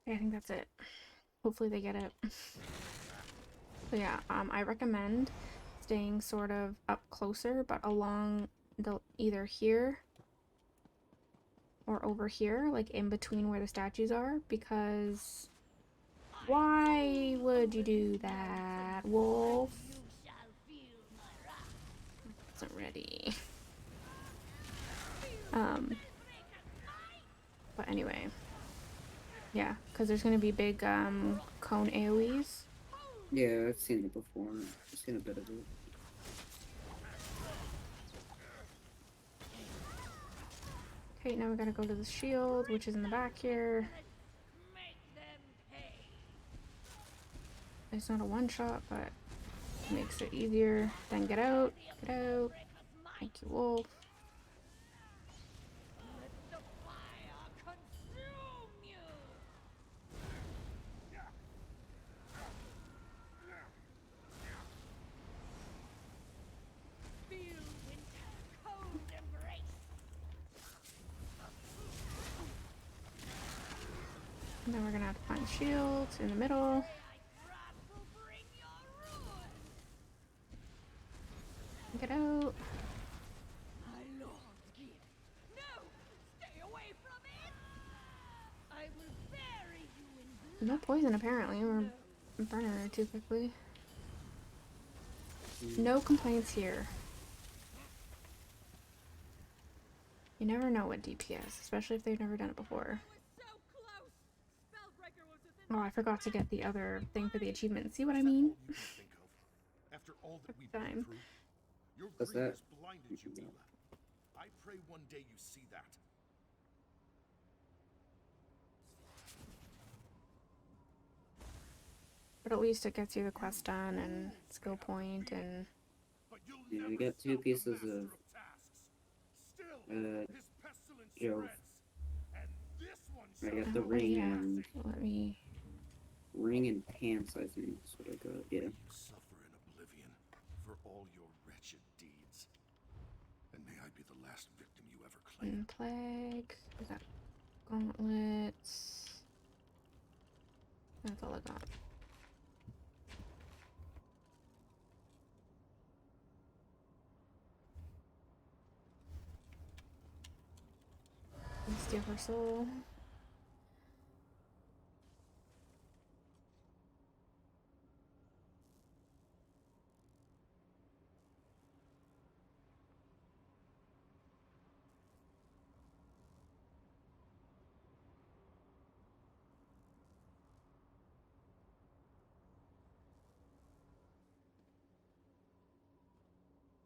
Okay, I think that's it. Hopefully they get it. So yeah, I recommend staying sort of up closer, but along the either here or over here, like in between where the statues are, because why would you do that, wolf? Wasn't ready. But anyway, yeah, because there's gonna be big cone AoEs. Yeah, I've seen it before. I've seen a bit of it. Okay, now we gotta go to the shield, which is in the back here. It's not a one-shot, but it makes it easier. Then get out, get out. Thank you, wolf. And then we're gonna have to find the shield in the middle. Get out. No poison apparently. We're burning her too quickly. No complaints here. You never know with DPS, especially if they've never done it before. Oh, I forgot to get the other thing for the achievement. See what I mean? After all that we've Time. been through, your What's greed that? has blinded you, Mila. I pray one day you see that. But at least it gets you the quest done and skill point and... Yeah, we got 2 pieces of Jove. I got the ring and let me ring and pants, I think is what I got. Yeah. You suffer in oblivion for all your wretched deeds. And may I be the last victim you ever claim. Plague. We got gauntlets. That's all I got. Steal her soul.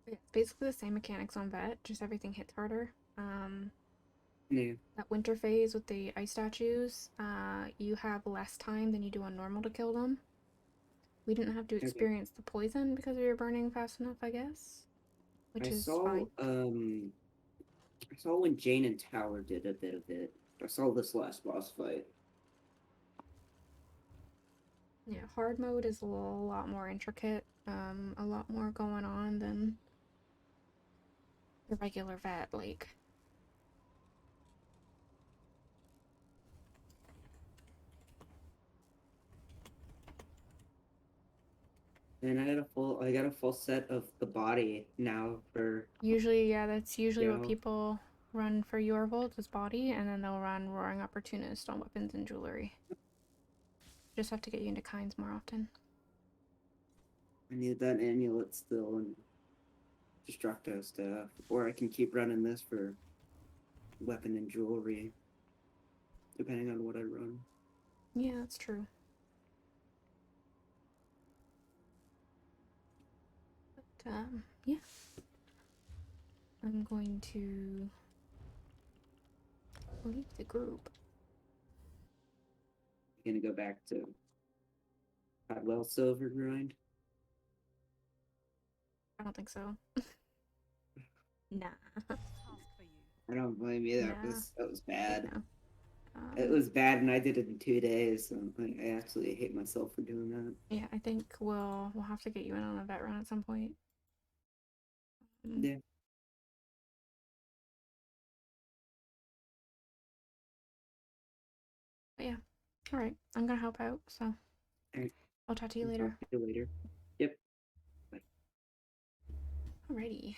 Yeah, it's basically the same mechanics on Vet, just everything hits harder. Yeah. That winter phase with the ice statues, you have less time than you do on normal to kill them. We didn't have to experience the poison because we were burning fast enough, I guess. Which is fine. I saw when Jane and Tower did a bit of it. I saw this last boss fight. Yeah, hard mode is a lot more intricate, a lot more going on than the regular Vet, like. And I got a full set of the body now for... Usually, yeah, that's usually what people run for Yorvold, is body, and then they'll run Roaring Opportunist on weapons and jewelry. Just have to get you into kinds more often. I need that amulet still and destructo stuff. Or I can keep running this for weapon and jewelry. Depending on what I run. Yeah, that's true. But, yeah. I'm going to leave the group. Gonna go back to Cadwell silver grind. I don't think so. Nah. I don't blame you. That was bad. No. It was bad, and I did it in 2 days. So I absolutely hate myself for doing that. Yeah, I think we'll have to get you in on a vet run at some point. Yeah. But yeah, Alright, I'm gonna help out, so Alright. I'll talk to you later. Talk to you later. Yep. Bye. Alrighty.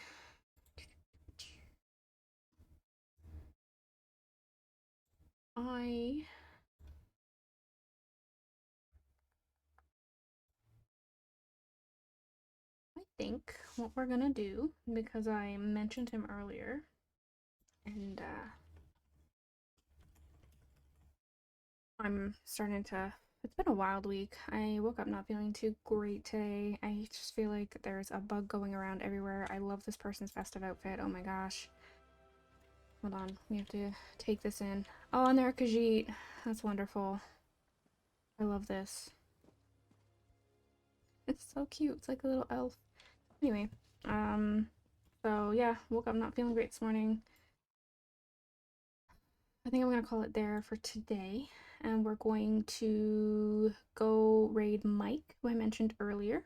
I think what we're gonna do, because I mentioned him earlier, and I'm starting to, it's been a wild week. I woke up not feeling too great today. I just feel like there's a bug going around everywhere. I love this person's festive outfit. Oh my gosh. Hold on, we have to take this in. Oh, and there's Khajiit. That's wonderful. I love this. It's so cute. It's like a little elf. Anyway, so yeah, woke up not feeling great this morning. I think I'm gonna call it there for today, and we're going to go raid Mike, who I mentioned earlier.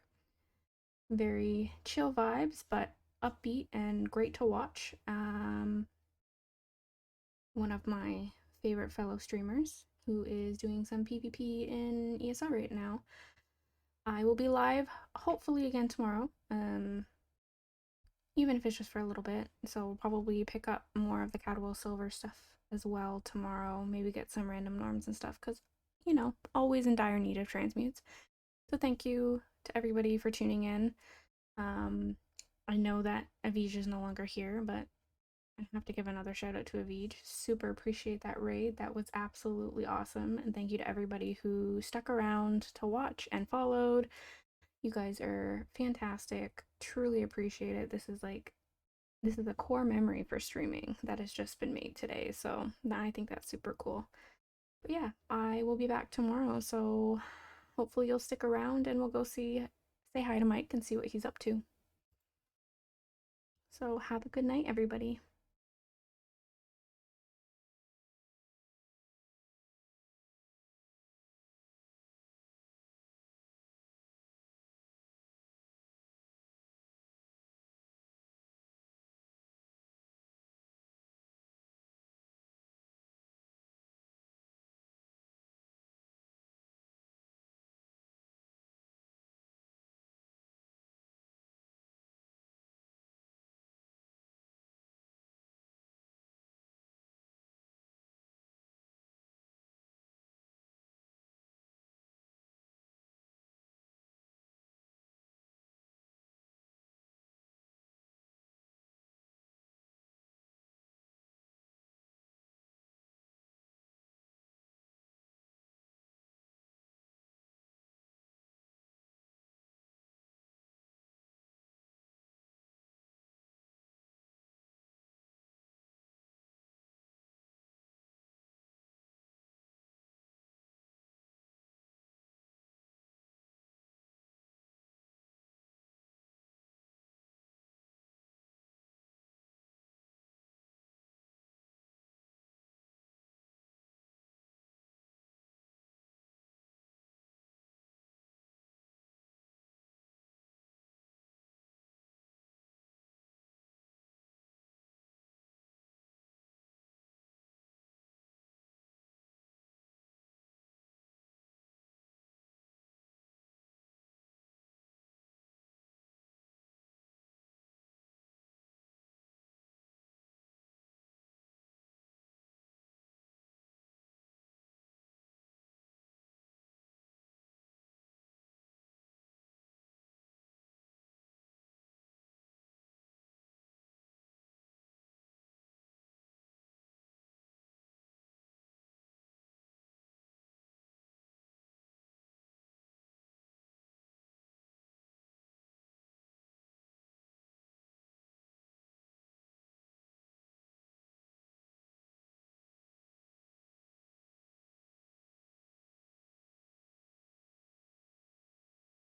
Very chill vibes, but upbeat and great to watch. One of my favorite fellow streamers who is doing some PvP in ESO right now. I will be live hopefully again tomorrow, even if it's just for a little bit. So we'll probably pick up more of the Cadwell Silver stuff as well tomorrow. Maybe get some random norms and stuff because, you know, always in dire need of transmutes. So thank you to everybody for tuning in. I know that Aveege is no longer here, but I have to give another shout out to Aveege. Super appreciate that raid. That was absolutely awesome. And thank you to everybody who stuck around to watch and followed. You guys are fantastic. Truly appreciate it. This is a core memory for streaming that has just been made today. So I think that's super cool. But yeah, I will be back tomorrow. So hopefully you'll stick around and we'll go say hi to Mike and see what he's up to. So have a good night, everybody.